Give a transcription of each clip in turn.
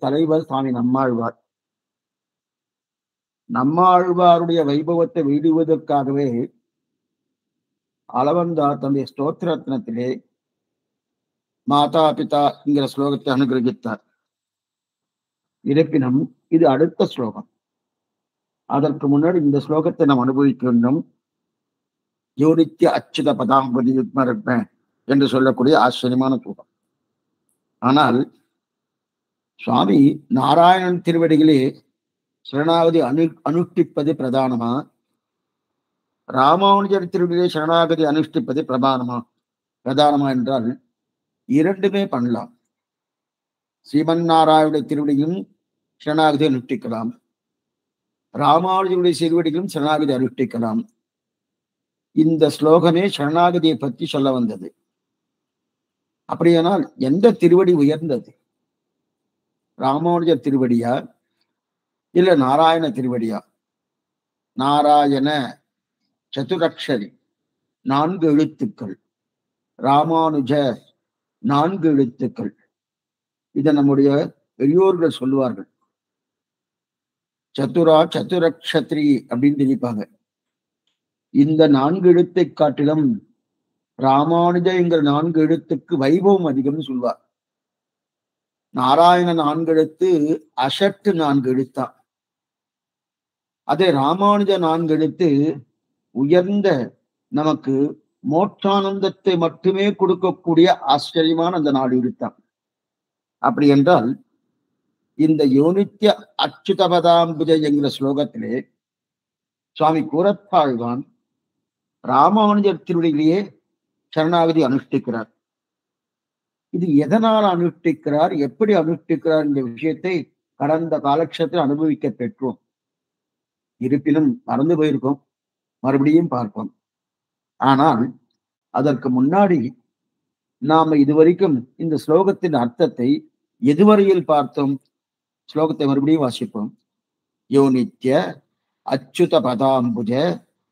தலைவர் சுவாமி நம்மாழ்வார். நம்மாழ்வாருடைய வைபவத்தை வெளியிடுவதற்காகவே அளவந்தார் தன்னுடைய ஸ்தோத்திரத்தினத்திலே மாதா பிதா என்கிற ஸ்லோகத்தை அனுகிரகித்தார். இருப்பினும் இது அடுத்த ஸ்லோகம். அதற்கு முன்னாடி இந்த ஸ்லோகத்தை நாம் அனுபவிக்க வேண்டும். யோனித்ய அச்சுத பதாம்பதி யுக்மரத்ன என்று சொல்லக்கூடிய ஆச்சரியமான ஸ்லோகம். ஆனால் சுவாமி நாராயணன் திருவடிகளே சரணாகதி அனுஷ்டிப்பது பிரதானமா, ராமானுஜர் திருவடிகளே சரணாகதி அனுஷ்டிப்பது பிரதானமா என்றால் இரண்டுமே பண்ணலாம். ஸ்ரீமன் நாராயண திருவடியும் சரணாகதி அனுஷ்டிக்கலாம், ராமானுஜருடைய திருவடிகளும் சரணாகதி அனுஷ்டிக்கலாம். இந்த ஸ்லோகமே சரணாகதியை பற்றி சொல்ல வந்தது. அப்படியானால் எந்த திருவடி உயர்ந்தது? ராமானுஜர் திருவடியா இல்ல நாராயண திருவடியா? நாராயண சதுரக்ஷரி 4 எழுத்துக்கள், ராமானுஜ 4 எழுத்துக்கள். இதை நம்முடைய பெரியோர்கள் சொல்லுவார்கள். சதுரக்ஷத்ரி அப்படின்னு நினைப்பாங்க. இந்த 4 எழுத்தை காட்டிலும் ராமானுஜ என்கிற 4 எழுத்துக்கு வைபவம் அதிகம்னு சொல்வார். நாராயண 4 எழுத்து அஷட்டு 4 எழுத்தா. அதே ராமானுஜ 4 எழுத்து உயர்ந்த நமக்கு மோட்சானந்தத்தை மட்டுமே கொடுக்கக்கூடிய ஆச்சரியமான அந்த 4 எழுத்தான். அப்படி என்றால் இந்த யோனித்ய அச்சுதபதாம்புஜ என்கிற ஸ்லோகத்திலே சுவாமி கூரத்தாழ்வான் ராமானுஜர் திருவடியிலேயே சரணாகதி அனுஷ்டிக்கிறார். இது எதனால் அனுஷ்டிக்கிறார், எப்படி அனுஷ்டிக்கிறார் என்ற விஷயத்தை கடந்த காலக்ஷத்தில் அனுபவிக்க பெற்றோம். இருப்பினும் மறந்து போயிருக்கோம், மறுபடியும் பார்ப்போம். ஆனால் அதற்கு முன்னாடி நாம இதுவரைக்கும் இந்த ஸ்லோகத்தின் அர்த்தத்தை எதுவரையில் பார்த்தோம்? ஸ்லோகத்தை மறுபடியும் வாசிப்போம். யோனித்ய அச்சுத பதாம்புஜ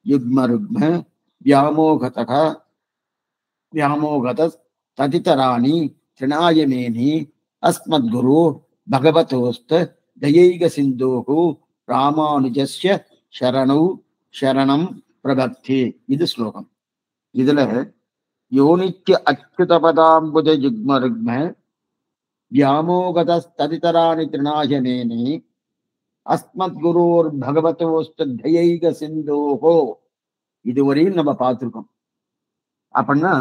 யுக்ம ருக்ம வியாமோகத ததிதராணி திரிணாயமேனி அஸ்மத்குரு பகவதோஸ்த தயைக சிந்தோகு ராமானுஜஸ்ய சரணம் பிரபக்தி. இது ஸ்லோகம். இதுல யோனித்ய அச்சுத பதாம்புஜ யுக்ம ருக்ம வியாமோகத ததிதராணி திரிணாயமேனி அஸ்மத்குரோர் பகவதோஸ்த தயைக சிந்தோகோ. இதுவரையும் நம்ம பார்த்திருக்கோம். அப்படின்னா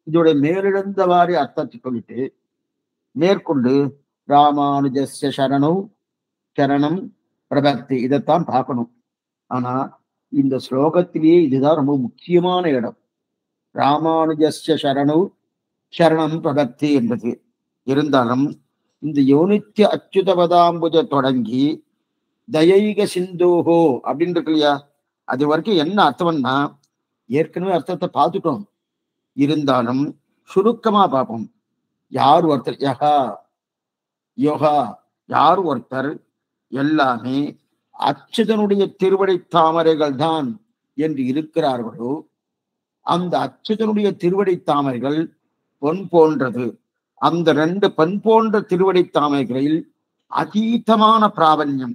இதோட மேலிழந்தவாறு அர்த்தத்தை சொல்லிட்டு மேற்கொண்டு ராமானுஜஸ்ய சரணம் பிரபக்தி இதைத்தான் பார்க்கணும். ஆனா இந்த ஸ்லோகத்திலேயே இதுதான் ரொம்ப முக்கியமான இடம். ராமானுஜஸ்ய சரணம் பிரபக்தி என்பது. இருந்தாலும் இந்த யோனித்ய அச்சுதபதாம்புஜ தொடங்கி தயைக சிந்தோகோ அப்படின்னு இருக்கு இல்லையா, அது வரைக்கும் என்ன அர்த்தம்னா ஏற்கனவே அர்த்தத்தை பார்த்துட்டோம். இருந்தாலும் சுருக்கமா பார்ப்போம். யார் ஒருத்தர் யோகா யார் ஒருத்தர் எல்லாமே அச்சுதனுடைய திருவடி தாமரைகள் தான் என்று இருக்கிறார்களோ அந்த அச்சுதனுடைய திருவடி தாமரைகள் பொன் போன்றது. அந்த 2 பொன் போன்ற திருவடி தாமரைகளில் அதீதமான பிராபல்யம்,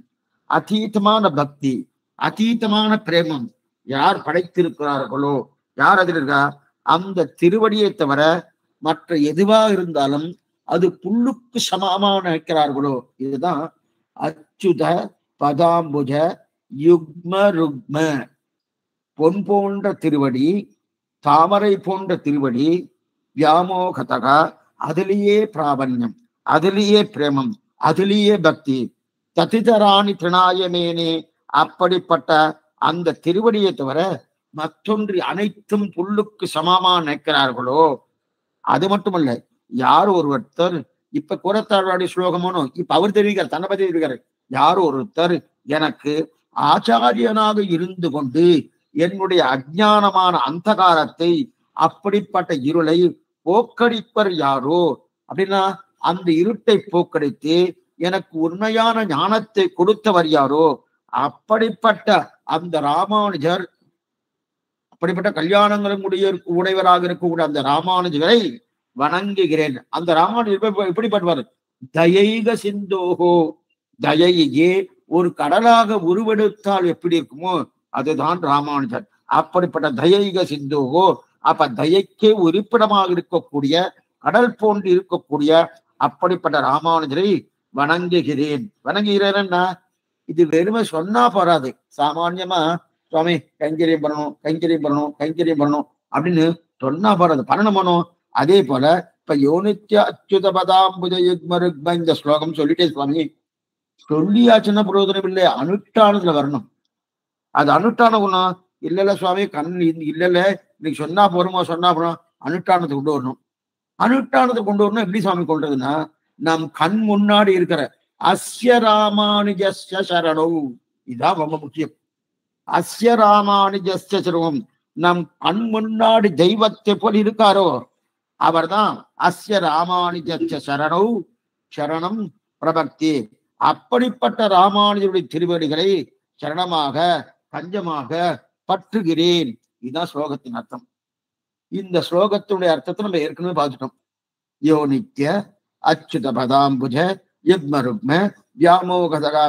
அதீதமான பக்தி, அதீதமான பிரேமம் யார் படைத்திருக்கிறார்களோ, யார் அதில் இருக்கா, அந்த திருவடியை தவிர மற்ற எதுவாக இருந்தாலும் அது புல்லுக்கு சமமாக நினைக்கிறார்களோ. இதுதான் அச்சுத பதாம்புஜ யுக்ம ருக்ம. பொன் போன்ற திருவடி, தாமரை போன்ற திருவடி, வியாமோகதகா அதிலேயே பிராபன்யம், அதிலேயே பிரேமம், அதிலேயே பக்தி, ததிதராணி திரிணாயமேனே. அப்படிப்பட்ட அந்த திருவடியை தவிர மற்றொன்று அனைத்தும் புல்லுக்கு சமமா நினைக்கிறார்களோ. அது மட்டுமல்ல, யார் ஒருத்தர் இப்ப கூரத்தாழ்வாடி ஸ்லோகமோனோ இப்ப அவர் தெரிவிக்கிறார், தன்னை பத்தி தெரிவிக்கிறார். யார் ஒருத்தர் எனக்கு ஆச்சாரியனாக இருந்து கொண்டு என்னுடைய அஜ்ஞானமான அந்தகாரத்தை, அப்படிப்பட்ட இருளை போக்கடிப்பர் யாரோ அப்படின்னா அந்த இருட்டை போக்கடித்து எனக்கு உண்மையான ஞானத்தை கொடுத்தவர் யாரோ அப்படிப்பட்ட அந்த ராமானுஜர், அப்படிப்பட்ட கல்யாணங்களும் உடையவராக இருக்கக்கூடிய அந்த ராமானுஜரை வணங்குகிறேன். அந்த ராமானுஜர் எப்படிப்பட்டவர்? தயைக சிந்தோகோ, தயையே ஒரு கடலாக உருவெடுத்தால் எப்படி இருக்குமோ அதுதான் ராமானுஜர். அப்படிப்பட்ட தயைக சிந்தோகோ, அப்ப தயைக்கே இருப்பிடமாக இருக்கக்கூடிய கடல் போன்று இருக்கக்கூடிய அப்படிப்பட்ட ராமானுஜரை வணங்குகிறேன். வணங்குகிறேன்னா இது வெறுமை சொன்னா போறாது. சாமான்யமா சுவாமி கைங்கரியம் பண்ணணும், கைங்கரியம் பண்ணணும், கைங்கரியம் பண்ணணும் அப்படின்னு சொன்னா போறாது, பண்ணணும். அதே போல இப்ப யோனித்ய அச்சுத பதாம்புஜ யுக்ம ருக்ம இந்த ஸ்லோகம் சொல்லிட்டே சுவாமி சொல்லியாச்சுன்னா பிரயோஜனம் இல்லை, அனுஷ்டானத்துல வரணும். அது அனுஷ்டான குணம் இல்ல சுவாமி கண் இல்ல இன்னைக்கு சொன்னா போறோமோ சொன்னா போறோம், அனுஷ்டானத்தை கொண்டு வரணும். அனுஷ்டானத்தை கொண்டு வரணும் எப்படி சுவாமி கொள்றதுன்னா நம் கண் முன்னாடி இருக்கிற அஸ்ய ராமானுஜஸ்ய சரணம், இதான் ரொம்ப முக்கியம். அஸ்ய ராமானுஜஸ்ய சரணம், நம் கண் முன்னாடி தெய்வத்தை போல் இருக்காரோ அவர்தான் அஸ்ய ராமானுஜஸ்ய சரணம் சரணம் பிரபக்தி. அப்படிப்பட்ட ராமானுஜருடைய திருவடிகளை சரணமாக பஞ்சமாக பற்றுகிறேன். இதுதான் ஸ்லோகத்தின் அர்த்தம். இந்த ஸ்லோகத்தினுடைய அர்த்தத்தை நம்ம ஏற்கனவே பார்த்துட்டோம். யோ நித்ய அச்சுத பதாம்புஜ யுக்ம ருக்ம வியாமோகதரா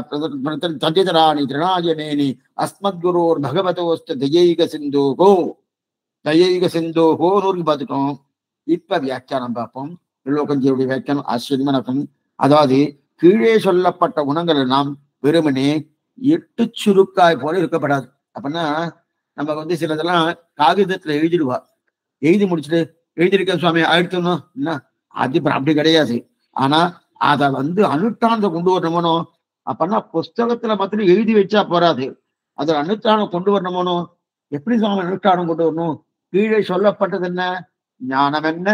தஜிதராணி திருநாயமேனி அஸ்மத்குரோர் பகவதோஸ்த தயைக சிந்தோகோ, தயைக சிந்தோகோன்னு பார்த்துட்டோம். இப்ப வியாக்கியானம் பார்ப்போம். திருலோகஞ்சியுடைய வியாக்கியானம் ஆச்சரியமான அர்த்தம். அதாவது கீழே சொல்லப்பட்ட குணங்கள் எல்லாம் வெறுமனே 8 சுருக்காய் போல இருக்கப்படாது. அப்படின்னா நம்ம சிலதெல்லாம் காகிதத்துல எழுதிடுவா, எழுதி முடிச்சுட்டு எழுதியிருக்க சுவாமி ஆயிடுத்தணும் என்ன, அது அப்படி கிடையாது. ஆனா அதை அனுஷ்டானத்தை கொண்டு வரணுமோ, அப்படின்னா புஸ்தகத்துல மாத்திரம் எழுதி வச்சா போறாது, அதில் அனுஷ்டானம் கொண்டு வரணுமோ. எப்படி சுவாமி அனுஷ்டானம் கொண்டு வரணும்? கீழே சொல்லப்பட்டது என்ன? ஞானம் என்ன,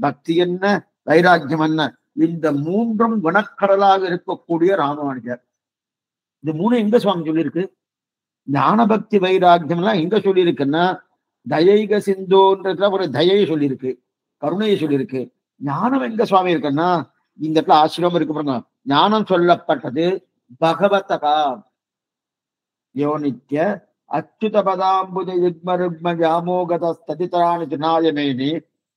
பக்தி என்ன, வைராக்கியம் என்ன, இந்த 3ம் குணக்கடலாக இருக்கக்கூடிய ராமானுஜர். இந்த 3 எங்க சுவாமி சொல்லியிருக்கு? ஞான பக்தி வைராக்கியம் எல்லாம் எங்க சொல்லியிருக்குன்னா தயைக சிந்தோன்றதுல ஒரு தயையை சொல்லியிருக்கு, கருணையை சொல்லியிருக்கு. ஞானம் எங்க சுவாமி இருக்குன்னா இந்த இடத்துல ஆசிரமம் இருக்கு பாருங்க. ஞானம் சொல்லப்பட்டது பகவதகா யோ நித்ய அச்சுத பதாம்புஜ யுக்ம ருக்ம வியாமோகத ஸ்ததிதராணி திருநாயமேனி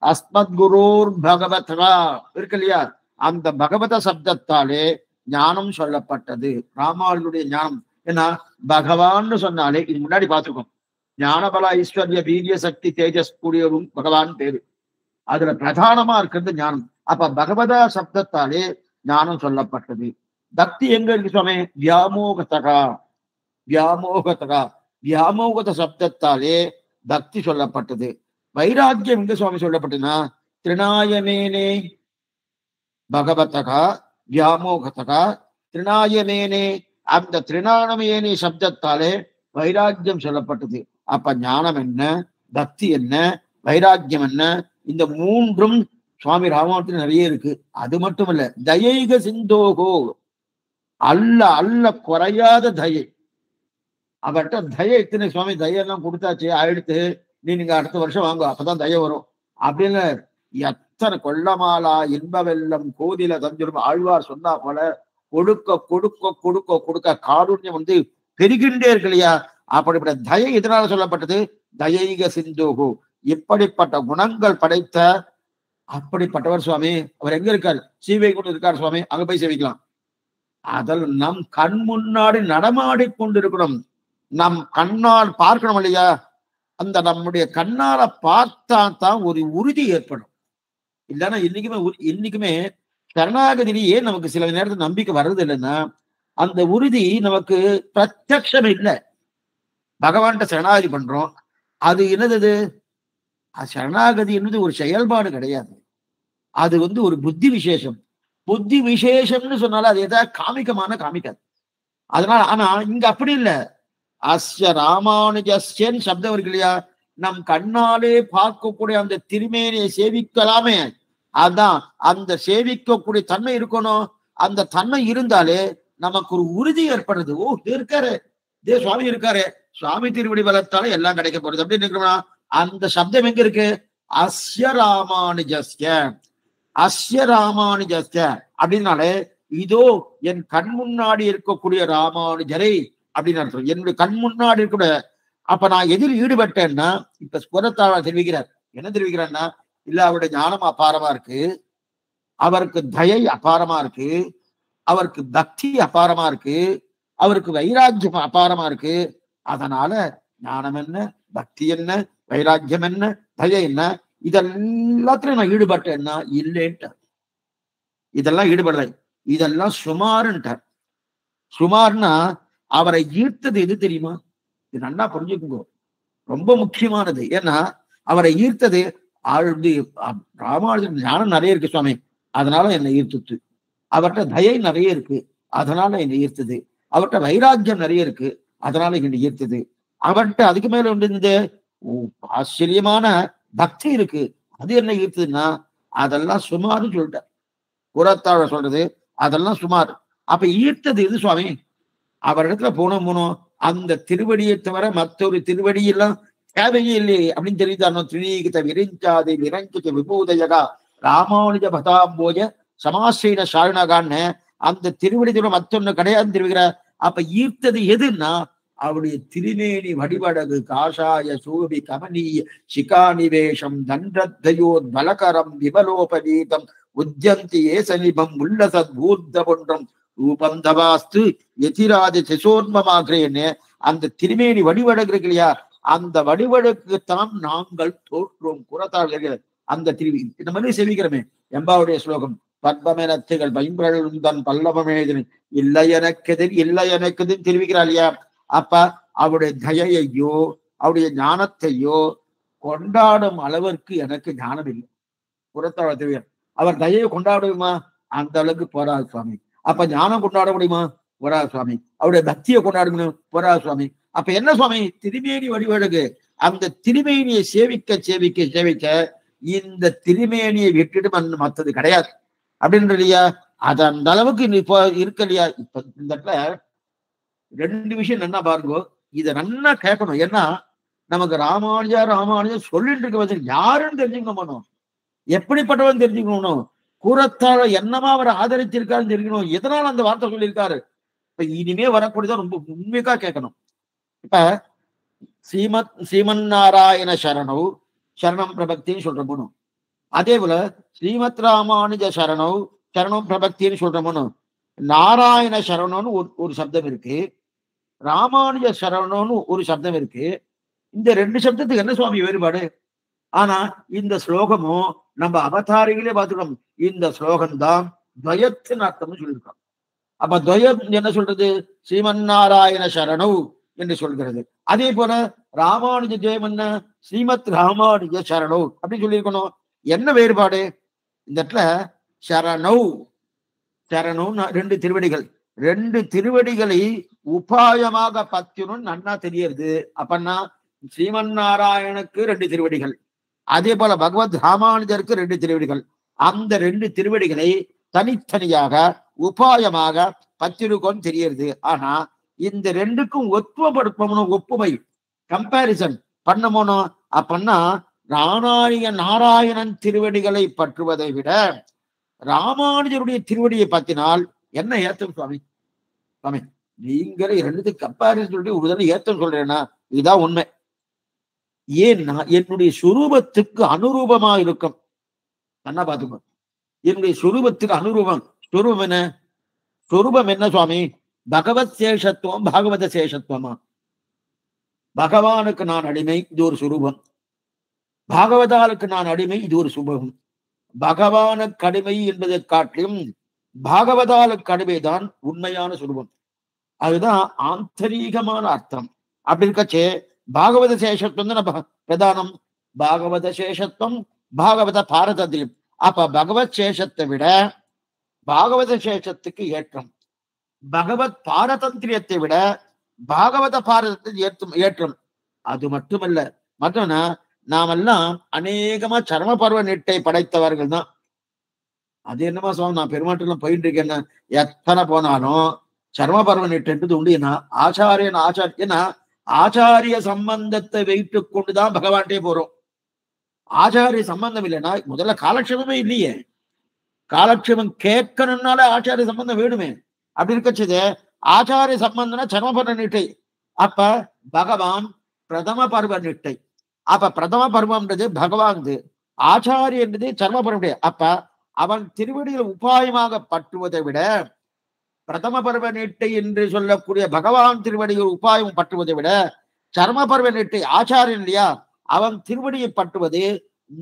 அஸ்மத் குரோர் பகவதகா இருக்கு இல்லையா, அந்த பகவத சப்தத்தாலே ஞானம் சொல்லப்பட்டது. ராமானுடைய ஞானம் ஏன்னா பகவான்னு சொன்னாலே இது முன்னாடி பார்த்துருக்கோம். ஞானபல ஐஸ்வர்ய வீரிய சக்தி தேஜஸ் கூடியவரும் பகவான் பேரு. அதுல பிரதானமா இருக்கிறது ஞானம். அப்ப பகவத சப்தத்தாலே ஞானம் சொல்லப்பட்டது. பக்தி எங்க இருக்கு சுவாமி? வியாமோகதகா, வியாமோகதகா, வியாமோகத சப்தத்தாலே பக்தி சொல்லப்பட்டது. வைராக்கியம் எங்க சுவாமி சொல்லப்பட்டதுன்னா திருநாயமேனே பகவதகா வியாமோகதகா திருநாயமேனே, அந்த திருநாயமேனே சப்தத்தாலே வைராக்கியம் சொல்லப்பட்டது. அப்ப ஞானம் என்ன, பக்தி என்ன, வைராக்கியம் என்ன, இந்த 3ம் சுவாமி ராமானுஜத்தில் நிறைய இருக்கு. அது மட்டுமல்ல, தயைக சிந்தோகோ, அல்ல அல்ல குறையாத தயை. அவர்கிட்ட தயை எத்தனை சுவாமி, தயெல்லாம் கொடுத்தாச்சு ஆயிடுத்து, நீங்க அடுத்த வருஷம் வாங்க அப்பதான் தயை வரும் அப்படின்னு எத்தனை கொள்ளமாலா இன்ப வெள்ளம் கோதில தஞ்சிரும் ஆழ்வார் சொன்னா போல கொடுக்க கொடுக்க கொடுக்க கொடுக்க காருண்யம் பெருகின்றே இருக்கு இல்லையா. அப்படிப்பட்ட தயை எதனால சொல்லப்பட்டது? தயைக சிந்தோகோ, இப்படிப்பட்ட குணங்கள் படைத்த அப்படிப்பட்டவர் சுவாமி. அவர் எங்க இருக்கார்? ஸ்ரீவைகுண்டம் இருக்கார் சுவாமி, அங்க போய் சேவிக்கலாம். அதில் நம் கண் முன்னாடி நடமாடி கொண்டிருக்கணும், நம் கண்ணால் பார்க்கணும் இல்லையா. அந்த நம்முடைய கண்ணால பார்த்தா தான் ஒரு உறுதி ஏற்படும். இல்லைன்னா இன்னைக்குமே சரணாகதியிலேயே நமக்கு சில நேரத்தில் நம்பிக்கை வர்றது இல்லைன்னா அந்த உறுதி நமக்கு பிரத்யக்ஷம் இல்லை. பகவான்கிட்ட சரணாகதி பண்றோம், அது என்னது? சரணாகதி என்பது ஒரு செயல்பாடு கிடையாது, அது ஒரு புத்தி விசேஷம். புத்தி விசேஷம்னு சொன்னாலும் அது எதாவது காமிக்காது. அதனால ஆனா இங்க அப்படி இல்லை. அஸ்ய ராமானுஜஸ்யன் சப்தம் இருக்கு இல்லையா, நம் கண்ணாலே பார்க்கக்கூடிய அந்த திருமேனியை சேவிக்கலாமே, அதான் அந்த சேவிக்கக்கூடிய தன்மை இருக்கணும். அந்த தன்மை இருந்தாலே நமக்கு ஒரு உறுதி ஏற்படுது. ஓ இருக்காரு, சுவாமி இருக்காரு, சுவாமி திருவடி பலத்தால எல்லாம் கிடைக்க போறது அப்படின்னு இருக்கணும்னா அந்த சப்தம் எங்க இருக்கு? அஸ்ய ராமானுஜஸ்ய, அஸ்ய ராமானுஜஸ்ய அப்படின்னாலே இதோ என் கண் முன்னாடி இருக்கக்கூடிய ராமானுஜரை அப்படின்னு அர்த்தம். என்னுடைய கண் முன்னாடி இருக்க. அப்ப நான் எதில் ஈடுபட்டேன்னா இப்ப ஸ்புரத்தாளர் தெரிவிக்கிறார். என்ன தெரிவிக்கிறான்னா, இல்ல அவருடைய ஞானம் அபாரமா இருக்கு, அவருக்கு தயை அபாரமா இருக்கு, அவருக்கு பக்தி அபாரமா இருக்கு, அவருக்கு வைராக்கியம் அபாரமா இருக்கு. அதனால ஞானம் என்ன, பக்தி என்ன, வைராக்கியம் என்ன, தயை என்ன, இதெல்லாத்திலும் நான் ஈடுபட்டேன்னா இல்லைன்ட்டார். இதெல்லாம் ஈடுபடலை, இதெல்லாம் சுமாருன்ட்டார். சுமார்னா அவரை ஈர்த்தது எது தெரியுமா? இது நல்லா புரிஞ்சுக்குங்க, ரொம்ப முக்கியமானது. ஏன்னா அவரை ஈர்த்தது ராமானுஜன் ஞானம் நிறைய இருக்கு சுவாமி, அதனால என்னை ஈர்த்துச்சு. அவர்கிட்ட தயை நிறைய இருக்கு, அதனால என்னை ஈர்த்தது. அவர்கிட்ட வைராக்கியம் நிறைய இருக்கு, அதனால என்னை ஈர்த்தது. அவர்கிட்ட அதுக்கு மேல இந்த ஆச்சரியமான பக்தி இருக்கு, அது என்ன ஈர்த்ததுன்னா அதெல்லாம் சுமார்னு சொல்லிட்டார். புறத்தாழ சொல்றது அதெல்லாம் சுமார். அப்ப ஈர்த்தது எது சுவாமி? அவரிடத்துல போனோம் அந்த திருவடியை தவிர மற்றொரு திருவடியெல்லாம் தேவையே இல்லையே அப்படின்னு தெரியுதானோ. திரிகத விரிஞ்சாதி விரஞ்சித விபூதயகா ராமானுஜ பதாம்போஜ சமாசீன சாரணகான்னு அந்த திருவடி தவிர மற்றொன்னு கிடையாதுன்னு தெரிவிக்கிறார். அப்ப ஈர்த்தது எதுன்னா அவருடைய திருமேனி வடிவடகு காஷாய சூபி கமனீய சிகாநிவேஷம் தண்டத்தையோ பலகரம் விபலோபதீதம் உத்யந்தி ஏசனிபம் உல்லசத் பூர்த்த பொன்றம் ரூபம் தவாஸ்து எதிராஜ சிசோன்மமாகிறேன்னு அந்த திருமேனி வடிவடகு இருக்கு இல்லையா, அந்த வடிவடக்குத்தான் நாங்கள் தோற்றோம். குறத்தாள் அந்த திருவி இந்த மாதிரி செவிக்கிறோமே எம்பாவுடைய ஸ்லோகம். பத்மமெனத்துகள் பைம்பழும் தன் பல்லவமேதின் இல்லை எனக்குதில் இல்லை எனக்குதுன்னு தெரிவிக்கிறாள் இல்லையா. அப்ப அவருடைய தயையோ அவருடைய ஞானத்தையோ கொண்டாடும் அளவிற்கு எனக்கு ஞானம் இல்லை. புறத்தாழ தெரியும். அவர் தயையை கொண்டாடுமா? அந்த அளவுக்கு போராது சுவாமி. அப்ப ஞானம் கொண்டாட முடியுமா? போராது சுவாமி. அவருடைய பக்தியை கொண்டாட முடியும்? போராது சுவாமி. அப்ப என்ன சுவாமி? திருமேனி வடிவழகு. அந்த திருமேனியை சேவிக்க சேவிக்க சேவிக்க இந்த திருமேனியை விட்டுட்டு மற்றது கிடையாது அப்படின்ற இல்லையா. அது அந்த அளவுக்கு இப்போ இருக்கு இல்லையா. இப்ப இந்த இடத்துல ரெண்டு விஷயம் என்ன பாருங்க, இதை நல்லா கேட்கணும். ஏன்னா நமக்கு ராமானுஜர் சொல்லிட்டு இருக்க வந்து யாருன்னு தெரிஞ்சுக்கணும், எப்படிப்பட்டவன் தெரிஞ்சுக்கணும், கூறத்தாழ என்னமா அவரை ஆதரிச்சிருக்காருன்னு தெரிஞ்சுக்கணும், எதனால அந்த வார்த்தை சொல்லியிருக்காரு. இப்ப இனிமே வரக்கூடியதான் ரொம்ப உண்மைக்கா கேட்கணும். இப்ப ஸ்ரீமன் நாராயண சரணவ் சரணம் பிரபக்தின்னு சொல்றோம். அதே போல ஸ்ரீமத் ராமானுஜ சரணம் பிரபக்தின்னு சொல்றோம். நாராயண சரணம்னு ஒரு சப்தம் இருக்கு, ராமானுஜ சரணம்னு ஒரு சப்தம் இருக்கு. இந்த ரெண்டு சப்தத்துக்கு என்ன சுவாமி வேறுபாடு? ஆனா இந்த ஸ்லோகமும் நம்ம அவதாரிகளே பார்த்துக்கணும், இந்த ஸ்லோகம் தான் துவயத்தின் அர்த்தம்னு சொல்லியிருக்கோம். அப்ப துவயம் என்ன சொல்றது? ஸ்ரீமன் நாராயண சரணவ் என்று சொல்கிறது. அதே போல ராமானுஜ ஜெயம் என்ன? ஸ்ரீமத் ராமானுஜ சரணவ் அப்படின்னு சொல்லியிருக்கணும். என்ன வேறுபாடு இந்த இடத்துல? சரணவ் ரெண்டு திருவடிகள், ரெண்டு திருவடிகளை உபாயமாக பத்தினும் நன்னா தெரியுது. அப்பன்னா ஸ்ரீமன் நாராயணனுக்கு ரெண்டு திருவடிகள், அதே போல பகவத் ராமானுஜருக்கு ரெண்டு திருவடிகள். அந்த ரெண்டு திருவடிகளை தனித்தனியாக உபாயமாக பத்திருக்கோன்னு தெரியுது. ஆனா இந்த ரெண்டுக்கும் ஒப்புமை கம்பேரிசன் பண்ணமோனோ அப்பன்னா நாராயணன் திருவடிகளை பற்றுவதை விட ராமானுஜருடைய திருவடியை பத்தினால் என்ன ஏத்தம் சுவாமி? சுவாமி நீங்களே ரெண்டுத்துக்கு கம்பேரிசன் சொல்லிட்டு ஒரு தடவை ஏத்தம் சொல்றேன்னா இதுதான் உண்மை. ஏன்னா என்னுடைய சுரூபத்துக்கு அனுரூபமா இருக்கும். நல்லா பாத்துக்கோ, என்னுடைய சுரூபத்துக்கு அனுரூபம். சுரூபம் என்ன? சுரூபம் என்ன சுவாமி? பகவத் சேஷத்துவம் பாகவத சேஷத்துவமா? பகவானுக்கு நான் அடிமை, இது ஒரு சுரூபம். பாகவதாலுக்கு நான் அடிமை, இது ஒரு சுரூபம். பகவானுக்கு அடிமை என்பதை காட்டிலும் பாகவதாலுக்கு அடிமைதான் உண்மையான சுரூபம். அதுதான் ஆந்தரீகமான அர்த்தம். அப்படி இருக்கச்சே பாகவத சேஷத்துவம் தான் பிரதானம். பாகவத சேஷத்துவம் பாகவத பாரதத்தியம். அப்ப பகவத் சேஷத்தை விட பாகவத சேஷத்துக்கு ஏற்றம், பகவத் பாரதந்திரியத்தை விட பாகவத பாரதத்தில் ஏற்றம். அது மட்டுமல்ல, மற்றனா நாமெல்லாம் அநேகமா சர்ம பருவ நெட்டை படைத்தவர்கள் தான். அது என்னமா சுவாமி, நான் பெருமாட்டெல்லாம் போயிட்டு இருக்கேன்னா எத்தனை போனாலும் சர்ம பருவ நெட்டுன்றது உண்டு. ஏன்னா ஏன்னா ஆச்சாரிய சம்பந்தத்தை வைத்துக் கொண்டுதான் பகவான்டே போறோம். ஆச்சாரிய சம்பந்தம் இல்லைன்னா முதல்ல காலக்ஷேபமே இல்லையே. காலக்ஷேபம் கேட்கணும்னால ஆச்சாரிய சம்பந்தம் வேணுமே. அப்படி இருக்கச்சது ஆச்சாரிய சம்பந்தம்னா சர்மபர்வ நிட்டை. அப்ப பகவான் பிரதம பருவ நிட்டை. அப்ப பிரதம பருவம்ன்றது பகவான், ஆச்சாரியன்றது சர்ம பருவ. அப்ப அவன் திருவடியில் உபாயமாக பற்றுவதை விட பிரதம பருவ நீட்டை என்று சொல்லக்கூடிய பகவான் திருவடியில் உபாயம் பற்றுவதை விட சர்ம பருவ நீட்டை ஆச்சாரியன் இல்லையா அவன் திருவடியை பற்றுவது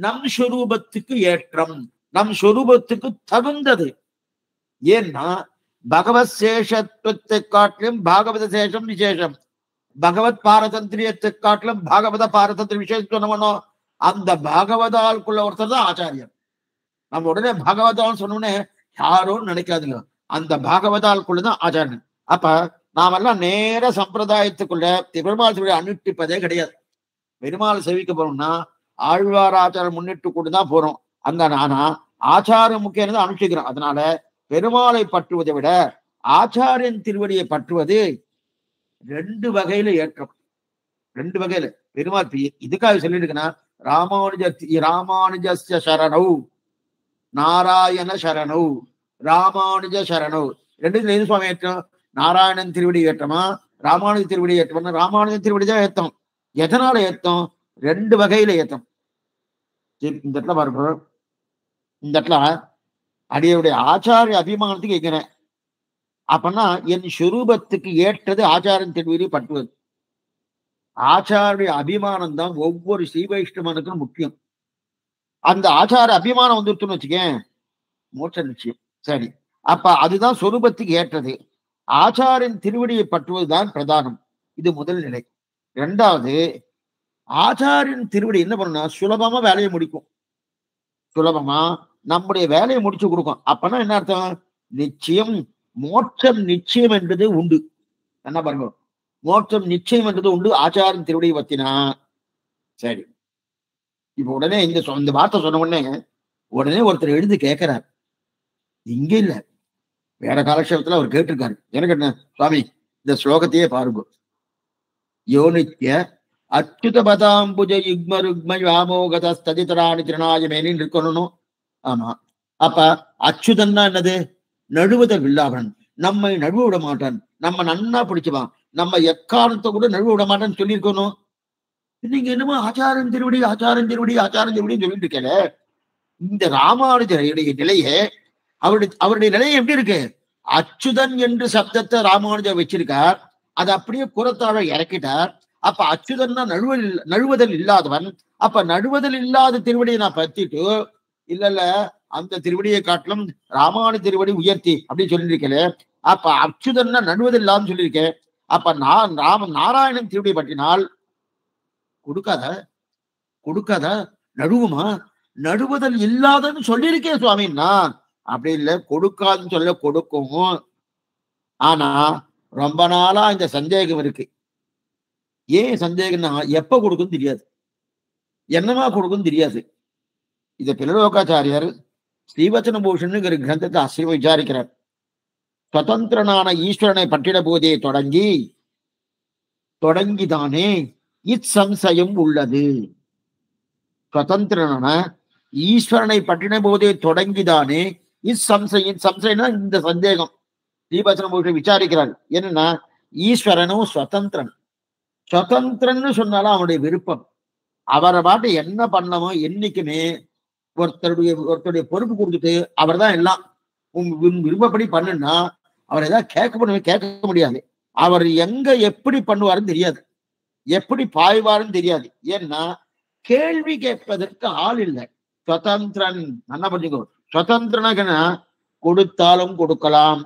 நம் சொரூபத்துக்கு ஏற்றம், நம் சொரூபத்துக்கு தகுந்தது. ஏன்னா பகவத் சேஷத்துவத்தை காட்டிலும் பாகவத சேஷம் விசேஷம், பகவத் பாரதந்திரியத்தை காட்டிலும் பாகவத பாரதந்திர விசேஷம் சொன்னவனோ அந்த பாகவதாளுக்குள்ள ஒருத்தர் தான் ஆச்சாரியன். நம்ம உடனே பாகவதால் சொன்னோடனே யாரும் நினைக்காதுங்க, அந்த பாகவதாளுக்குள்ளதான் ஆச்சாரியன். அப்ப நாமெல்லாம் நேர சம்பிரதாயத்துக்குள்ள பெருமாள் சேவை அனுஷ்டிப்பதே கிடையாது. பெருமாள் சேவிக்க போறோம்னா ஆழ்வார் ஆச்சாரம் முன்னிட்டு கொண்டுதான் போறோம். அங்க நானா ஆச்சாரம் முக்கியம் அனுஷ்டிக்கிறோம். அதனால பெருமாளை பற்றுவதை விட ஆச்சாரியன் திருவடியை பற்றுவது ரெண்டு வகையில ஏற்றம். ரெண்டு வகையில பெருமாள் இதுக்காக சொல்லியிருக்குன்னா ராமானுஜஸ்ய சரணௌ நாராயண சரணௌ ராமானுஜ சரணௌ ரெண்டு எது சுவாமி ஏற்றம்? நாராயணன் திருவடி ஏற்றமா ராமானுஜ திருவடி ஏற்றமா? ராமானுஜ திருவடி தான் ஏத்தம். எதனால ஏத்தம்? ரெண்டு வகையில ஏத்தம். இந்த இடத்துல பாருங்க, இந்த இடத்துல அடியுடைய ஆச்சாரிய அபிமானத்துக்கு எங்கிறேன் அப்பன்னா என் சுரூபத்துக்கு ஏற்றது ஆச்சாரன் திருவடி பற்றுவது. ஆச்சாரிய அபிமானம் தான் ஒவ்வொரு ஸ்ரீ வைஷ்ணவனுக்கும் முக்கியம். அந்த ஆச்சார அபிமானம் வந்துருச்சுன்னு வச்சுக்கேன் மோட்ச நிச்சயம். சரி, அப்ப அதுதான் சொரூபத்துக்கு ஏற்றது. ஆச்சாரின் திருவடியை பற்றுவதுதான் பிரதானம். இது முதல் நிலை. இரண்டாவது, ஆச்சாரின் திருவடி என்ன பண்ணுனா சுலபமா வேலையை முடிக்கும். சுலபமா நம்முடைய வேலையை முடிச்சு கொடுக்கும். அப்பனா என்ன அர்த்தம்? நிச்சயம் மோட்சம் நிச்சயம் என்றது உண்டு. என்ன பாருங்க, மோட்சம் நிச்சயம் என்றது உண்டு ஆச்சாரின் திருவடியை பத்தினா. சரி, இப்ப உடனே இந்த வார்த்தை சொன்ன உடனே ஒருத்தர் எழுந்து கேட்கிறார். இங்க இல்ல, வேற காலக்ஷேபத்துல அவர் கேட்டிருக்காரு. எனக்கு என்ன சுவாமி இந்த ஸ்லோகத்தையே பாருங்க. யோனித்ய அச்சுத பதாம்புஜ யுக்ம ருக்ம வாமோகத ஸ்ததிதராணி திருநாயமேனின்னு இருக்கணும். ஆமா, அப்ப அச்சுதன்னா என்னது? நழுவுதல் இல்லாதவன், நம்மை நழுவ விட மாட்டான், நம்ம நன்னா பிடிச்சுவான், நம்ம எக்காரணத்தை கூட நழுவ விட மாட்டான்னு சொல்லியிருக்கணும். நீங்க என்னமோ ஆச்சாரன் திருவடி ஆச்சாரன் திருவடி ஆச்சாரன் திருவடின்னு சொல்லிட்டு இருக்கல. இந்த ராமானுஜருடைய நிலையே அவருடைய நிலையை எப்படி இருக்கு? அச்சுதன் என்று சப்தத்தை ராமானுஜர் வச்சிருக்கார், அதை அப்படியே குரத்தாழ இறக்கிட்டார். அப்ப அச்சுதன்னா நழுவுதல் இல்லாதவன். அப்ப நழுவுதல் இல்லாத திருவடியை நான் பத்திட்டு இல்ல அந்த திருவடியை காட்டிலும் ராமானுஜ திருவடி உயர்த்தி அப்படின்னு சொல்லியிருக்கல. அப்ப அச்சுதன்னா நழுவுதல் இல்லாதுன்னு சொல்லியிருக்கேன். அப்ப நான் நாராயணன் திருவடி பற்றினால் கொடுக்காத நழுவுமா? நழுவுதல் இல்லாதன்னு சொல்லியிருக்கேன் சுவாமின்னா. அப்படி இல்லை, கொடுக்காதுன்னு சொல்ல கொடுக்கும். ஆனா ரொம்ப நாளா இந்த சந்தேகம் இருக்கு. ஏன் சந்தேகம்னா எப்ப கொடுக்கும் தெரியாது, என்னமா கொடுக்கும் தெரியாது. இத பிலலோகாச்சாரியார் ஸ்ரீவச்சன பூஷணுங்கிற கிரந்தத்தை ஆசிரியர் விசாரிக்கிறார். சுதந்திரனான ஈஸ்வரனை பற்றிட போதே தொடங்கிதானே இச்சம்சயம் உள்ளது. சுதந்திரனான ஈஸ்வரனை பற்றின போதே தொடங்கிதானே சம்சயம்னா இந்த சந்தேகம். ஸ்ரீவச்சன பூஷன் விசாரிக்கிறார். என்னன்னா ஈஸ்வரனும் சுதந்திரன்னு சொன்னாலும் அவனுடைய விருப்பம். அவரை பாட்டு என்ன பண்ணமோ என்னைக்குமே ஒருத்தருடைய பொறுப்பு கொடுத்துட்டு அவர் தான் எல்லாம் விருப்பப்படி பண்ணுன்னா அவர் ஏதாவது கேட்க முடியாது. அவர் எங்க எப்படி பண்ணுவாருன்னு தெரியாது, எப்படி பாய்வாருன்னு தெரியாது. ஏன்னா கேள்வி கேட்பதற்கு ஆள் இல்லை. சுதந்திரன் என்ன பண்ணிக்கோ. சுதந்திரனா கொடுத்தாலும் கொடுக்கலாம்,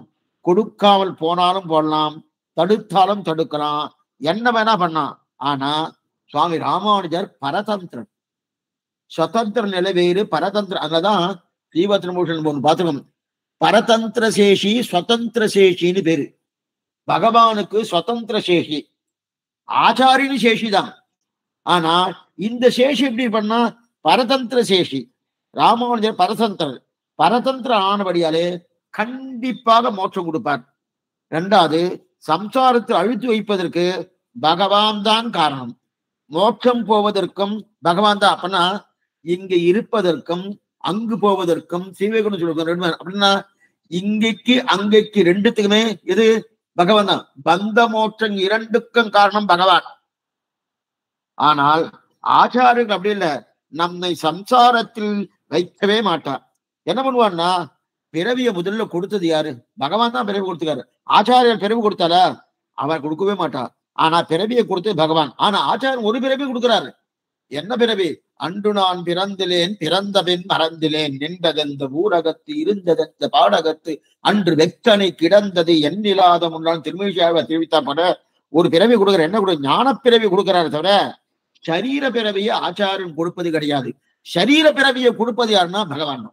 கொடுக்காமல் போனாலும் போடலாம், தடுத்தாலும் தடுக்கலாம், என்ன வேணா பண்ணலாம். ஆனா சுவாமி ராமானுஜர் பரதந்திரன். சுதந்திர நிலை வேறு, பரதந்திர. அங்கதான் ஸ்ரீவச்சன பூஷன் ஒன்று பார்த்துக்கணும். பரதந்திர சேஷி சுதந்திர சேஷின்னு பேரு. பகவானுக்கு சுதந்திர சேஷி, ஆச்சாரியனு சேஷிதான். ஆனா இந்த சேஷி எப்படி பண்ணா பரதந்திர சேஷி. ராமானுஜர் பரதந்திர ஆனபடியாலே கண்டிப்பாக மோட்சம் கொடுப்பார். இரண்டாவது, சம்சாரத்தை அழுத்தி வைப்பதற்கு பகவான் தான் காரணம். மோட்சம் போவதற்கும் பகவான் தான். அப்படின்னா இங்க இருப்பதற்கும் அங்கு போவதற்கும் சீவைகுணம் சொல்லுவாங்க. அப்படின்னா இங்கைக்கு அங்கைக்கு ரெண்டுத்துக்குமே இது பகவான் தான். பந்த மோட்சம் இரண்டுக்கும் காரணம் பகவான். ஆனால் ஆச்சாரியர்கள் அப்படி இல்லை, நம்மை சம்சாரத்தில் வைக்கவே மாட்டார். என்ன பண்ணுவான்னா பிறவிய முதல்ல கொடுத்தது யாரு? பகவான் தான் பிறவி கொடுத்துக்காரு. ஆச்சாரியர் பிறவி கொடுத்தாரா? அவர் கொடுக்கவே மாட்டார். ஆனா பிறவியை கொடுத்தது பகவான். ஆனா ஆச்சாரியன் ஒரு பிறவி கொடுக்கிறாரு. என்ன பிறவி? அன்று நான் பிறந்திலேன், பிறந்த பின் மறந்திலேன், நின்றதெந்த ஊரகத்து இருந்ததெந்த பாடகத்து அன்று வெக்கனை கிடந்தது எண்ணிலாத முன்னாள் திருமேஷாவை தெரிவித்தாப்பட ஒரு பிறவி கொடுக்குற. என்ன கொடு? ஞான பிறவி கொடுக்கிறாரு தவிர சரீர பிறவியை ஆச்சாரியன் கொடுப்பது கிடையாது. சரீர பிறவியை கொடுப்பது யாருன்னா பகவான்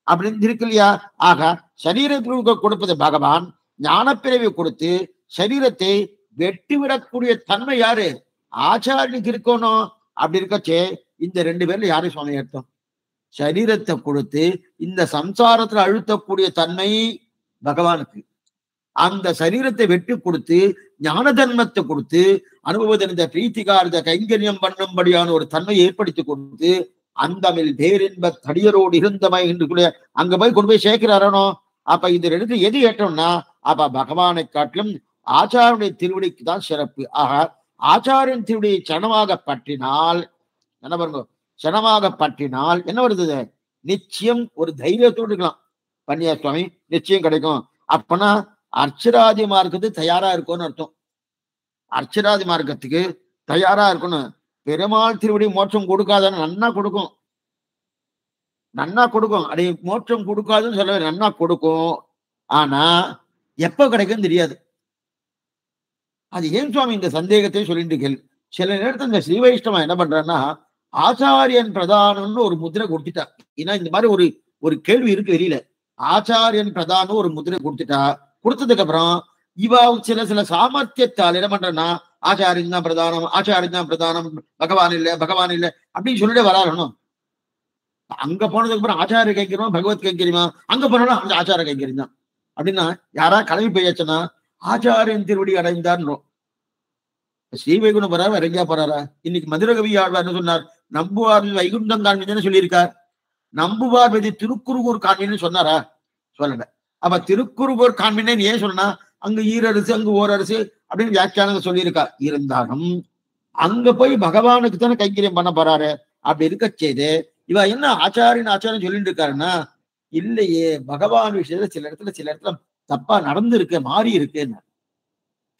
அப்படின்னு இருக்கு இல்லையா? ஆக சரீரத்திற்கு கொடுப்பது பகவான். ஞான பிறவி கொடுத்து சரீரத்தை வெட்டிவிடக்கூடிய தன்மை யாரு? ஆச்சாரியனுக்கு இருக்கணும். அப்படி இருக்கச்சே இந்த ரெண்டு பேர்ல யாரு சுவாமி அர்த்தம்? சரீரத்தை கொடுத்து இந்த சம்சாரத்துல அழுத்தக்கூடிய தன்மை பகவானுக்கு. அந்த சரீரத்தை வெட்டி கொடுத்து ஞான தன்மத்தை கொடுத்து அனுபவத்தின் பிரீத்திகார்த்த கைங்கரியம் பண்ணும்படியான ஒரு தன்மையை ஏற்படுத்தி கொடுத்து அந்தமில் பேரின்ப தடியரோடு இருந்தமை என்று அங்க போய் கொண்டு போய் சேர்க்கிறாரோ. அப்ப இந்த ரெண்டு எது ஏற்றோம்னா அப்ப பகவானை காட்டிலும் ஆச்சாரனுடைய திருவடிக்கு தான் சிறப்பு. ஆக ஆச்சாரியன் திருவடியை சரணமாக பற்றினால் என்ன பாருங்க, சரணமாக பற்றினால் என்ன வருது? நிச்சயம் ஒரு தைரியத்தோடு இருக்கலாம். பன்னியா சுவாமி நிச்சயம் கிடைக்கும். அப்பனா அர்ச்சராதி மார்க்கத்துக்கு தயாரா இருக்கும்னு அர்த்தம். அர்ச்சராதி மார்க்கத்துக்கு தயாரா இருக்கணும். பெருமாள் திருவடி மோட்சம் கொடுக்காதான்னு நன்னா கொடுக்கும், நன்னா கொடுக்கும். அதை மோட்சம் கொடுக்காதுன்னு சொல்ல நன்னா கொடுக்கும். ஆனா எப்ப கிடைக்கும் தெரியாது. அது ஏன் சுவாமி இந்த சந்தேகத்தை சொல்லிட்டு கேள். சில நேரத்தில் இந்த ஸ்ரீ வைஷ்ணவா என்ன பண்றான்னா ஆச்சாரியன் பிரதானம்னு ஒரு முத்திரை கொடுத்துட்டா. ஏன்னா இந்த மாதிரி ஒரு கேள்வி இருக்கு வெளியில. ஆச்சாரியன் பிரதானம் ஒரு முத்திரை கொடுத்துட்டா. கொடுத்ததுக்கு அப்புறம் இவா சில சாமர்த்தியத்தால் என்ன பண்றேன்னா ஆச்சாரியன் தான் பிரதானம், ஆச்சாரியன் தான் பிரதானம், பகவான் இல்லை அப்படின்னு சொல்லிட்டு வராறணும். அங்க போனதுக்கு அப்புறம் ஆச்சாரிய கைக்கிறோம், பகவத் கைக்கிறோமா, அங்க போனோம்னா அந்த ஆச்சார கைக்கிறோம் தான். அப்படின்னா யாரா கிளம்பி போயாச்சுன்னா ஆச்சாரியன் திருவடி அடைந்தார்ன்றோம். ஸ்ரீவைகுண்டம் போறாரு, இறங்கியா போறாரா? இன்னைக்கு மதுரகவி ஆழ்வார்னு சொன்னார். நம்புவார் வைகுண்டம் காண்பின்னு சொல்லியிருக்கார். நம்புவார் மீது திருக்குறுகூர் காண்பின்னு சொன்னாரா? சொல்லல. அப்ப திருக்குறுகூர் காண்பின்னு ஏன் சொன்னா அங்க ஈரரசு அங்க ஓரரசு அப்படின்னு வியாக்கியானங்க சொல்லியிருக்கா. இருந்தாலும் அங்க போய் பகவானுக்கு தானே கைங்கரியம் பண்ண போறாரு. அப்படி இருக்க செய்து இவ என்ன ஆச்சாரியன் சொல்லிட்டு இருக்காருன்னா இல்லையே, பகவான் விஷயத்துல சில இடத்துல தப்பா நடந்து இருக்க, மாறி இருக்குன்னு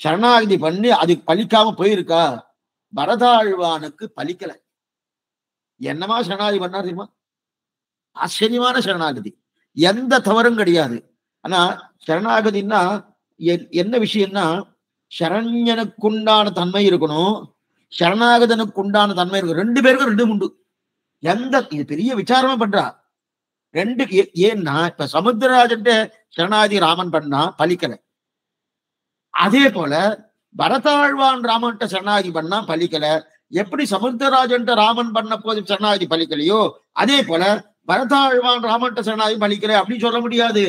சரணாகதி பண்ணி அது பலிக்காம போயிருக்கா. பரதாழ்வானுக்கு பலிக்கல. என்னமா சரணாகதி பண்ணா தெரியுமா? ஆச்சரியமான சரணாகதி, எந்த தவறும் கிடையாது. ஆனா சரணாகதினா என்ன விஷயம்னா சரண்யனுக்குண்டான தன்மை இருக்கணும், சரணாகதனுக்கு உண்டான தன்மை இருக்கும். ரெண்டு பேருக்கும் ரெண்டும் உண்டு. இது பெரிய விசாரமா பண்றா. ரெண்டு ஏன்னா இப்ப சமுத்திரராஜன் சரணாகதி ராமன் பண்ணா பலிக்கல. அதே போல பரதாழ்வான் ராமன்ட்ட சரணாகதி பண்ணா பலிக்கல. எப்படி சமுத்திரராஜன் ராமன் பண்ண போது சரணாகதி பலிக்கலையோ அதே போல பரதாழ்வான் ராமன்ட்ட சரணாகதி பலிக்கல அப்படின்னு சொல்ல முடியாது.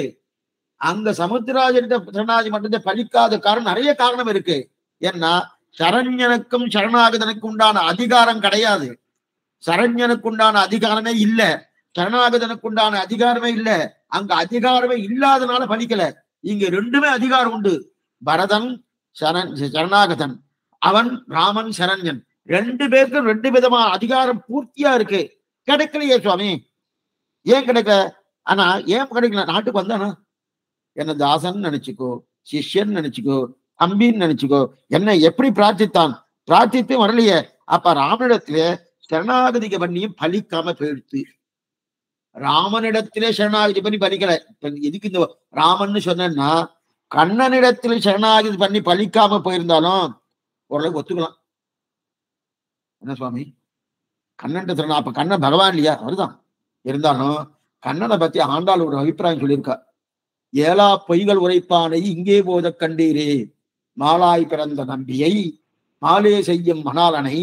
அங்க சமுத்திரராஜன் சரணாகதி மட்டும் பலிக்காத காரணம் நிறைய காரணம் இருக்கு. ஏன்னா சரண்யனுக்கும் சரணாகதனுக்கு உண்டான அதிகாரம் கிடையாது. சரண்யனுக்கு உண்டான அதிகாரமே இல்ல, சரணாகதனுக்கு உண்டான அதிகாரமே இல்ல. அங்க அதிகாரமே இல்லாதனால பலிக்கல. இங்க ரெண்டுமே அதிகாரம் உண்டு. பரதன் சரணாகதன், அவன் ராமன் சரண்யன், ரெண்டு பேருக்கும் ரெண்டு விதமான அதிகாரம் பூர்த்தியா இருக்கு. கிடைக்கலையே சுவாமி. ஏன் கிடைக்கல? ஆனா ஏன் கிடைக்கல? நாட்டுக்கு வந்தானா என்ன தாசன் நினைச்சுக்கோ, சிஷ்யன் நினைச்சுக்கோ, தம்பின்னு நினைச்சுக்கோ, என்ன எப்படி பிரார்த்தித்தான், பிரார்த்தித்து வரலையே. அப்ப ராமனிடத்திலே சரணாகதிக்கு பண்ணியும் பலிக்காம போயிடுத்து. ராமனிடத்திலே சரணாகதி பண்ணி பலிக்கல. எதுக்கு இந்த ராமன்னு சொன்னா கண்ணனிடத்திலே சரணாகதி பண்ணி பலிக்காம போயிருந்தாலும் ஓரளவுக்கு ஒத்துக்கலாம். என்ன சுவாமி கண்ணன் சரணா? அப்ப கண்ணன் பகவான் இல்லையா? அவருதான். இருந்தாலும் கண்ணனை பத்தி ஆண்டாள் ஒரு அபிப்பிராயம் சொல்லியிருக்கா. ஏலா பொய்கள் உரைப்பானை இங்கே போத கண்டீரே, மாலாய் பிறந்த நம்பியை மாலே செய்யும் மணாலனை,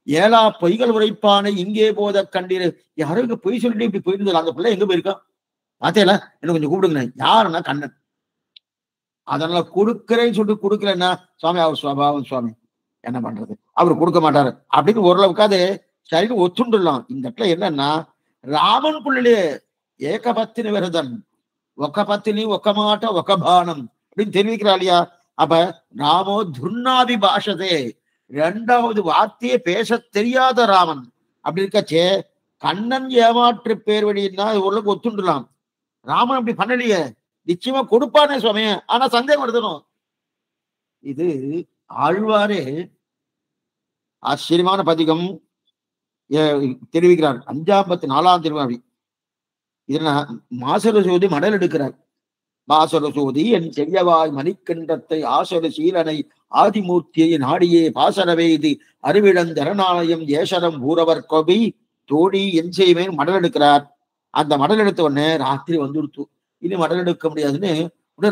ஏலா பொய்கள் உரைப்பானை இங்கே போத கண்டீரே. யாரும் இங்க பொய் சொல்லிட்டு இப்படி போயிருந்தது. அந்த பிள்ளை எங்க போயிருக்கான் பார்த்தேல? என்ன கொஞ்சம் கூப்பிடுங்க. யாருன்னா கண்ணன். அதனால கொடுக்கிறேன்னு சொல்லிட்டு கொடுக்கலன்னா சுவாமி அவர் சுவாபாவம், சுவாமி என்ன பண்றது, அவர் கொடுக்க மாட்டாரு அப்படின்னு ஓரளவுக்காது சரின்னு ஒத்துண்டுலாம். இந்த இடத்துல என்னன்னா ராமன் பிள்ளையே ஏகபத்தினி விரதன், ஒக்க பத்தினி ஒக்க மாட்ட ஒக்க பானம் அப்படின்னு தெரிவிக்கிறா இல்லையா? அப்ப ராமோ துர்நாபி பாஷதே, இரண்டாவது வார்த்தையே பேச தெரியாத ராமன். அப்படி இருக்கச்சே கண்ணன் ஏமாற்று பேர் வழின்னா ஓரளவுக்கு ஒத்துண்டுலாம். ராமன் அப்படி பண்ணலையே, நிச்சயமா கொடுப்பானே சுவாமி. ஆனா சந்தேகம் வருதணும். இது ஆழ்வாரே ஆச்சரியமான பதிகம் தெரிவிக்கிறார். 554 திருவாவி. இதுல மாசர சோதி மடல் எடுக்கிறார். மாசர சோதி என் செவ்யவாய் மணிக்கண்டத்தை ஆசர சீலனை ஆதிமூர்த்தியை நாடியே பாசரவே இது அறிவிழந்தரணாலயம் ஏசரம் ஊரவர் கோபி தோழி என் செய்வேன் மடல் எடுக்கிறார். அந்த மடல் எடுத்த உடனே ராத்திரி வந்துடுத்து. இனி மடல் எடுக்க முடியாதுன்னு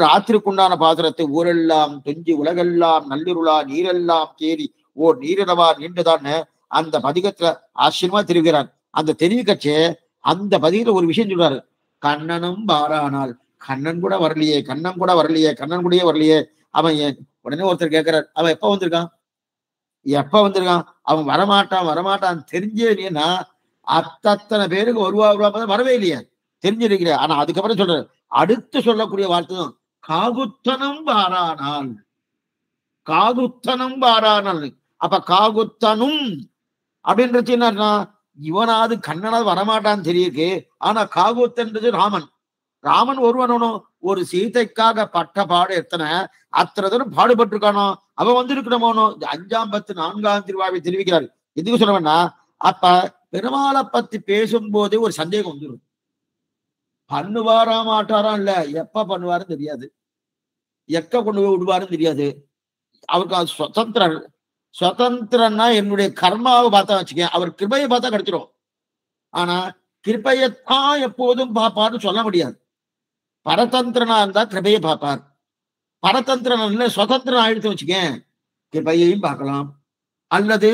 ராத்திரிக்குண்டான பாத்திரத்தை ஊரெல்லாம் தொஞ்சி உலகெல்லாம் நல்லிருளா நீரெல்லாம் தேறி ஓர் நீரிழவா நீண்டுதான்னு அந்த பதிகத்துல ஆச்சரியமா தெரிவிக்கிறார். அந்த தெரிவிக்கச்சே அந்த பதிகத்துல ஒரு விஷயம் சொல்றாரு. கண்ணனும் பாரானால், கண்ணன் கூட வரலையே, கண்ணன் கூட வரலையே, கண்ணன் கூடயே வரலையே. அவன் உடனே ஒருத்தர் கேட்கிறார், அவன் எப்ப வந்திருக்கான், எப்ப வந்திருக்கான், அவன் வரமாட்டான் தெரிஞ்சேன்னா அத்தனை பேருக்கு வருவா வரவே இல்லையே, தெரிஞ்சிருக்கிற. ஆனா அதுக்கப்புறம் சொல்றாரு, அடுத்து சொல்லக்கூடிய வார்த்தை தான் காகுத்தனும் பாரானால். காகுத்தனும் பாரானால். அப்ப காகுத்தனும் அப்படின்றது என்னன்னா, இவனாவது கண்ணனாவது வரமாட்டான்னு தெரியுது. ஆனா காகுத்தன்றது ராமன். ராமன் ஒருவனும் ஒரு சீதைக்காக பட்ட பாடு எத்தனை அத்தனை தூரம் பாடுபட்டிருக்கானோ அவன் வந்திருக்கணுமோனோ. 5ஆம் 14ஆம் திருவாவை தெரிவிக்கிறார். எதுக்கு சொல்லுவேன்னா, அப்ப பெருமாளை பத்தி பேசும்போதே ஒரு சந்தேகம் வந்துடும். பண்ணுவாரா மாட்டாரா இல்ல, எப்ப பண்ணுவாருன்னு தெரியாது, எக்க கொண்டு போய் விடுவாருன்னு தெரியாது. அவருக்கு அது சுதந்திரன்னா என்னுடைய கர்மாவை பார்த்தா வச்சுக்கேன், அவர் கிருபையை பார்த்தா கிடைச்சிடும். ஆனா கிருபையத்தான் எப்போதும் பார்ப்பார்னு சொல்ல முடியாது. பரதந்திரனா இருந்தா கிருபையை பார்ப்பார். பரதந்திரன் இல்ல சுதந்திரன் ஆயிடுத்து வச்சுக்கேன், கிருபையையும் பார்க்கலாம் அல்லது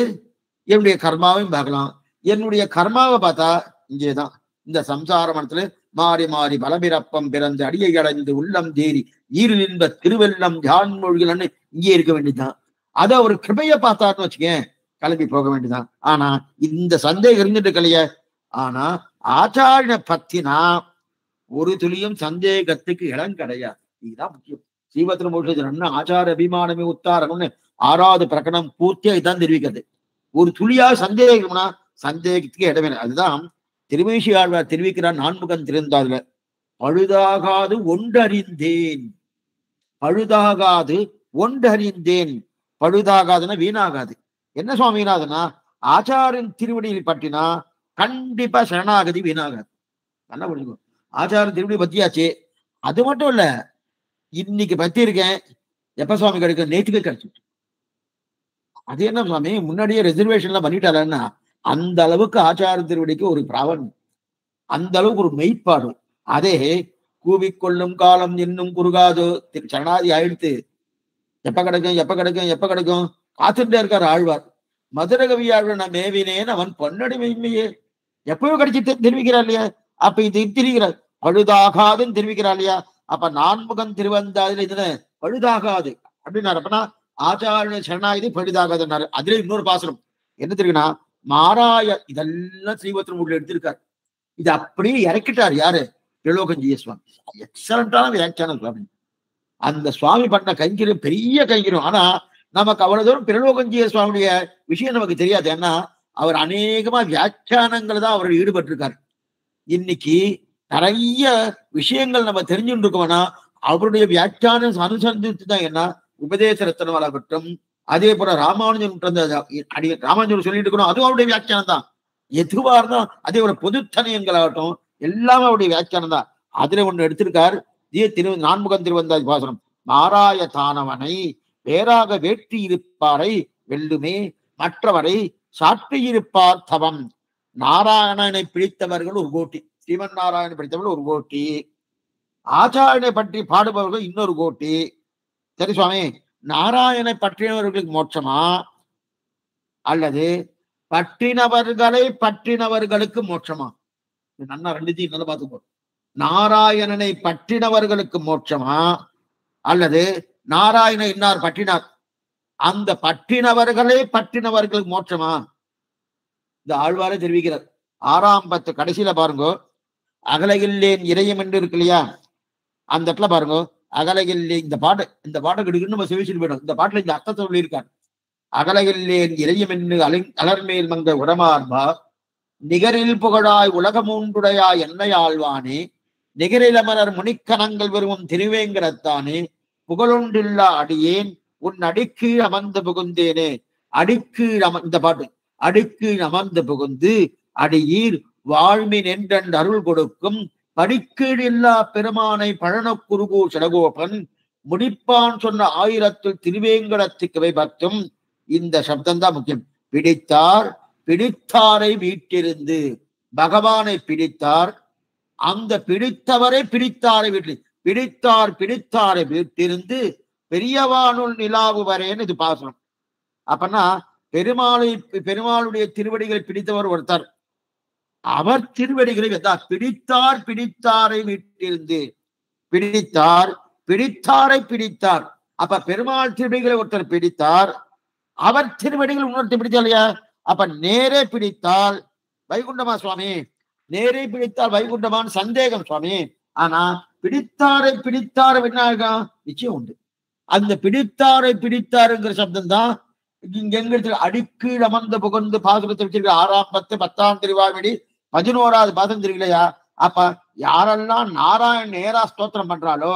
என்னுடைய கர்மாவையும் பார்க்கலாம். என்னுடைய கர்மாவை பார்த்தா இங்கேதான் இந்த சம்சார மனத்துல மாறி மாறி பலபிறப்பம் பிறந்து அடியை அடைந்து உள்ளம் தேறி ஈரில் இன்ப திருவெல்லம் ஜான் மொழிகள்னு இங்கே இருக்க வேண்டியதுதான். அதை ஒரு கிருபையை பார்த்தாருன்னு வச்சுக்கேன், கிளம்பி போக வேண்டியதுதான். ஆனா இந்த சந்தேகம் இருந்துட்டு கலைய. ஆனா ஆச்சாரியனை பத்தினா ஒரு துளியும் சந்தேகத்துக்கு இடம் கிடையாது. இதுதான் முக்கியம். ஸ்ரீபத்ர மோட்ச ஆச்சார அபிமானமே உத்தாரம்னு 6வது பிரகடனம் பூர்த்தியா இதான் தெரிவிக்கிறது. ஒரு துளியா சந்தேகம்னா சந்தேகத்துக்கு இடமே. அதுதான் திருமேசி ஆழ்வார் தெரிவிக்கிறார். 4முகன் திருந்தாதுல பழுதாகாது ஒன்றறிந்தேன், பழுதாகாது ஒன்றறிந்தேன். பழுதாகாதுன்னா வீணாகாது. என்ன சுவாமி வீணாதுன்னா, ஆச்சாரின் திருவடியில் பற்றினா கண்டிப்பா சரணாகதி வீணாகாது. நல்லா புரிஞ்சுக்கோ. ஆச்சாரின் திருவடி பத்தியாச்சு. அது மட்டும் இல்ல, இன்னைக்கு பத்தி இருக்கேன், எப்ப சுவாமி கிடைக்கும், நேற்றுக்கு கிடைச்சிட்டு. அது என்ன சுவாமி முன்னாடியே ரிசர்வேஷன்ல பண்ணிட்டாருன்னா, அந்த அளவுக்கு ஆச்சார திருவடிக்கு ஒரு பிராவன், அந்த அளவுக்கு ஒரு மெய்ப்பாடு. அதே கூவிக்கொள்ளும் காலம் இன்னும் குறுகாதோ, சரணாதி ஆயிடுத்து, எப்ப கிடைக்கும் எப்ப கிடைக்கும் எப்ப கிடைக்கும் காத்துட்டே இருக்காரு ஆழ்வார். மதுரகவி ஆழ்வார் நான் மேவினேன் அவன் பொன்னடி மெய்மையே எப்பவோ கிடைச்சி தெரிவிக்கிறார் இல்லையா. அப்ப இது தெரிவிக்கிறார் பழுதாகாதுன்னு தெரிவிக்கிறார் இல்லையா. அப்ப 4முகன் திருவந்தாதுல இதுல பழுதாகாது அப்படின்னாரு. அப்பனா ஆச்சாரிய சரணாகதி பழுதாகாதுன்னாரு. அதுல இன்னொரு பாசனம் என்ன தெரியுன்னா, மாராய இதெல்லாம் ஸ்ரீபத்ரம் உள்ள எடுத்திருக்காரு. இது அப்படியே இறக்கிட்டார் யாரு, திரிலோகஞ்சிய சுவாமி. எக்ஸலண்டான வியாக்கியானம் சுவாமி. அந்த சுவாமி பண்ண கைங்கரியம் பெரிய கைங்கரியம். ஆனா நமக்கு அவ்வளவு தூரம் திரிலோகஞ்சிய சுவாமியுடைய விஷயம் நமக்கு தெரியாது. ஏன்னா அவர் அநேகமா வியாக்கியானங்கள் தான் அவர் ஈடுபட்டிருக்காரு. இன்னைக்கு நிறைய விஷயங்கள் நம்ம தெரிஞ்சுட்டு இருக்கோம்னா அவருடைய வியாக்கியானம் அனுசரித்து தான். என்ன உபதேச ரத்தனமாகட்டும், அதே போல ராமானுஜன் ராமானுஜன் சொல்லிட்டு இருக்கணும், அதுவும் அவருடைய வியாக்கியானம் தான். எதுவா இருந்தா அதே ஒரு பொதுத்தனியங்களாகட்டும் எல்லாமே அவருடைய வியாக்கியானம் தான். அதுல ஒண்ணு எடுத்திருக்கார். 4முகன் திருவந்தாதி பாசனம். மாராய தானவனை வேறாக வேட்டி இருப்பாரை வெல்லுமே மற்றவரை சாற்றியிருப்பார் தவம். நாராயணனை பிடித்தவர்கள் ஒரு கோட்டி, ஸ்ரீமன் நாராயணனை பிடித்தவர்கள் ஒரு கோட்டி, ஆச்சாரியனை பற்றி பாடுபவர்கள் இன்னொரு கோட்டி. சரி சுவாமி, நாராயணனை பற்றினவர்களுக்கு மோட்சமா அல்லது பற்றினவர்களுக்கு மோட்சமா? நல்லா ரெண்டுத்தையும் நல்லா பார்த்துக்கோ. நாராயணனை பற்றினவர்களுக்கு மோட்சமா அல்லது நாராயண இன்னார் பற்றினார், அந்த பற்றினவர்களுக்கு மோட்சமா? இந்த ஆழ்வாரே தெரிவிக்கிறார். 6ஆம் 10 கடைசியில பாருங்க, அகலகில்லேன் இறையம் என்று இருக்கு இல்லையா, அந்த இடத்துல பாருங்க அகலகில்லே. இந்த பாட்டு எடுக்கணும் நம்ம சிவசில் போயிடும். இந்த பாட்டுல இந்த அர்த்தத்தை சொல்லியிருக்கார். அகலகில்லேன் இறையம் என்று அலர்மேல் மங்க உடமார்பா நிகரில் புகழாய் உலகமூன்றுடையாய் என்னை ஆழ்வானே நிகரிலமரர் முனிக்கணங்கள் விரும்பும் திருவேங்கடத்தானே புகழொன்றில்லா அடியேன் உன் அடிக்கீழ் அமர்ந்து புகுந்தேனே. அடிக்கீழ் இந்த பாட்டு, அடிக்கீழ் அமர்ந்து புகுந்து அடியீர் வாழ்மின் என்றன் அருள் கொடுக்கும் படிக்கீழ் இல்லா பெருமானை பழனக்குருகூ சடகோபன் முடிப்பான் சொன்ன ஆயிரத்தில் திருவேங்கடத்துக்கு பத்தும். இந்த சப்தம் தான் முக்கியம். பிடித்தார் பிடித்தாரை வீட்டிருந்து, பகவானை பிடித்தார், அந்த பிடித்தவரை பிடித்தாரை வீட்டில், பிடித்தார் பிடித்தாரை வீட்டிருந்து பெரியவானுள் நிலாவு வரேன்னு இது பாசனம். அப்பனா பெருமாளுடைய திருவடிகளை பிடித்தவர் ஒருத்தர், அவர் திருவடிகளை பிடித்தார் பிடித்தாரை வீட்டிருந்து, பிடித்தார் பிடித்தாரை பிடித்தார். அப்ப பெருமாள் திருவடிகளை ஒருத்தர் பிடித்தார், அவர் திருவடிகள் இன்னொருத்தர் பிடித்தா இல்லையா? அப்ப நேரே பிடித்தால் வைகுண்டமா சுவாமி, நேரே பிடித்தால் வைகுண்டமான்னு சந்தேகம் சுவாமி. ஆனா பிடித்தாரை பிடித்தார் நிச்சயம் உண்டு. அந்த பிடித்தாரை பிடித்தாருங்கிற சப்தம் தான் இங்க எங்க அடிக்கீழ் அமர்ந்து புகழ்ந்து பாசுரத்தை வச்சிருக்க 6ஆம் 10ஆம் திருவாய்மொழி 11வது பாசம் தெரியலையா? அப்ப யாரெல்லாம் நாராயண் நேரா ஸ்தோத்திரம் பண்றாலோ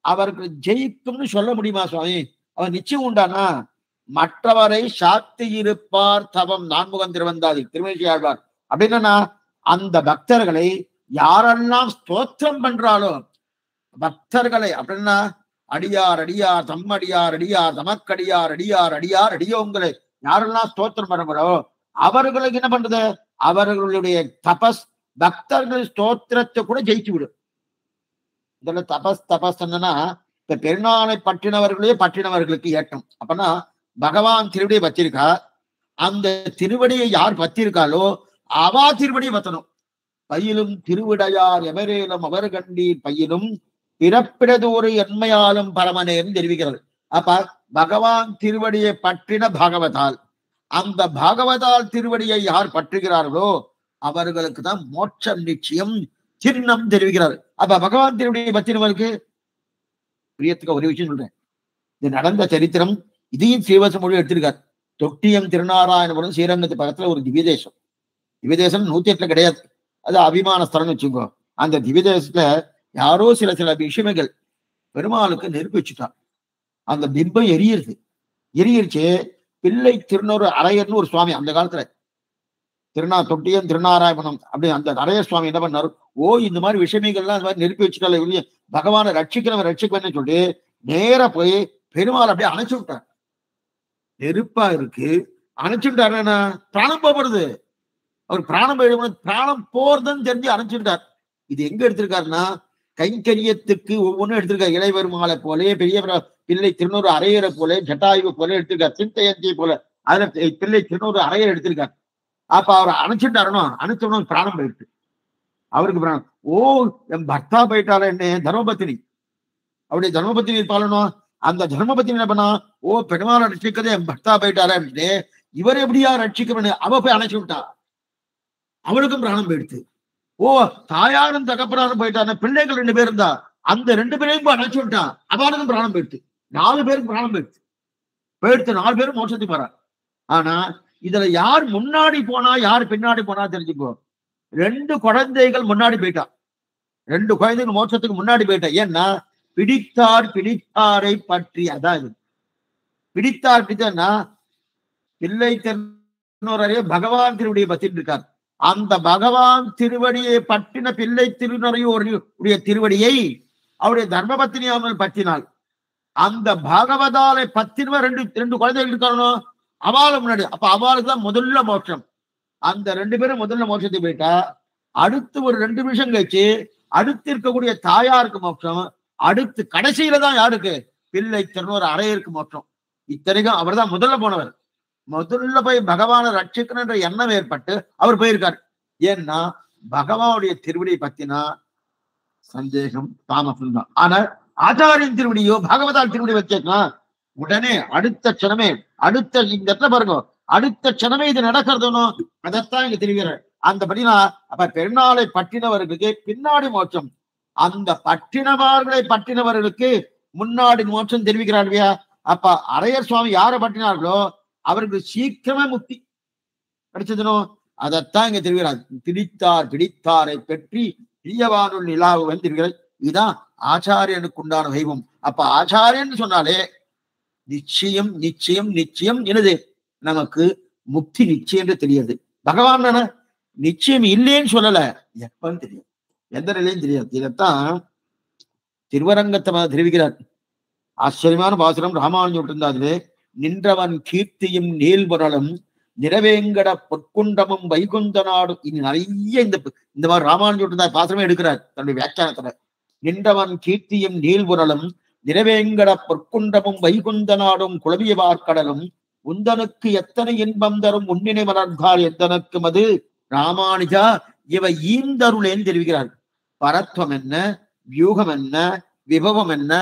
அவருக்கு ஜெயிக்கும்னு சொல்ல முடியுமா சுவாமி? அவர் நிச்சயம் உண்டானா? மற்றவரை சாத்தி இருப்பார் தவம் நான்முகன் திருவந்தாதி திருமேசி ஆழ்வார். அப்படின்னா அந்த பக்தர்களை யாரெல்லாம் ஸ்தோத்திரம் பண்றாலோ பக்தர்களை, அப்படின்னா அடியார் அடியார் தம்மடியார் அடியார் தமக்கடியார் அடியார் அடியார் அடியோங்களை யாரெல்லாம் ஸ்தோத்திரம் பண்றாங்களோ அவர்களுக்கு என்ன பண்றது? அவர்களுடைய தபஸ் பக்தர்கள் ஸ்தோத்திரத்தை கூட ஜெயிச்சு விடும். இதுல தபஸ் என்னன்னா இப்ப பெருநாளை பற்றினவர்களே பற்றினவர்களுக்கு ஏற்றம். அப்பனா பகவான் திருவடியை பத்திருக்கா, அந்த திருவடியை யார் பத்திருக்காலோ அவா திருவடியை பத்தணும். பையிலும் திருவிடையார் எவரேலும் அவர் கண்டீர் பையிலும் பிறப்பிடதோறு என்மையாலும் பரமனேன்னு தெரிவிக்கிறது. அப்ப பகவான் திருவடியை பற்றின பாகவதால், அந்த பாகவதால் திருவடியை யார் பற்றுகிறார்களோ அவர்களுக்கு தான் மோட்சம் நிச்சயம் சின்னம் தெரிவிக்கிறார். அப்ப பகவான் திருவடியை பற்றினவருக்கு பிரியத்துக்கு ஒரு விஷயம் சொல்றேன். இது நடந்த சரித்திரம். இதையும் சீவச மொழி எடுத்திருக்கார். தொட்டியம் திருநாராயணபுரம் ஸ்ரீரங்கத்து பக்கத்துல ஒரு திவ்யதேசம். திவ்யதேசம் 108 கிடையாது, அது அபிமான ஸ்தலம்னு வச்சுக்கோ. அந்த திவ்யதேசத்துல யாரோ சில விஷயங்கள் பெருமாளுக்கு நெருப்பி வச்சுட்டான். அந்த பிம்பம் எரியிருச்சு. பிள்ளை திருநூறு அரையர்னு ஒரு சுவாமி அந்த காலத்துல தொட்டியம் திருநாராயணபுரம் அப்படி அந்த அரையர் சுவாமி என்ன பண்ணாரு, இந்த மாதிரி விஷயங்கள்லாம் இந்த மாதிரி நெருப்பி வச்சுட்டால பகவானை ரட்சிக்கணும்னு சொல்லி நேர போய் பெருமாள் அப்படியே அணைச்சு விட்டார். நெருப்பா இருக்கு, அணைச்சுட்டாருன்னா பிராணம் போறது. அவர் பிராணம் போறதுன்னு தெரிஞ்சு அணைச்சுட்டார். இது எங்க எடுத்திருக்காருன்னா கைங்கரியத்துக்கு ஒவ்வொன்றும் எடுத்திருக்காரு. இளைவருமாலை போல, பெரிய பிள்ளை திருநூறு அரையரை போல, ஜட்டாயு போல எடுத்திருக்காரு. சிந்தையந்தியை போல அதுல பிள்ளை திருநூறு அரையர் எடுத்திருக்காரு. அப்ப அவர் அணைச்சுட்டாருனோ, அணைச்சோன்னு பிராணம் போயிட்டு அவருக்கு பிராணம். என் பர்த்தா போயிட்டாரு என்ன தர்மபத்தினி, அவருடைய தர்மபத்தினி இருப்பாளனோ, அந்த தர்மபத்தினி என்ன பண்ணா, பெருமாளை ரட்சிக்கதே என் பர்த்தா போயிட்டாரு அப்படின்னு இவர் எப்படியா ரட்சிக்க அவ போய் அணைச்சு விட்டா, அவளுக்கும் பிராணம் போயிடுச்சு. தாயாரும் தகப்பனாரும் போயிட்டாங்க, பிள்ளைகள் 2 பேர் இருந்தா அந்த 2 பேரையும் அணைச்சு விட்டா, அவளுக்கும் பிராணம் போயிடுச்சு. 4 பேருக்கு பிராணம் போயிடுச்சு. 4 பேரும் மோட்சத்துக்கு போறார். ஆனா இதுல யார் முன்னாடி போனா யார் பின்னாடி போனா தெரிஞ்சுக்கோ. 2 குழந்தைகள் முன்னாடி போயிட்டா, 2 குழந்தைகள் மோட்சத்துக்கு முன்னாடி போயிட்டா. ஏன்னா பிடித்தாரை பற்றி. அதான் இது பிடித்தார் பிடித்தா பிள்ளை திருநூறைய பகவான் திருவடியை பத்திட்டு இருக்கார். அந்த பகவான் திருவடியை பற்றின பிள்ளை திருநறையுடைய திருவடியை அவருடைய தர்மபத்தினியாமல் பற்றினாள். அந்த பாகவதாலை பத்தின 2 குழந்தைகள் இருக்காரோ அவளும் முன்னாடி. அப்ப அவளுக்கு தான் முதல்ல மோட்சம். அந்த 2 பேரும் முதல்ல மோட்சத்துக்கு போயிட்டா, அடுத்து ஒரு 2 நிமிஷம் கழிச்சு அடுத்து இருக்கக்கூடிய தாயாருக்கு மோட்சம். அடுத்து கடைசியில தான் யாருக்கு? பிள்ளை திருநூறு அரையருக்கு மோட்சம். இத்தனைக்கும் அவர் தான் முதல்ல போனவர். முதல்ல போய் பகவானை ரட்சிக்கணுன்ற எண்ணம் ஏற்பட்டு அவர் போயிருக்காரு. ஏன்னா பகவானுடைய திருவடியை பத்தினா சந்தேகம் தாமசம் தான். ஆனா ஆச்சாரியின் திருவடியோ பகவதால் திருவடி வச்சேக்கலாம் உடனே அடுத்த க்ஷணமே இந்த இடத்துல பாருங்க, அடுத்த க்ஷணமே இது நடக்கிறதுனோ அதைத்தான் இங்க தெரிவிக்கிறார். அந்த படினா அப்ப பெருநாளை பற்றினவர்களுக்கு பின்னாடி மோட்சம், அந்த பற்றினவர்களுக்கு முன்னாடி மோட்சம் தெரிவிக்கிறார் இல்லையா? அப்ப அரையர் சுவாமி யாரை பற்றினார்களோ அவருக்கு சீக்கிரமே முக்தி கிடைச்சதுனோ அதைத்தான் இங்க தெரிவிக்கிறார். பிடித்தாரை பற்றி பிரியவானுள் நிலாவு வந்திருக்கிறது. இதுதான் ஆச்சாரியனுக்கு உண்டான வைபம். அப்ப ஆச்சாரியன் சொன்னாலே நிச்சயம் நிச்சயம் நிச்சயம் என்னது நமக்கு முக்தி நிச்சயம் என்று தெரியாது. பகவான் நிச்சயம் இல்லைன்னு சொல்லல, எப்பன்னு தெரியும், எந்த நிலையும் தெரியாது. இதைத்தான் திருவரங்கத்தை தெரிவிக்கிறார். ஆச்சரியமான பாசுரம் ராமானுஜம் இருந்தாலே, நின்றவன் கீர்த்தியும் நீள்புரலும் நிறவேங்கட பொற்குண்டமும் வைகுந்த நாடும். இனி நிறைய இந்த மாதிரி ராமானுஜம் இருந்தா பாசுரமே எடுக்கிறார் தன்னுடைய வியாக்கியானத்துல. நின்றவன் கீர்த்தியும் நீள்புரலும் நிறவேங்கட பொற்குண்டமும் வைகுந்த நாடும் குழவிய வார்க்கடலும் உந்தனுக்கு எத்தனை இன்பம் தரும் உன்னினை மலர்ந்தால் எந்தனுக்கும் அது ராமானுஜா இவை ஈந்தருளேன்னு தெரிவிக்கிறார். பரத்வம் என்ன, வியூகம் என்ன, விபவம் என்ன,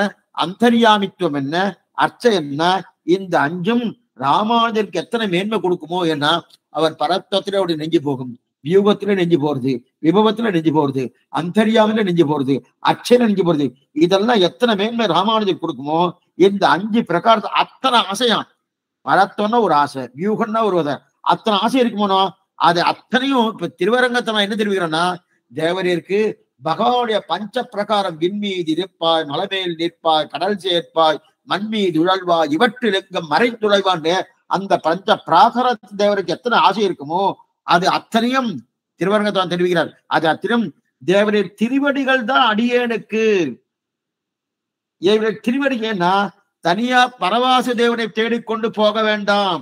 அந்தர்யாமித்துவம் என்ன, அர்ச்சை என்ன, இந்த அஞ்சும் ராமானுஜருக்கு எத்தனை மேன்மை கொடுக்குமோ. ஏன்னா அவர் பரத்வத்திலே அவருடைய நெஞ்சு போகும், வியூகத்திலே நெஞ்சு போறது, விபவத்துல நெஞ்சு போறது, அந்தர்யாமில நெஞ்சு போறது, அர்ச்சையில நெஞ்சு போறது. இதெல்லாம் எத்தனை மேன்மை ராமானுஜர் கொடுக்குமோ. இந்த 5 பிரகாரத்தை அத்தனை ஆசையான். பரத்வம்னா ஒரு ஆசை, வியூகம்னா ஒரு அத்தனை ஆசை இருக்குமோனோ. அது அத்தனையும் இப்ப திருவரங்கத்தை என்ன தெரிவிக்கிறேன்னா, தேவரீருக்கு பகவானுடைய பஞ்ச பிரகாரம் விண்மீது இருப்பாய், மலைமேல் நிற்பாய், கடல் சேர்ப்பாய், மண்மீது உழல்வாய், இவற்றில் எங்கும் மறைந்துழைவான். அந்த பஞ்ச பிராகார தேவருக்கு எத்தனை ஆசை இருக்குமோ அது அத்தனையும் திருவரங்கத்தை தெரிவிக்கிறார். அது அத்தனையும் தேவரீர் திருவடிகள் தான் அடியேனுக்கு. திருவடினா தனியா பரவாச தேவனை தேடிக்கொண்டு போக வேண்டாம்.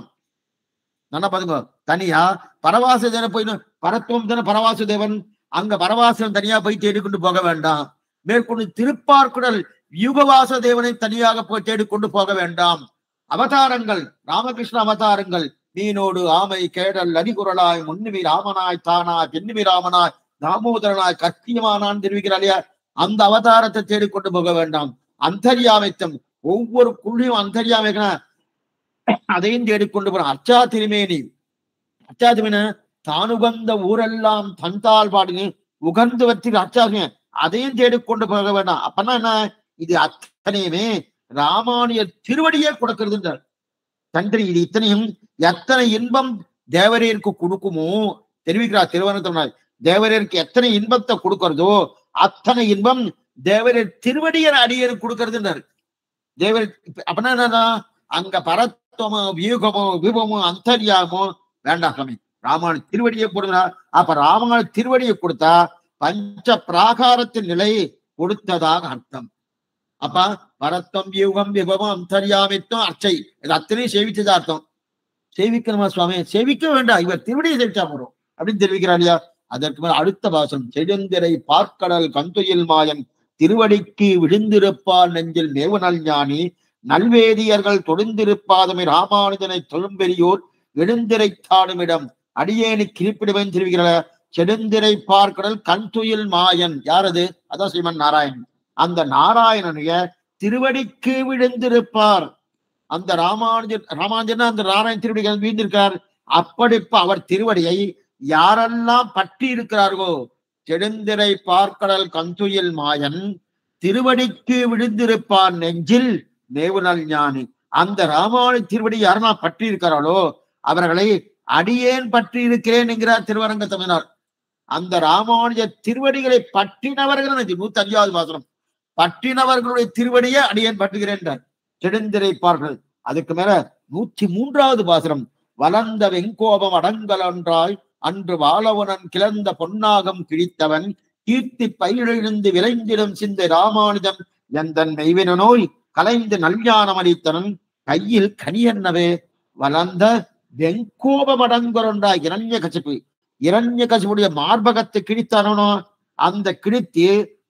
நல்லா பாருங்க, தனியா பரவாச தேவனை போய் பரத்துவம் தானே பரவாச தேவன், அங்க பரவாசம் தனியா போய் தேடிக்கொண்டு போக வேண்டாம். மேற்கொண்டு திருப்பார்குடல் யுகவாச தேவனை தனியாக போய் தேடிக்கொண்டு போக வேண்டாம். அவதாரங்கள் ராமகிருஷ்ண அவதாரங்கள், மீனோடு ஆமை கேடல் அடிகுரலாய் முன்னுமி ராமனாய் தானாய் பெண்ணுமி ராமனாய் தாமோதரனாய் கத்தியமானான் தெரிவிக்கிறார் இல்லையா. அந்த அவதாரத்தை தேடிக்கொண்டு போக வேண்டாம். அந்தர்யாமித்தம், ஒவ்வொரு குள்ளையும் அந்தர்யாமிக்கன அதையும் தேடிக்கொண்டு போறோம். அர்ச்சா திருமேனி, அர்ச்சா திருமேன தானுகந்த ஊரெல்லாம் தந்தால் பாடினு உகந்து வச்சு அர்ச்சாசுமே, அதையும் தேடிக்கொண்டு போக வேண்டாம். அப்பன்னா என்ன, இது அத்தனையுமே ராமானுஜர் திருவடியே கொடுக்கிறது தந்திரி. இது இத்தனையும் எத்தனை இன்பம் தேவரீருக்கு கொடுக்குமோ தெரிவிக்கிறார் திருவனந்தபுரம். தேவரீருக்கு எத்தனை இன்பத்தை கொடுக்கிறதோ அத்தனை இன்பம் தேவரீர் திருவடியர் அடியருக்கு கொடுக்கறதுன்றாரு. தேவர் அப்படின்னா என்னன்னா, அங்க பரத்துவமோ வியூகமோ விபமோ அந்தர்யாமோ வேண்டாம் சாமி, ராமானு திருவடியை கொடுத்தா. அப்ப ராமானு திருவடியை கொடுத்தா பஞ்ச பிராகாரத்தின் நிலை கொடுத்ததாக அர்த்தம். அப்ப பரத்தம் வியூகம் விபவம் அந்தர்யாமித்தம் அர்ச்சை, இது அத்தனையும் சேவிச்சதா அர்த்தம். சேவிக்கணுமா சுவாமி? சேவிக்க வேண்டாம், இவர் திருவடியை சேவிச்சா போறோம் அப்படின்னு தெரிவிக்கிறார் இல்லையா. அதற்கு மேல அடுத்த பாசம், செழுந்திரை பார்க்கடல் கந்துயில் மாயன் திருவடிக்கு விழுந்திருப்பால் நெஞ்சில் மேவுநல் ஞானி நல்வேதியர்கள் தொழுந்திருப்பாதமை ராமானுஜனை தொழும்பெரியோர் எழுந்திரை தாடுமிடம் அடியேனு கிரிப்பிடுவேன் தெரிவிக்கிறார். செடுந்திரை பார்க்கடல் கந்துயில் மாயன் யாரது? அதான் ஸ்ரீமன் நாராயணன். அந்த நாராயணனுடைய திருவடிக்கு விழுந்திருப்பார். அந்த ராமானுஜன் அந்த நாராயண திருவடிகள் வீழ்ந்திருக்கார். அப்படி அவர் திருவடியை யாரெல்லாம் பற்றி இருக்கிறார்களோ, செடுந்திரை பார்க்கடல் கந்துயில் மாயன் திருவடிக்கு விழுந்திருப்பார் நெஞ்சில் மேவுநல் ஞானி. அந்த ராமானுஜ திருவடி யாரெல்லாம் பற்றி இருக்கிறார்களோ அவர்களை அடியேன் பற்றி இருக்கிறேன் என்கிறார் திருவரங்க தமிழர். அந்த ராமானுஜ திருவடிகளை பற்றினவர்கள் 105வது பாசுரம், பற்றினவர்களுடைய திருவடியை அடியேன் பற்றுகிறேன் செடுந்திரை பார்க்கடல். அதுக்கு மேல 103வது பாசுரம், வளர்ந்த வெங்கோபம் அடங்கலன்றாய் அன்று வாழவனன் கிளர்ந்த பொன்னாகம் கிழித்தவன் கீர்த்தி பயிலிருந்து விளைந்திடும் சிந்தை ராமானுஜம் எந்தன் மெய்வின நோய் கலைந்து நல்ஞானம் அளித்தனன் கையில் கனியன்னவே. வளர்ந்த வெங்கோபம் அடங்கலன்றாய் இரண்ய கசிப்புடைய மார்பகத்தை கிழித்தானோ, அந்த கிழித்து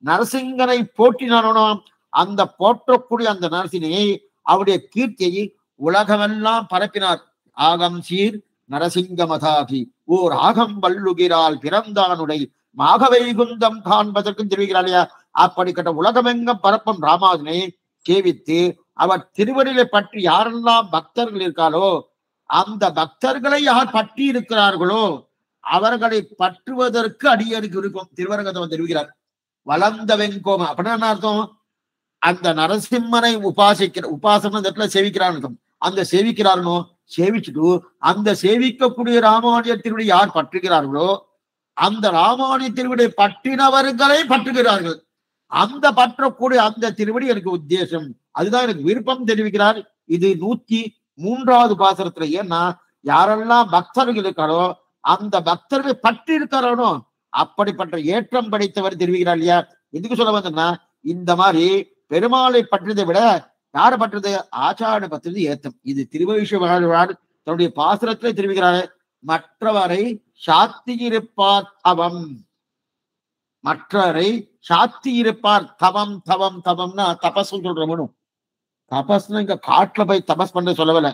நரசிங்கனை போற்றினானோ, அந்த போற்றக்கூடிய அந்த நரசினையை அவருடைய கீர்த்தியை உலகமெல்லாம் பரப்பினார். ஆகம் சீர் நரசிங்கமதாகி ஓர் ஆகம் வல்லுகிறாள் பிறந்தானுடை மாகவைகுந்தம் காண்பதற்கும் தெரிவிக்கிறாள். அப்படிப்பட்ட உலகமெங்கும் பரப்பும் ராமானுஜனை சேவித்து அவர் திருவடியை பற்றி யாரெல்லாம் பக்தர்கள் இருக்காரோ, அந்த பக்தர்களை யார் பற்றி இருக்கிறார்களோ அவர்களை பற்றுவதற்கு அடியனுக்கு இருக்கும் திருவரங்கத்தவன் தெரிவிக்கிறார். வளர்ந்த வெங்கோமம் அப்படின்னா அர்த்தம், அந்த நரசிம்மனை உபாசனை சேவிக்கிறான். அந்த சேவிக்கிறார்களோ, சேவிச்சுட்டு அந்த சேவிக்கக்கூடிய ராமானுஜர் திருவடி யார் பற்றுகிறார்களோ அந்த ராமானுஜ திருவடி பற்றினவர்களை பற்றுகிறார்கள். அந்த பற்றக்கூடிய அந்த திருவடி எனக்கு உத்தேசம், அதுதான் எனக்கு விருப்பம் தெரிவிக்கிறார். இது 103வது பாசுரத்துல. ஏன்னா யாரெல்லாம் பக்தர்கள் இருக்காரோ அந்த பக்தர்கள் பற்றி இருக்காரோ அப்படிப்பட்ட ஏற்றம் படைத்தவர் தெரிவிக்கிறார் இல்லையா. எதுக்கு சொல்ல வந்தேன்னா, இந்த மாதிரி பெருமாளை பற்றதை விட யாரை பற்றது, ஆச்சார பற்றது ஏத்தம். இது திருவள்ளுவர் தன்னுடைய பாசுரத்திலே தெரிவிக்கிறாரு. மற்றவரை சாத்தியிருப்பார் தவம், மற்றவரை சாத்தி இருப்பார் தவம். தவம் தவம்னா தபஸ் சொல்றவனும். தபஸ்னா இங்க காட்டுல போய் தபஸ் பண்ண சொல்லவில்லை.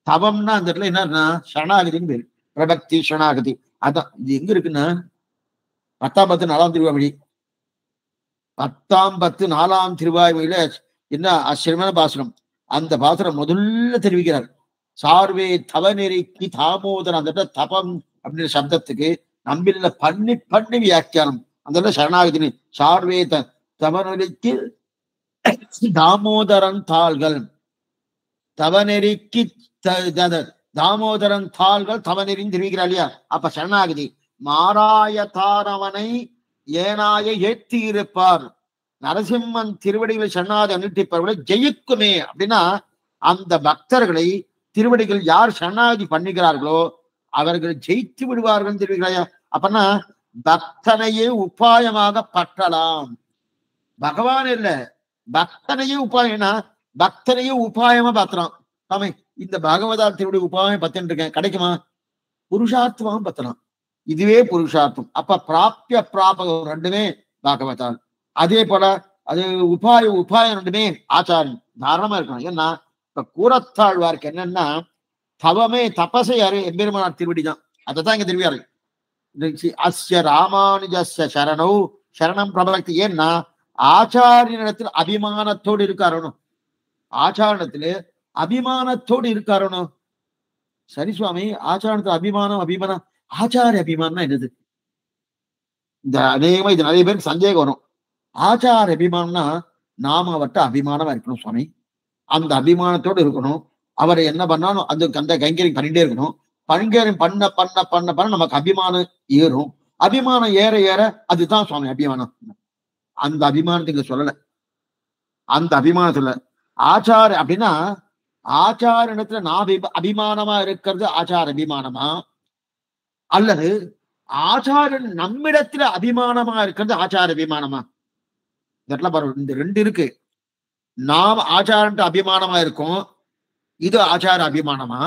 தவம்னா அந்த இடத்துல என்னன்னா சரணாகதின்னு பேரு, பிரபக்தி சரணாகதி. அதான் இது எங்க இருக்குன்னா 10ஆம் 10 4ஆம் திருவாய்மொழி. 10ஆம் 10 4ஆம் திருவாய்மொழியில என்ன ஆச்சரியமான பாசுரம். அந்த பாசுரம் முதல்ல தெரிவிக்கிறார். சார்வே தவ நெறிக்கு தாமோதரம். அந்த இடத்துல தபம் அப்படின்ற சப்தத்துக்கு நம்பில்ல பண்ணி பண்ணி வியாக்கியானம். அந்த சரணாகதி. சார்வே தவ நெறிக்கு தாமோதரன் தாள்கள், தவநெறிக்கு தாமோதரன் தாள்கள் தவநெறின்னு தெரிவிக்கிறார் இல்லையா. அப்ப சரணாகதி. மாராயத்தாரவனை ஏனாய ஏத்தி இருப்பார். நரசிம்மன் திருவடிகளை சரணாகதி அனுஷ்டிப்பவர்களை ஜெயிக்குமே அப்படின்னா, அந்த பக்தர்களை திருவடிகள் யார் சரணாகதி பண்ணுகிறார்களோ அவர்கள் ஜெயித்து விடுவார்கள் தெரிவிக்கிறாயா. அப்பன்னா பக்தனையே உபாயமாக பற்றலாம். பகவான் இல்ல, பக்தனையே உபாயம்னா பக்தனையே உபாயமா பாத்துறான். ஆமே, இந்த பகவதா திருவடி உபாயம் பத்துன்னு இருக்கேன், கிடைக்குமா? புருஷார்த்தமாவும் பத்தலாம். இதுவே புருஷார்த்தம். அப்ப பிராப்திய பிராபகம் ரெண்டுமே பாகவதால். அதே போல அது உபாயம் ரெண்டுமே ஆச்சாரம் தாராளமா இருக்கணும். ஏன்னா இப்ப கூறத்தாழ்வாருக்கு என்னன்னா தவமே தபசை எம்பெருமானார் திருவடி தான். அதைத்தான் இங்க திருவியாரு. அஸ்ய ராமானுஜஸ்ய சரணோ சரணம் பிரபலக்தி. ஏன்னா ஆச்சாரியனிடத்தில் அபிமானத்தோடு இருக்காரணும். ஆச்சாரணத்துல அபிமானத்தோடு இருக்காரணும். சரி சுவாமி, ஆச்சாரணத்துல அபிமானம் ஆச்சாரிய அபிமானம்னா என்னது? இந்த அநேகமா இது நிறைய பேருக்கு சந்தேகம் வரும். ஆச்சார அபிமானம்னா நாம அவர்கிட்ட அபிமானமா இருக்கணும் சுவாமி. அந்த அபிமானத்தோடு இருக்கணும். அவரை என்ன பண்ணாலும் அந்த கைங்கரியம் பண்ணிட்டே இருக்கணும். கைங்கரியம் பண்ண பண்ண பண்ண பண்ண நமக்கு அபிமானம் ஏறும். அபிமானம் ஏற ஏற அதுதான் சுவாமி அபிமானம். அந்த அபிமானத்தை இங்க சொல்லல. அந்த அபிமானத்துல ஆச்சார அப்படின்னா ஆச்சார இடத்துல நான் அபிமானமா இருக்கிறது ஆச்சார அபிமானமா, அல்லது ஆச்சாரன் நம்மிடத்துல அபிமானமா இருக்கிறது ஆச்சார அபிமானமா? இந்த ரெண்டு இருக்கு. நாம் ஆச்சாரன்ட்டு அபிமானமா இருக்கோம், இது ஆச்சார அபிமானமா,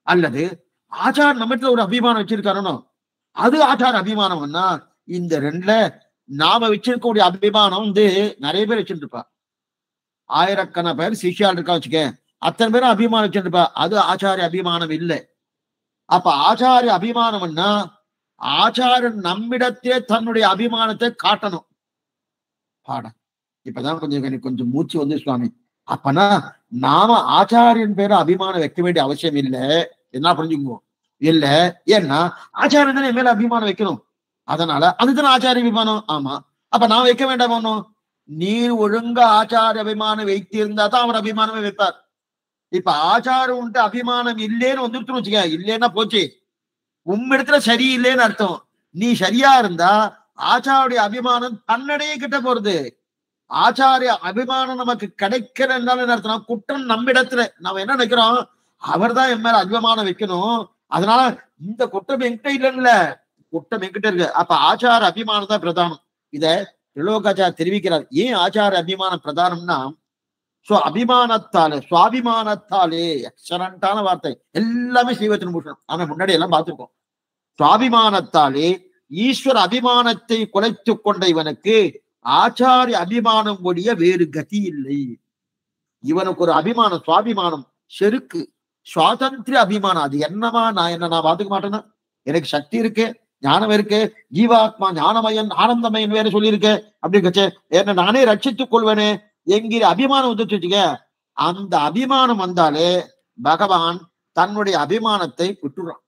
அல்லது ஆச்சார நம்மிடத்துல ஒரு அபிமானம் வச்சிருக்காரோ அது ஆச்சார அபிமானம்னா? இந்த ரெண்டுல நாம வச்சிருக்கக்கூடிய அபிமானம் நிறைய பேர் வச்சுட்டு இருப்பா. ஆயிரக்கணக்கான பேர் சிஷியால் இருக்கா வச்சுக்க, அத்தனை பேரும் அபிமானம் வச்சுட்டு இருப்பா. அது ஆச்சாரிய அபிமானம் இல்லை. அப்ப ஆச்சாரிய அபிமானம்னா ஆச்சாரன் நம்மிடத்தே தன்னுடைய அபிமானத்தை காட்டணும். பாடம் இப்பதான் கொஞ்சம் மூச்சு வந்து சுவாமி. அப்பனா நாம ஆச்சாரியன் பேர அபிமானம் வைக்க வேண்டிய அவசியம் இல்லை. என்ன புரிஞ்சுக்குவோம் இல்ல? ஏன்னா ஆச்சாரியன் தானே மேல அபிமானம் வைக்கணும். அதனால அதுதான் ஆச்சாரிய அபிமானம். ஆமா, அப்ப நான் வைக்க வேண்டாமோ? நீர் ஒழுங்கா ஆச்சார அபிமானம் வைத்திருந்தா தான் அவர் அபிமானமே வைப்பார். இப்ப ஆச்சாரம் உண்டு அபிமானம் இல்லேன்னு வந்துட்டு வச்சுக்க, இல்லைன்னா போச்சு, உம்மிடத்துல சரியில்லைன்னு அர்த்தம். நீ சரியா இருந்தா ஆச்சாரிய அபிமானம் தன்னடையே கிட்ட போறது. ஆச்சாரிய அபிமானம் நமக்கு கிடைக்கிறதுனால அர்த்தம் குற்றம் நம்மிடத்துல. நம்ம என்ன நினைக்கிறோம், அவர் தான் என் மேல அபிமானம் வைக்கணும், அதனால இந்த குற்றம் என்கிட்ட இல்லைன்னு, குற்றம் என்கிட்ட இருக்கு. அப்ப ஆச்சார அபிமானம் தான் பிரதானம். இத திரிலோகாச்சார் தெரிவிக்கிறார். ஏன் ஆச்சார அபிமானம் பிரதானம்னா, சுவாபிமானத்தாலே எக்ஸலண்டான வார்த்தை, எல்லாமே ஸ்ரீவச்சன பூஷணம். ஆனா முன்னாடி எல்லாம் பார்த்திருக்கோம். சுவாபிமானத்தாலே ஈஸ்வர அபிமானத்தை குலைத்து கொண்ட இவனுக்கு ஆச்சாரிய அபிமானம் கூடிய வேறு கதி இல்லை. இவனுக்கு ஒரு அபிமானம், சுவாபிமானம், செருக்கு, சுவாதந்திர அபிமானம். அது என்னமா நான் பார்த்துக்க மாட்டேன்னா, எனக்கு சக்தி இருக்கு, ஞானம் இருக்கு, ஜீவாத்மா ஞானமயன் ஆனந்தமயன் வேற சொல்லியிருக்கு. அப்படி என்ன நானே ரட்சித்துக் கொள்வேனே என்கிற அபிமானம் வந்துச்சு வச்சுக்க. அந்த அபிமானம் வந்தாலே பகவான் தன்னுடைய அபிமானத்தை விட்டுறான்.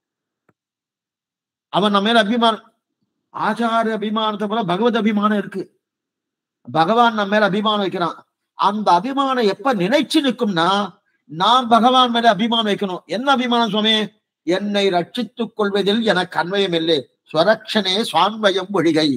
அவன் நம்ம மேல அபிமானம், ஆச்சார அபிமானத்தை போல பகவத் அபிமானம் இருக்கு. பகவான் நம்ம மேல அபிமானம் வைக்கிறான். அந்த அபிமானம் எப்ப நினைச்சு நிற்கும்னா, நாம் பகவான் மேல அபிமானம் வைக்கணும். என்ன அபிமானம் சுவாமி? என்னை ரட்சித்துக் கொள்வதில் எனக்கு அன்வயம் இல்லை, ஸ்வரக்ஷனே சுவான்வயம் ஒழிகை.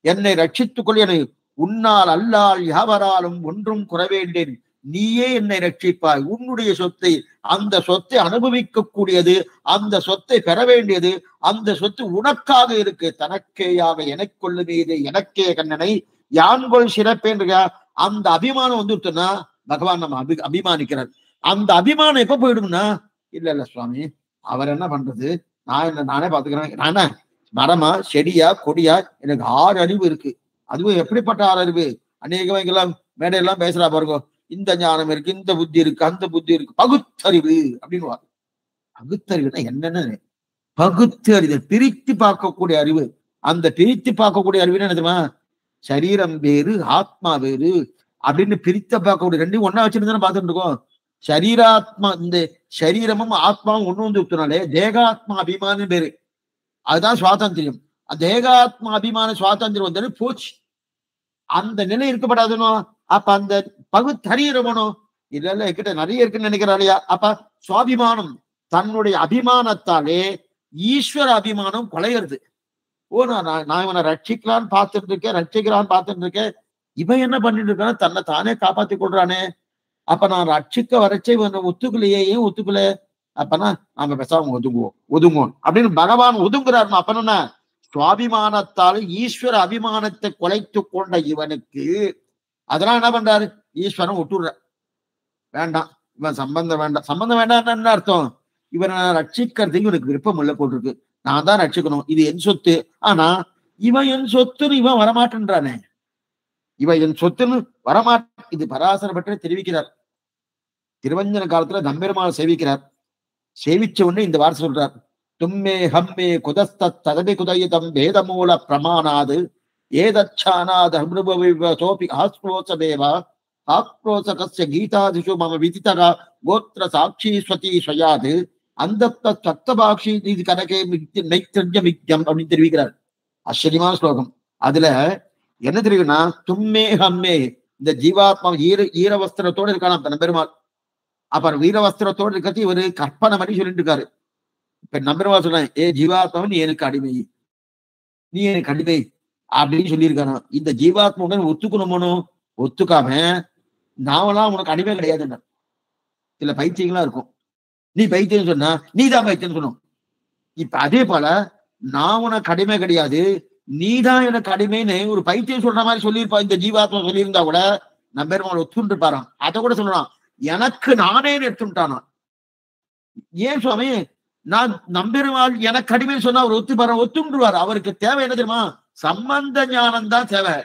என்னை ரட்சித்துக் கொள். என உன்னால் அல்லால் யாவராலும் ஒன்றும் குறைவேண்டேன். நீயே என்னை ரட்சிப்பாய். உன்னுடைய சொத்தை, அந்த சொத்தை அனுபவிக்க கூடியது, அந்த சொத்தை பெற வேண்டியது, அந்த சொத்து உனக்காக இருக்கு. தனக்கேயாக எனக்கு கொள்ளு மீது எனக்கே கண்ணனை யான்கொள் சிறப்பேன்ற அந்த அபிமானம் வந்துட்டுன்னா பகவான் நம்ம அபிமானிக்கிறார். அந்த அபிமானம் எப்ப போயிடும்னா, இல்ல இல்ல சுவாமி, அவர் என்ன பண்றது, நானே பாத்துக்கிறேன். நானே மரமா செடியா கொடியா, எனக்கு 6 அறிவு இருக்கு. அதுவும் எப்படிப்பட்ட 6 அறிவு? அநேகமெல்லாம் மேடையெல்லாம் பேசுறா பாருங்க, இந்த ஞானம் இருக்கு, இந்த புத்தி இருக்கு, அந்த புத்தி இருக்கு, பகுத்தறிவு அப்படின்னு. பகுத்தறிவுனா என்னன்னு, பகுத்து அறிதல், பிரித்து பார்க்கக்கூடிய அறிவு. அந்த பிரித்து பார்க்கக்கூடிய அறிவுன்னு என்ன தெரியுமா? சரீரம் வேறு ஆத்மா வேறு அப்படின்னு பிரித்த பார்க்கக்கூடிய ரெண்டையும் ஒன்னா வச்சிருந்தானே பார்த்துட்டு இருக்கோம். சரீராத்மா, இந்த சரீரமும் ஆத்மாவும் ஒண்ணு வந்து விட்டுனாலே தேகாத்மா அபிமானம் பேரு. அதுதான் சுவாதந்திரியம். தேகாத்மா அபிமான சுவாதந்திரம் வந்தாலே போச்சு. அந்த நிலை இருக்கப்படாதுனோ. அப்ப அந்த பகுத்தறியறவனோ இல்ல இல்ல என்கிட்ட நிறைய இருக்குன்னு நினைக்கிறாளையா. அப்ப சுவாபிமானம், தன்னுடைய அபிமானத்தாலே ஈஸ்வர அபிமானம் கொலையிறது. ஓ, நான் இவனை ரட்சிக்கலான்னு பார்த்துட்டு இருக்கேன், ரட்சிக்கலான்னு பார்த்துட்டு இருக்கேன், இவன் என்ன பண்ணிட்டு இருக்கான்னு தன்னை தானே காப்பாத்தி கொள்றானே. அப்ப நான் ரட்சிக்க வரைச்சே இவனை ஒத்துக்கலையே, ஏன் ஒத்துக்கல? அப்பனா நாம பேசாம ஒதுங்குவோம் அப்படின்னு பகவான் ஒதுங்குறாரு. அப்பனா சுவாபிமானத்தால் ஈஸ்வர அபிமானத்தை குலைத்து கொண்ட இவனுக்கு அதெல்லாம் என்ன பண்றாரு? ஈஸ்வரன் விட்டுடுற, வேண்டாம், இவன் சம்பந்தம் வேண்டாம். சம்பந்தம் வேண்டாம் என்ன அர்த்தம்? இவனை ரட்சிக்கிறதுக்கு இவனுக்கு விருப்பம் இல்லை போட்டிருக்கு. நான் தான் ரட்சிக்கணும், இது என் சொத்து. ஆனா இவன் என் சொத்துன்னு இவன் வரமாட்டேன்றானே, இவன் என் சொத்துன்னு வரமாட்ட. இது பராசர பற்றி தெரிவிக்கிறார். திருவஞ்சன காலத்துல நம்பெருமாள் சேவிக்கிறார். சேவிச்ச உடனே இந்த வார்த்தை சொல்றார், தும்மே ஹம்மே குதஸ்தத் ததபி குதயிதம் வேதமூல பிரமாணாது ஏதச்சானாத் அனுபவிவசோபி ஆஸ்ரோசதேவா ஆக்ரோசகஸ்ய கீதாதிஷு மம விதிதரா கோத்திர சாட்சி ஸ்வதி ஸ்வயாது அந்த தத்தபாட்சி இது கனகே நைத்திரஜ மிக்யம் அப்படின்னு தெரிவிக்கிறார். ஆச்சரியமான ஸ்லோகம். அதுல என்ன தெரியும்னா, தும்மே ஹம்மே, இந்த ஜீவாத்மா ஈரவஸ்திரத்தோடு இருக்கான நம்பெருமாள். அப்புறம் வீரவஸ்திரத்தோடு இருக்கிறது இவரு கற்பனை பண்ணி சொல்லிட்டு இருக்காரு. இப்ப நம்பெருமாள் சொல்றேன், ஏ ஜீவாத்மாவை நீ எனக்கு அடிமை, நீ எனக்கு அடிமை அப்படின்னு சொல்லியிருக்காரு. இந்த ஜீவாத்மாவுடன் ஒத்துக்கணுமோ, ஒத்துக்காம நாமெல்லாம் உனக்கு அடிமை கிடையாதுன்னு சில பைத்தியங்களா இருக்கும். நீ பைத்தியம் சொன்னா நீ தான் பைத்தியம் சொன்னோம். இப்ப அதே போல நான் உனக்கு அடிமை கிடையாது, நீதான் எனக்கு அடிமைன்னு ஒரு பைத்தியம் சொல்ற மாதிரி சொல்லியிருப்பா. இந்த ஜீவாத்மா சொல்லியிருந்தா கூட நம்பெருமாள் ஒத்துண்டு இருப்பாராம். அதை கூட சொல்லலாம், எனக்கு நானே எடுத்துட்டானா. ஏன் சுவாமி, நான் நம்பெருமாள் எனக்கு அடிமைன்னு சொன்னா அவர் ஒத்துண்டுருவார். அவருக்கு தேவை என்ன தெரியுமா? சம்பந்த ஞானம் தான் தேவை.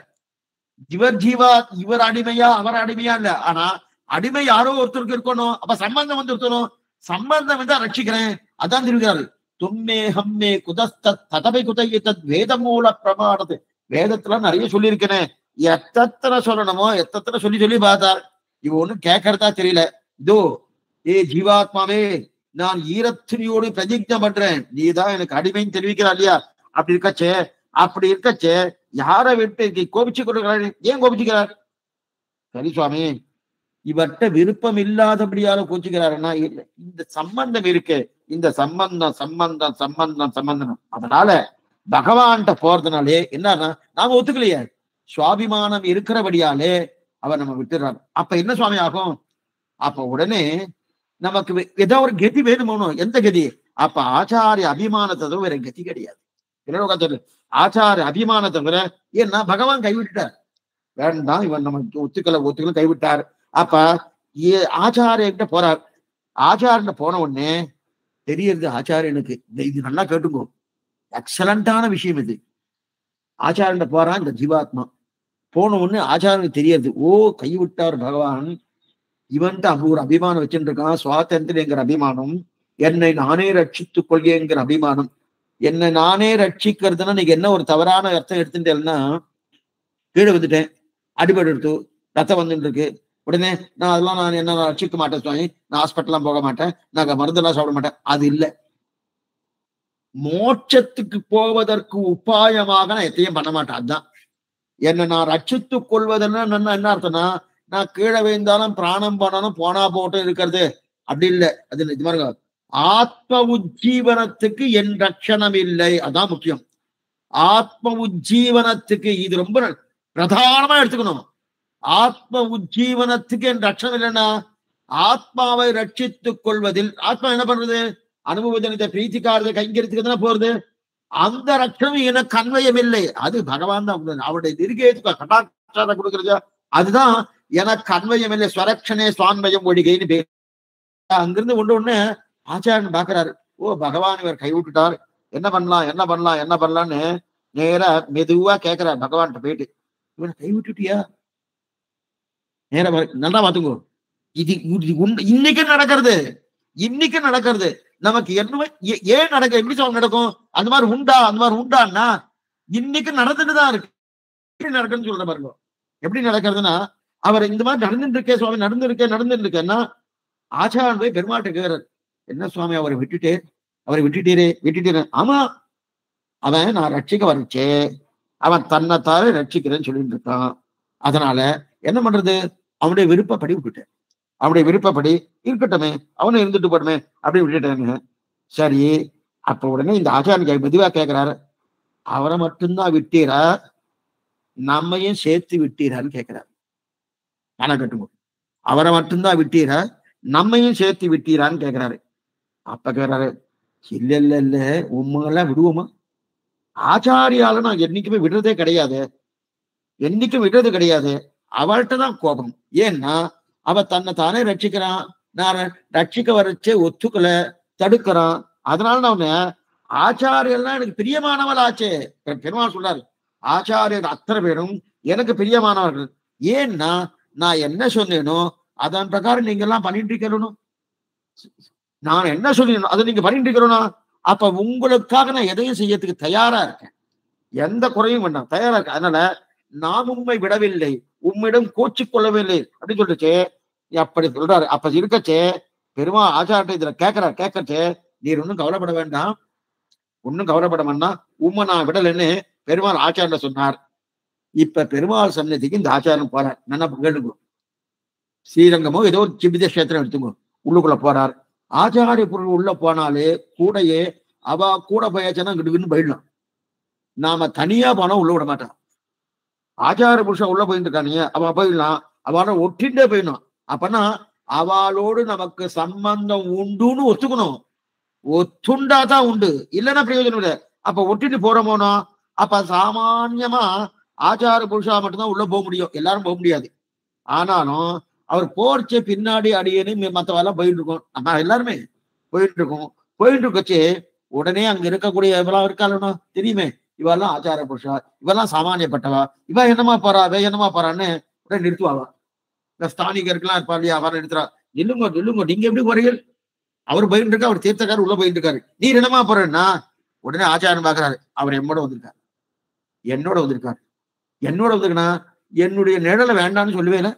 இவர் அடிமையா அவர் அடிமையா இல்ல. ஆனா அடிமை யாரோ ஒருத்தருக்கு இருக்கணும். அப்ப சம்பந்தம் வந்து இருக்கணும். சம்பந்தம் வந்து ரட்சிக்கிறேன், அதான் தெரிவிக்கிறாரு. தும்மே ஹம்மே குதஸ்த ததபை குதையத் வேதமூல பிரமாணத்து. வேதத்துல நிறைய சொல்லியிருக்கேன், எத்தனை சொல்லணுமோ எத்தனை சொல்லி பார்த்தார். இவ ஒண்ணும் கேட்கறதா தெரியல. இதோ ஏ ஜீவாத்மாவே, நான் ஈரத்தினியோடு பிரதிஜை பண்றேன், நீதான் எனக்கு அடிமைன்னு தெரிவிக்கிறா இல்லையா? அப்படி இருக்கச்சே யாரை விட்டு கோபிச்சு கொடுக்கிறாரு? ஏன் கோபிச்சுக்கிறார்? சரி சுவாமி, இவர்கிட்ட விருப்பம் இல்லாதபடியால கோச்சுக்கிறாருன்னா இல்லை, இந்த சம்பந்தம் இருக்கு, இந்த சம்பந்தம். அதனால பகவான்கிட்ட போறதுனாலே என்னன்னா நாம ஒத்துக்கலையே, சுவாபிமானம் இருக்கிறபடியாலே அவர் நம்ம விட்டுறாரு. அப்ப என்ன சுவாமி ஆகும்? அப்ப உடனே நமக்கு ஏதோ ஒரு கதி வேணுமோ. எந்த கதி? அப்ப ஆச்சாரிய அபிமானத்தை தவிர வேற கதி கிடையாது. ஆச்சாரிய அபிமானத்தை தவிர, ஏன்னா பகவான் கைவிட்டார், வேண்டாம் இவன் நமக்கு ஒத்துக்கல கைவிட்டார். அப்ப ஆச்சாரியன்கிட்ட போறார். ஆச்சாரியன் போன உடனே தெரியறது ஆச்சாரியனுக்கு, இது நல்லா கேட்டுங்கோ, எக்ஸலண்டான விஷயம் இது. ஆச்சாரியன் போறான் இந்த ஜீவாத்மா. போன உடனே ஆச்சாரனுக்கு தெரியறது, ஓ கைவிட்டார் பகவான், இவன்ட்டு ஒரு அபிமானம் வச்சுட்டு இருக்கான், சுவாதந்திரங்கிற அபிமானம், என்னை நானே ரட்சித்துக் கொள்கைங்கிற அபிமானம். என்னை நானே ரட்சிக்கிறதுனா நீங்க என்ன ஒரு தவறான அர்த்தம் எடுத்துட்டேன்னா, கீழே வந்துட்டேன், அடிபட்டு எடுத்து ரத்தம் வந்துட்டு இருக்கு, உடனே நான் என்ன ரட்சிக்க மாட்டேன் சுவாமி, நான் ஹாஸ்பிட்டல்லாம் போக மாட்டேன், நான் மருந்தெல்லாம் சாப்பிட மாட்டேன். அது இல்லை. மோட்சத்துக்கு போவதற்கு உபாயமாக நான் எத்தையும் பண்ண மாட்டேன். அதுதான் என்ன நான் ரட்சித்துக் கொள்வதுன்னா என்ன அர்த்தம்னா, நான் கீழே வைந்தாலும் பிராணம் பண்ணாலும் போனா போட்டும் இருக்கிறது அப்படி இல்லை. அது இது மாதிரி ஆத்ம உஜ்ஜீவனத்துக்கு என் ரட்சணம் இல்லை, அதான் முக்கியம். ஆத்ம உஜ்ஜீவனத்துக்கு இது ரொம்ப பிரதானமா எடுத்துக்கணும். ஆத்ம உஜ்ஜீவனத்துக்கு என் ரட்சணம் இல்லைன்னா ஆத்மாவை ரட்சித்துக் கொள்வதில் ஆத்மா என்ன பண்றது? அனுபவஜனித்த பிரீத்திக்காரத கைங்கரித்துக்கு தானே போறது. அந்த ரட்சணம் எனக்கு அன்வயம் இல்லை. அது பகவான் தான் அவருடைய நெருகேத்துக்கு கட்டாட்சாரம் கொடுக்கறது. அதுதான் எனக்கு அன்வயம் இல்லை. ஸ்வரக்ஷனே சுவான்மயம் ஒழிகைன்னு பேர். அங்கிருந்து ஒண்ணு ஆச்சாரியன் பாக்குறாரு. ஓ பகவான் இவர் கைவிட்டுட்டார், என்ன பண்ணலாம் என்ன பண்ணலாம் என்ன பண்ணலான்னு நேரா மெதுவா கேட்கிறார் பகவான்கிட்ட போயிட்டு, இவனை கைவிட்டுட்டியா? நேரா நல்லா பாத்துக்கோ. இது இன்னைக்கு நடக்கிறது, இன்னைக்கு நடக்கிறது. நமக்கு என்ன ஏன் நடக்க எப்படி சொல்ல நடக்கும்? அந்த மாதிரி உண்டா அந்த மாதிரி உண்டான்னா இன்னைக்கு நடந்துட்டுதான் இருக்கு. எப்படி நடக்குன்னு சொல்ற பாருங்க. எப்படி நடக்கிறதுன்னா, அவர் இந்த மாதிரி நடந்துட்டு இருக்கே சுவாமி, நடந்துட்டு இருக்கேன்னா ஆச்சாரன் போய் பெருமாட்ட கேட்கிறார், என்ன சுவாமி அவரை விட்டுட்டீரே. ஆமா, அவன் நான் ரட்சிக்க வரச்சே, அவன் தன்னைத்தாரே ரட்சிக்கிறேன்னு சொல்லிட்டு இருக்கான். அதனால என்ன பண்றது? அவனுடைய விருப்பப்படி விட்டுட்டேன். அவனுடைய விருப்பப்படி இருக்கட்டுமே, அவனும் இருந்துட்டு போடுமே அப்படி விட்டுட்டேன்னு. சரி, அப்ப உடனே இந்த ஆச்சாரன் மெதுவா கேட்கிறாரு, அவரை மட்டும்தான் விட்டீரா, நம்மையும் சேர்த்து விட்டீரான்னு கேட்கிறார். ஆனா கட்டுங்க, அவரை மட்டும்தான் விட்டீரா, நம்மையும் சேர்த்து விட்டீரான்னு கேட்கிறாரு. அப்ப கேட்கிறாரு, இல்ல உண்மையெல்லாம் விடுவோமா? ஆச்சாரியால நான் என்னைக்குமே விடுறதே கிடையாது, என்னைக்கும் விடுறது கிடையாது. அவள்கிட்ட தான் கோபம். ஏன்னா அவ தன்னை தானே ரட்சிக்கிறான், நான் ரட்சிக்க வரச்சே ஒத்துக்கல, தடுக்கிறான். அதனால நான் ஆச்சாரியெல்லாம் எனக்கு பிரியமானவள் ஆச்சே. பெருமாள் சொல்றாரு, ஆச்சாரியர் அத்தனை பேரும் எனக்கு பிரியமானவர்கள். ஏன்னா நான் என்ன சொன்னேனோ அதன் பிரகாரம் நீங்க எல்லாம் பண்ணிட்டு இருக்கணும். நான் என்ன சொன்னேனோ அதை நீங்க பண்ணிட்டு இருக்கணும். அப்ப உங்களுக்காக நான் எதையும் செய்யறதுக்கு தயாரா இருக்கேன், எந்த குறையும் வேண்டாம், தயாரா இருக்கேன். அதனால நான் உண்மை விடவில்லை, உம்மிடம் கோச்சிக் கொள்ளவில்லை அப்படின்னு சொல்லிச்சு. அப்படி சொல்றாரு. அப்ப இருக்கச்சே பெருமா ஆச்சாரத்தை இதுல கேட்கச்சே, நீர் ஒன்னும் கவலைப்பட வேண்டாம், ஒன்னும் கவலைப்பட வேண்டாம், உண்மை நான் விடலைன்னு பெருமாள் ஆச்சாரிய சொன்னார். இப்ப பெருமாள் சன்னதிக்கு இந்த ஆச்சாரம் போறார். நல்லா கேளுங்க. ஸ்ரீரங்கமோ ஏதோ ஒரு சிபித கஷேத்திரம் எடுத்துங்க, உள்ளுக்குள்ள போறார். ஆச்சாரிய பொருள் உள்ள போனாலே கூடையே அவ கூட போயாச்சுன்னா கிட்டுக்குன்னு போயிடலாம். நாம தனியா போனா உள்ள விட மாட்டான். ஆச்சார புருஷன் உள்ள போயிட்டு இருக்கானீங்க, அவ போயிடலாம், அவளை ஒட்டிண்டே போயிடணும். அப்பனா அவளோடு நமக்கு சம்பந்தம் உண்டுன்னு ஒத்துக்கணும். ஒத்துண்டாதான் உண்டு, இல்லைன்னா பிரயோஜனம் இல்லை. அப்ப ஒட்டிட்டு போறோமோனோ, அப்ப சாமான்யமா ஆச்சார புருஷா மட்டும்தான் உள்ள போக முடியும், எல்லாரும் போக முடியாது. ஆனாலும் அவர் போர்ச்சே பின்னாடி அடியேன்னு மற்றவெல்லாம் போயிட்டு இருக்கோம், நம்ம எல்லாருமே போயிட்டு இருக்கச்சு உடனே அங்க இருக்கக்கூடிய இவெல்லாம் இருக்காளோ தெரியுமே, இவெல்லாம் ஆச்சார புருஷா, இவெல்லாம் சாமானியப்பட்டவா, இவ என்னமா போறான்னு உடனே நிறுத்துவாவா. இந்த ஸ்தானிகருக்கெல்லாம் இருப்பா இல்லையா, அவரை நிறுத்துறா. நில்லுங்க நீங்க எப்படி போறீங்க? அவர் போயிட்டு இருக்கா, அவர் தீர்த்தக்காரர் உள்ள போயிட்டு இருக்காரு, நீர் என்னமா போறேன்னா உடனே ஆச்சாரம் பாக்குறாரு. அவர் என்னோட வந்திருக்காரு என்னுன்னா என்னுடைய நிழலை வேண்டாம்னு சொல்லுவேல.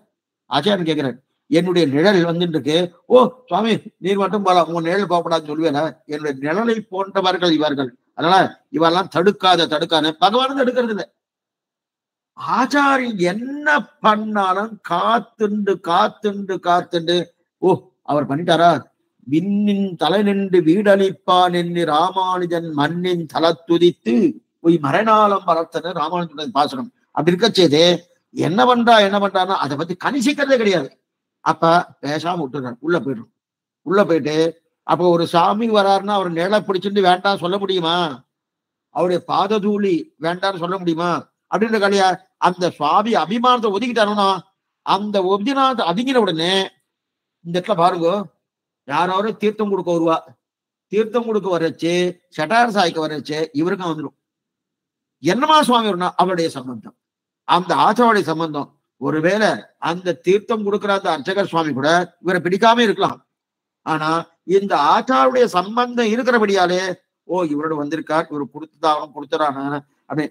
ஆச்சாரன் கேட்கிறாரு, என்னுடைய நிழல் வந்துட்டு இருக்கு. ஓ சுவாமி நீர் மட்டும் போலாம், உங்க நிழல் போகக்கூடாதுன்னு சொல்லுவேல. என்னுடைய நிழலை போன்றவர்கள் இவர்கள், அதனால இவெல்லாம் தடுக்காத பகவானும் தடுக்கிறது இல்லை. ஆச்சாரியன் என்ன பண்ணாலும் காத்துண்டு ஓ அவர் பண்ணிட்டாரா, விண்ணின் தலை நின்று வீடளிப்பான் என்று ராமானுஜன் மண்ணின் தலை துதித்து போய் மறைநாளம் வளர்த்தன ராமானுஜன் பாசனம். அப்படி இருக்கச்சேதே என்ன பண்றான்னா அதை பத்தி கணிசிக்கிறதே கிடையாது. அப்ப பேசாம விட்டுறாரு, உள்ள போயிட்டு அப்ப ஒரு சாமி வராருன்னா அவர் நிழலை பிடிச்சிட்டு வேண்டாம் சொல்ல முடியுமா? அவருடைய பாததூளி வேண்டாம்னு சொல்ல முடியுமா? அப்படின்ற கலையா அந்த சுவாமி அபிமானத்தை ஒதுக்கிட்டாருன்னா, அந்த அபிமானத்தை அதிங்கின உடனே இந்த இடத்துல பாருங்க, யாராவது தீர்த்தம் கொடுக்க வருவா, தீர்த்தம் கொடுக்க வரச்சு சட்டார சாய்க்க வரச்சு இவருக்கும் வந்துடும். என்னமா சுவாமி வரும்னா அவருடைய சம்பந்தம், அந்த ஆச்சாரிய சம்பந்தம். ஒருவேளை அந்த தீர்த்தம் கொடுக்கிற அந்த அர்ச்சகர் சுவாமி கூட இவரை பிடிக்காம இருக்கலாம். ஆனா இந்த ஆச்சாருடைய சம்பந்தம் இருக்கிறபடியாலே ஓ இவரோட வந்திருக்கார், இவர் கொடுத்துறான அப்படி.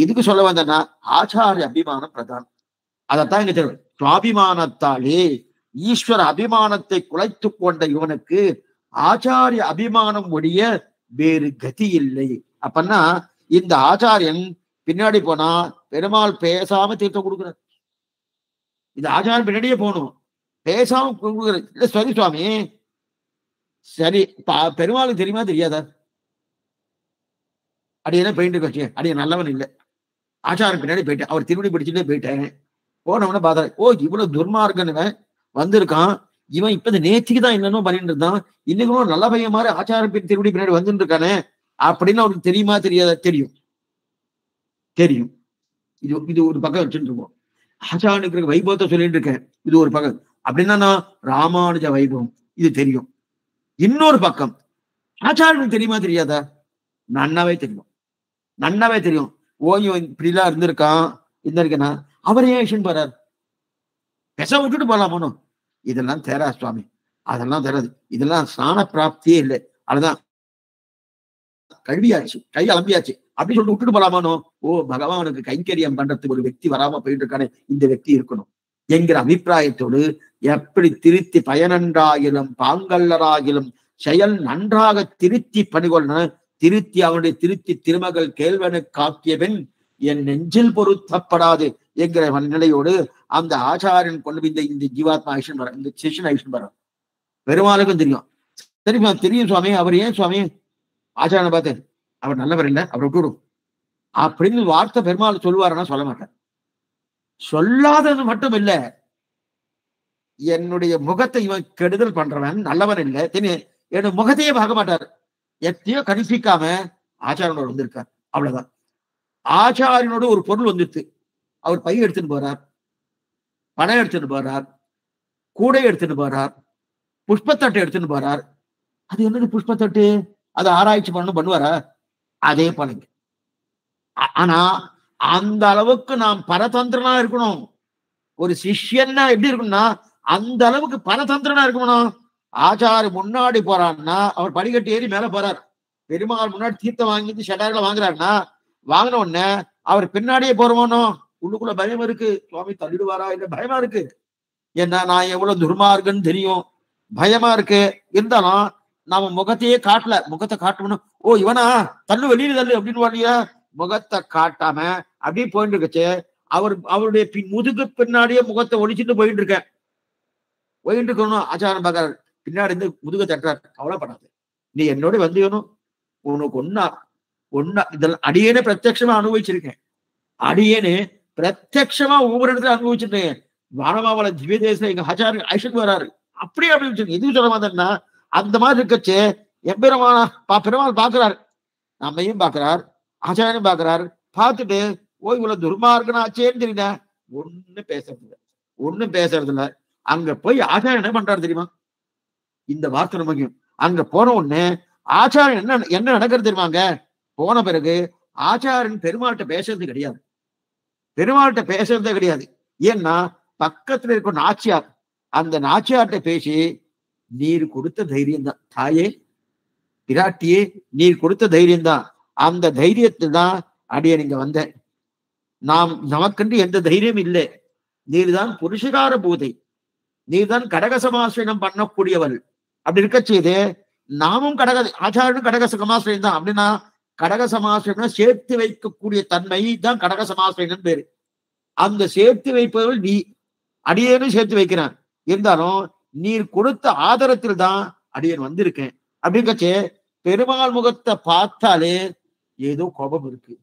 எதுக்கு சொல்ல வந்தேன்னா ஆச்சாரிய அபிமானம் பிரதானம். அதைத்தான் இங்க தெரியும். சுவாபிமானத்தாலே ஈஸ்வர அபிமானத்தை குலைத்து கொண்ட இவனுக்கு ஆச்சாரிய அபிமானம் ஒழிய வேறு கதி இல்லை. அப்பன்னா இந்த ஆச்சாரியன் பின்னாடி போனா பெருமாள் பேசாம தீர்த்தம் கொடுக்குறார். இந்த ஆச்சாரியன் பின்னாடியே போகணும், பேசாம கொடுக்குற. இல்ல சரி சுவாமி, சரி பெருமாளுக்கு தெரியுமா தெரியாதா? அடியே போயிட்டு வச்சு அடியே நல்லவன் இல்லை, ஆச்சாரம் பின்னாடி போயிட்டேன், அவர் திருவடி பிடிச்சுட்டே போயிட்டேன். போனவன பார்த்தா ஓ இவ்வளவு துர்மார்கனுவன் வந்திருக்கான், இவன் இப்ப இந்த நேத்திக்கு தான் என்னென்னோ பண்ணிட்டு இருந்தான், இன்னைக்கும் நல்ல பையன் மாதிரி ஆச்சாரம் திருவடி பின்னாடி வந்துட்டு இருக்கானே அப்படின்னு அவருக்கு தெரியுமா தெரியாத? தெரியும், தெரியும். இது இது ஒரு பக்கம் வச்சுட்டு இருக்கோம். ஆச்சாரனுக்கு வைபவத்தை சொல்லிட்டு இருக்கேன், இது ஒரு பக்கம். அப்படின்னா நான் ராமானுஜ வைபவம் இது தெரியும். இன்னொரு பக்கம் ஆச்சாரனுக்கு தெரியுமா தெரியாதா? நன்னாவே தெரியும், நன்னாவே தெரியும். ஓய்வு இப்படிலாம் இருந்திருக்கான் இருந்திருக்கேன்னா அவர் ஏன் விஷயம் போறார்? பெச விட்டுட்டு போலாமோ? இதெல்லாம் தேரா சுவாமி, அதெல்லாம் தேராது, இதெல்லாம் ஸ்நான பிராப்தியே இல்லை, அதுதான் கல்வியாச்சு, கை அலம்பியாச்சு அப்படின்னு சொல்லிட்டு விட்டுட்டு போலாமானோ? ஓ பகவானுக்கு கைங்கரியம் பண்றதுக்கு ஒரு व्यक्ति வராம போயிட்டு இருக்கானே, இந்த व्यक्ति இருக்கணும் என்கிற அபிப்பிராயத்தோடு எப்படி திருத்தி பயனன்றாகிலும் பாங்கல்லராகிலும் செயல் நன்றாக திருத்தி பணிகொள்ளணும். திருத்தி அவனுடைய திருத்தி திருமகள் கேள்வனு காக்கியவன் என் நெஞ்சில் பொருத்தப்படாது என்கிற நிலையோடு அந்த ஆச்சாரியன் கொண்டு இந்த ஜீவாத்மா ஐஷன் வர, இந்த சிஷன் ஐஷன் வர பெருமாளுக்கும் தெரியும். தெரியுமா? தெரியும் சுவாமி. அவர் ஏன் சுவாமி ஆச்சாரனை பார்த்து அவர் நல்லவர் இல்லை, அவர் விட்டுடும் அப்படின்னு வார்த்தை பெருமாள் சொல்லுவாருன்னா சொல்ல மாட்டார். சொல்லாதது மட்டும் இல்ல, என்னுடைய முகத்தை இவன் கெடுதல் பண்றவன் நல்லவன் இல்லை தெரியும், என்னோட முகத்தையே பார்க்க மாட்டார். எத்தையோ கணிசிக்காம ஆச்சாரனோட வந்திருக்கார், அவ்வளவுதான். ஆச்சாரியனோட ஒரு பொருள் வந்துருச்சு, அவர் பை எடுத்துட்டு போறார், பணம் எடுத்துட்டு போறார், கூடை எடுத்துட்டு போறார், புஷ்பத்தட்டை எடுத்துட்டு போறார். அது என்னது புஷ்பத்தட்டு? அதை ஆராய்ச்சி பண்ணுவாரா? அதே பழங்க. ஆனா அந்த அளவுக்கு நாம் பரதந்திரனா இருக்கணும். ஒரு சிஷ்யன்னா எப்படி இருக்கணும்னா அந்த அளவுக்கு பரதந்திரனா இருக்கணும். ஆச்சாரி முன்னாடி போறான்னா அவர் படிக்கட்டு ஏறி மேல போறார், பெருமாள் முன்னாடி தீர்த்தம் வாங்கிட்டு ஷடாரில வாங்குறாருன்னா வாங்கின உடனே அவர் பின்னாடியே போறவானோ உள்ளுக்குள்ள பயம் இருக்கு, சுவாமி தள்ளிடுவாரா இல்ல பயமா இருக்கு. ஏன்னா நான் எவ்வளவு துர்மார்கன்னு தெரியும், பயமா இருக்கு. இருந்தாலும் நாம முகத்தையே காட்டல, முகத்தை காட்டணும். ஓ இவனா தள்ளு வெளியில தள்ளு அப்படின்னு முகத்தை காட்டாம அப்படியே போயிட்டு இருக்கச்சு. அவருடைய முதுகு பின்னாடியே முகத்தை ஒழிச்சுட்டு போயிட்டு இருக்கேன், போயிட்டு இருக்கணும். ஆச்சாரம் பார்க்கறாரு, பின்னாடி இருந்து முதுக தட்டுறாரு. கவலைப்படாது, நீ என்னோட வந்தியணும், உனக்கு ஒன்னா இதெல்லாம் அடியேனே பிரத்யட்சமா அனுபவிச்சிருக்கேன், அடியேனே பிரத்யட்சமா ஒவ்வொரு இடத்துல அனுபவிச்சிருக்கேன். வானமாவள திவ்ய தேசம் எங்க ஆச்சாரிய ஐஷன் வராரு, அப்படியே அனுபவிச்சிருக்கேன். எதுவும் சொல்ல மாட்டேன்னா அந்த மாதிரி இருக்கச்சு எப்பெருமான பெருமாள் பாக்குறாரு, நம்மையும் பாக்குறார், ஆச்சாரியனையும் பாக்குறாரு. பார்த்துட்டு ஓ இவ்வளவு துர்மார்கனா ஆச்சேன்னு தெரியல, ஒண்ணும் பேசுறது இல்ல. அங்க போய் ஆச்சாரியன் என்ன பண்றாரு தெரியுமா? இந்த வார்த்தை நமக்கு அங்க போன உடனே ஆச்சாரியன் என்ன நடக்கிறது தெரியுமாங்க? போன பிறகு ஆச்சாரியன் பெருமாள்கிட்ட பேசுறது கிடையாது, பெருமாள்கிட்ட பேசுறதே கிடையாது. ஏன்னா பக்கத்துல இருக்க நாச்சியார், அந்த நாச்சியார்கிட்ட பேசி நீர் கொடுத்த தைரியம் தான் தாயே பிராட்டியே, நீர் கொடுத்த தைரியம் தான், அந்த தைரியத்தில் தான் அடியே நீங்க வந்தேன். நமக்கென்று எந்த தைரியம் இல்லை, நீர்தான் புருஷகார பூதை, நீர்தான் கடக சமாசிரம் பண்ணக்கூடியவள். அப்படி இருக்க செய்து நாமும் ஆச்சாரனும் கடக சமாசிரியம் தான். அப்படின்னா கடக சமாசிரம் சேர்த்து வைக்கக்கூடிய தன்மை தான் கடக சமாசிரியம் பேரு. அந்த சேர்த்து வைப்பவர்கள் நீ, அடியேனும் சேர்த்து வைக்கிறான். இருந்தாலும் நீர் கொடுத்த ஆதரத்தில் தான் அடியேன் வந்திருக்கேன். அப்படிங்கச்சே பெருமாள் முகத்தை பார்த்தாலே ஏதோ கோபம் இருக்கு,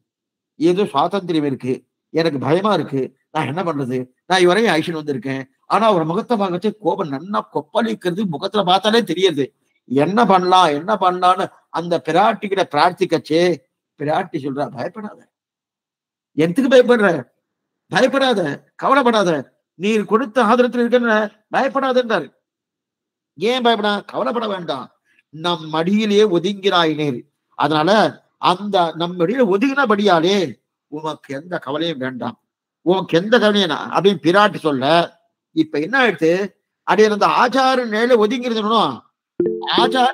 ஏதோ சுவாதந்திரியம் இருக்கு, எனக்கு பயமா இருக்கு, நான் என்ன பண்றது? நான் இவரையும் ஐஷன் வந்திருக்கேன், ஆனா அவர் முகத்தை பார்க்கச்சே கோபம் நன்னா கொப்பளிக்கிறது, முகத்துல பார்த்தாலே தெரியுது. என்ன பண்ணலான்னு அந்த பிராட்டி கிட்ட பிரார்த்திக்கச்சே பிராட்டி சொல்றா, பயப்படாத. எதுக்கு பயப்படுற? பயப்படாத, கவலைப்படாத, நீர் கொடுத்த ஆதரத்தில் இருக்க பயப்படாத என்றார். ஏன் பயப்படா? கவலைப்பட வேண்டாம், நம் மடியிலேயே ஒதுங்கிறாய் நீர், அதனால அந்த நம் மடியில ஒதுங்கினபடியாலே உனக்கு எந்த கவலையும் வேண்டாம், உனக்கு எந்த கவலையும் அப்படின்னு பிராட்டி சொல்ல. இப்ப என்ன ஆயிடுச்சு? அடியே அந்த ஆச்சார நிலையில ஒதுங்கி இருந்தணும். ஆச்சார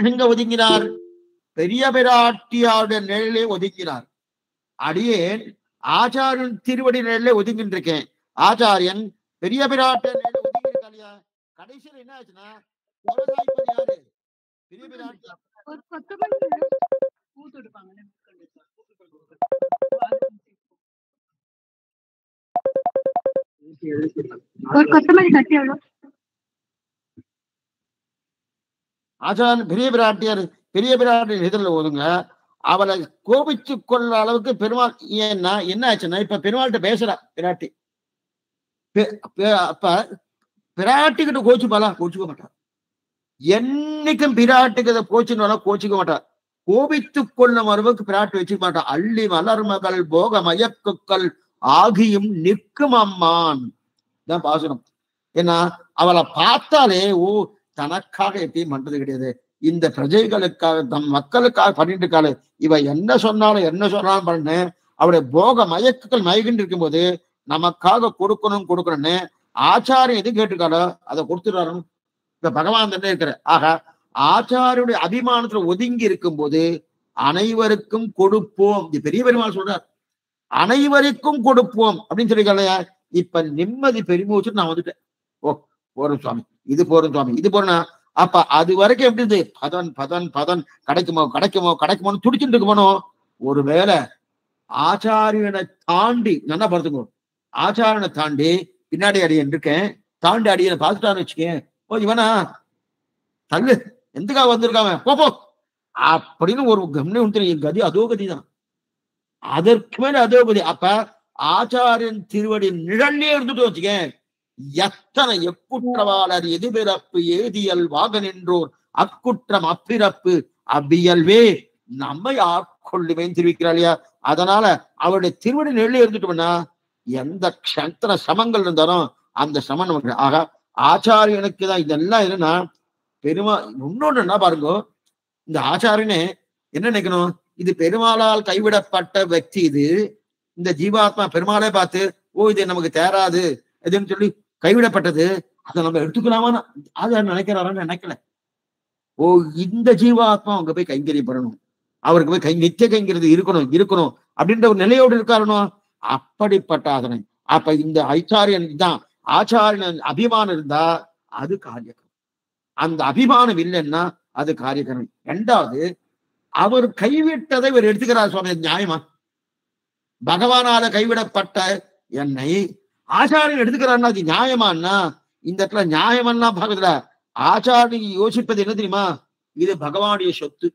எங்க ஒதுங்கினார்? பெரிய பிராட்டியாருடைய நிலையிலே ஒதுங்கினார். அடியேன் ஆச்சாரியன் திருவடி நிலையில ஒதுங்கிட்டு இருக்கேன், ஆச்சாரியன் பெரிய பிராட்டிய நிலையில ஒதுங்கி இருக்கா இல்லையா? கடைசியில் என்ன ஆச்சுன்னா யாரு? பெரிய பிராட்டி ஆச்சாரன் பெரிய பிராட்டியார் பெரிய பிராட்டி எதிரில் ஒதுங்க. அவளை கோபிச்சு கொள்ள அளவுக்கு பெருமாள் ஏன்னா என்ன ஆச்சுன்னா இப்ப பெருமாள்கிட்ட பேசுறா பிராட்டி. அப்ப பிராட்டிக்கிட்ட கோச்சுக்க மாட்டா. என்னைக்கும் பிராட்டுக்கு கோச்சிக்க மாட்டா. கோபித்துக் கொள்ளும் அளவுக்கு பிராட்டி வச்சுக்க மாட்டா. அள்ளி மலர்மகள் போக மயக்குக்கள் ஆகியும் நிற்கும் அம்மான் தான் பாசனம். ஏன்னா அவளை பார்த்தாலே தனக்காக எப்பயும் பண்றது கிடையாது, இந்த பிரஜைகளுக்காக தம் மக்களுக்காக பண்ணிட்டு இருக்காளு, இவ என்ன சொன்னாலும் பண்ணு. அவருடைய போக மயக்குகள் மயக்கிட்டு இருக்கும் போது நமக்காக கொடுக்கணும்னு ஆச்சாரம் எது கேட்டுக்காளோ அதை கொடுத்துட்டாரணும். இப்ப பகவான் தானே இருக்கிற. ஆக ஆச்சாரியுடைய அபிமானத்துல ஒதுங்கி இருக்கும் போது அனைவருக்கும் கொடுப்போம். இது பெரிய பெருமாள் சொல்றார், அனைவருக்கும் கொடுப்போம் அப்படின்னு சொல்லிக்கலையா. இப்ப நிம்மதி பெருமூச்சு நான் வந்துட்டேன். போறோம் சுவாமி, இது போறோம். அப்ப அது வரைக்கும் எப்படி இருந்து பதன் கிடைக்குமோன்னு துடிச்சுட்டு இருக்குமோ. ஒருவேளை ஆச்சாரியனை தாண்டி நல்லா பார்த்துக்கோ, ஆச்சாரியனை தாண்டி பின்னாடி அடியன் இருக்கேன், தாண்டி அடியனை பார்த்துட்டான்னு வச்சுக்கேன், இவனா தள்ளு எதுக்காக வந்திருக்காம போ அப்படின்னு ஒரு கதி அதோ கதிதான். அதற்கு மேல அதோ கதி. அப்ப ஆச்சாரியன் திருவடி நிழல்லே இருந்துட்டு வச்சுக்கேன், எத்தனை எக்குற்றவாளர் எதிர்பிறப்பு ஏதியல் வாக நின்றோர் அக்குற்றம் அப்பிறப்பு அவ்வியல்வே நம்மை ஆட்கொள்ளுவேன் தெரிவிக்கிறாளியா. அதனால அவருடைய திருவடி நிழல்லே இருந்துட்டோம்னா எந்த எத்தனை சமங்கள் இருந்தாலும் அந்த சமம் நமக்கு. ஆக ஆச்சாரியனுக்கு தான் இதெல்லாம் என்னன்னா இன்னொன்னு என்ன பாருங்க, இந்த ஆச்சாரியனே என்ன நினைக்கணும், இது பெருமாளால் கைவிடப்பட்ட व्यक्ति, இது இந்த ஜீவாத்மா பெருமாளே பார்த்து இது நமக்கு தேராது எதுன்னு சொல்லி கைவிடப்பட்டது, அதை நம்ம எடுத்துக்கலாமா ஆச்சாரியன் நினைக்கிறாரான்னு நினைக்கல. இந்த ஜீவாத்மா அங்க போய் கைங்கரியப்படணும், அவருக்கு போய் நித்திய கைங்கிறது இருக்கணும் அப்படின்ற ஒரு நிலையோடு இருக்காரணும். அப்படிப்பட்ட அதனை அப்ப இந்த ஆச்சாரியன் தான், ஆச்சாரியன் அபிமானம் இருந்தா அது காரியக்கரம், அந்த அபிமானம் இல்லைன்னா அது காரியக்கரம். இரண்டாவது, அவர் கைவிட்டதை இவர் எடுத்துக்கிறார் சுவாமி, நியாயமா? பகவானால கைவிடப்பட்ட என்னை ஆச்சாரியன் எடுத்துக்கிறாருன்னா அது நியாயமான்னா, இந்த இடத்துல நியாயமன்னா பாக்கத்துல ஆச்சாரியன் யோசிப்பது என்ன தெரியுமா, இது பகவானுடைய சொத்து,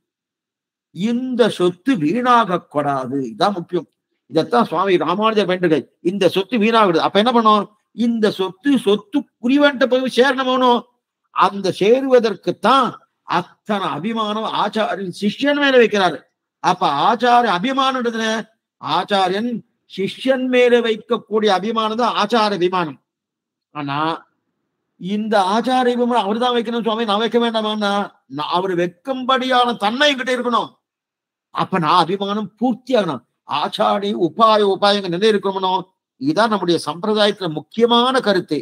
இந்த சொத்து வீணாக கூடாது, இதான் முக்கியம். இதைத்தான் சுவாமி ராமானுஜர் பயின்று, இந்த சொத்து வீணாகுது. அப்ப என்ன பண்ணும், இந்த சொத்து குறிவன்ட்ட போய் சேரணும். அந்த சேருவதற்குத்தான் அத்தனை அபிமானம் ஆச்சாரியன் சிஷ்யன் மேல வைக்கிறாரு. அப்ப ஆச்சாரிய அபிமானம், ஆச்சாரியன் சிஷ்யன் மேல வைக்கக்கூடிய அபிமானம் தான் ஆச்சார அபிமானம். ஆனா இந்த ஆச்சார அபிமானம் அவர் தான் வைக்கணும் சுவாமி, நான் வைக்க வேண்டாமான்னா அவர் வைக்கும்படியான தன்மை என்கிட்ட இருக்கணும். அப்ப நான் அபிமானம் பூர்த்தி ஆகணும். ஆச்சாரி உபாயங்கள் நிலை இருக்கணும். இதுதான் நம்முடைய சம்பிரதாயத்துல முக்கியமான கருத்து.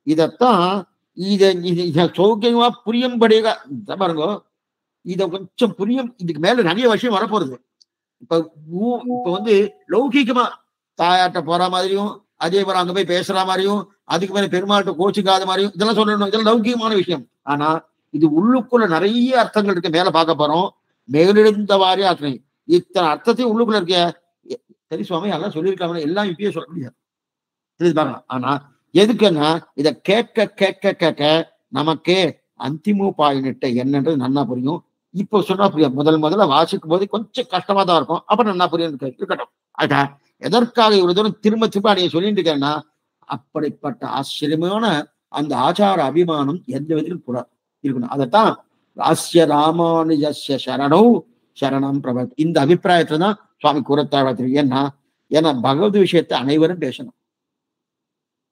இதத்தான் இத சௌக்கியமா புரியும்படியா பாருங்க, இத கொஞ்சம் புரியும். இதுக்கு மேல நிறைய விஷயம் வரப்போறது. இப்ப லௌகிகமா தாயாட்ட போற மாதிரியும், அதே போல அங்க போய் பேசுற மாதிரியும், அதுக்கு மேல பெருமாள்கிட்ட கோச்சிக்காத மாதிரியும் இதெல்லாம் சொல்லணும். இதெல்லாம் லௌகிகமான விஷயம். ஆனா இது உள்ளுக்குள்ள நிறைய அர்த்தங்கள் இருக்கு. மேல பார்க்க போறோம். மேலிருந்த வாரியா அர்த்தம், இத்தனை அர்த்தத்தையும் உள்ளுக்குள்ள இருக்க. சரி சுவாமி, அதெல்லாம் சொல்லியிருக்காங்க, எல்லாம் இப்பயே சொல்ல முடியாது. ஆனா எதுக்குன்னா இதை கேட்க நமக்கே அந்திமோபாயினிட்ட என்னன்றது நன்னா புரியும். இப்போ சொன்னா புரியும். முதல்ல வாசிக்கும் போது கொஞ்சம் கஷ்டமா தான் இருக்கும். அப்புறம் நன்னா புரியும் இருக்கட்டும். ஆக எதற்காக இவ்வளவு தூரம் திரும்ப நீங்க சொல்லிட்டு இருக்கேன்னா, அப்படிப்பட்ட ஆச்சரியமான அந்த ஆச்சார அபிமானம் எந்த விதத்திலும் கூட இருக்கணும். அதைத்தான் அஸ்ய ராமானுஜஸ்ய சரணம் பிரபத், இந்த அபிப்பிராயத்துல தான் சுவாமி கூறத்தாழ்வார். ஏன்னா பகவத் விஷயத்தை அனைவரும் பேசணும்.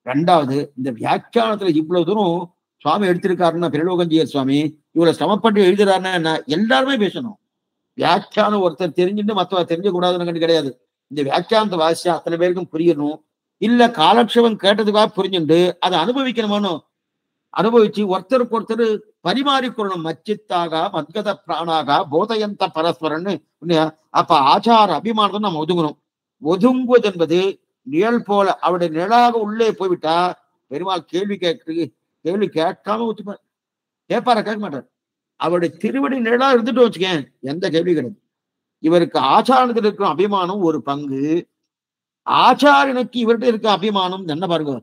ரெண்டாவது, இந்த வியாக்கியானத்துல இவ்வளவு தூரம் சுவாமி எடுத்திருக்காருன்னா, பிரலோகஞ்சியர் சுவாமி இவ்வளவு சிரமப்பட்டு எழுதுறாருன்னா எல்லாருமே பேசணும். வியாக்கியானம் ஒருத்தர் தெரிஞ்சுட்டு மற்றவர் தெரிஞ்ச கூடாதுன்னு கிடையாது. இந்த வியாக்கியானத்தை வாசிச்சா அத்தனை பேருக்கும் புரியணும். இல்ல காலக்ஷேபம் கேட்டதுக்காக புரிஞ்சுட்டு அதை அனுபவிக்கணுமோ, அனுபவிச்சு ஒருத்தருக்கு ஒருத்தர் பரிமாறிக்கொள்ளணும். மச்சித்தாக மத்கத பிராணாக போதயந்த பரஸ்பரன்னு. அப்ப ஆச்சார அபிமானத்தை நம்ம ஒதுங்கணும். ஒதுங்குவது என்பது நிழல் போல, அவருடைய நிழலாக உள்ளே போய்விட்டா பெருமாள் கேள்வி கேட்காம ஒத்துப்பார். கேட்க மாட்டார். அவருடைய திருவடி நிழலா இருந்துட்டு வச்சுக்கேன், எந்த கேள்வி கிடையாது. இவருக்கு ஆச்சாரத்தில் இருக்கிற அபிமானம் ஒரு பங்கு, ஆச்சாரனுக்கு இவர்கிட்ட இருக்க அபிமானம் என்ன பாருங்க.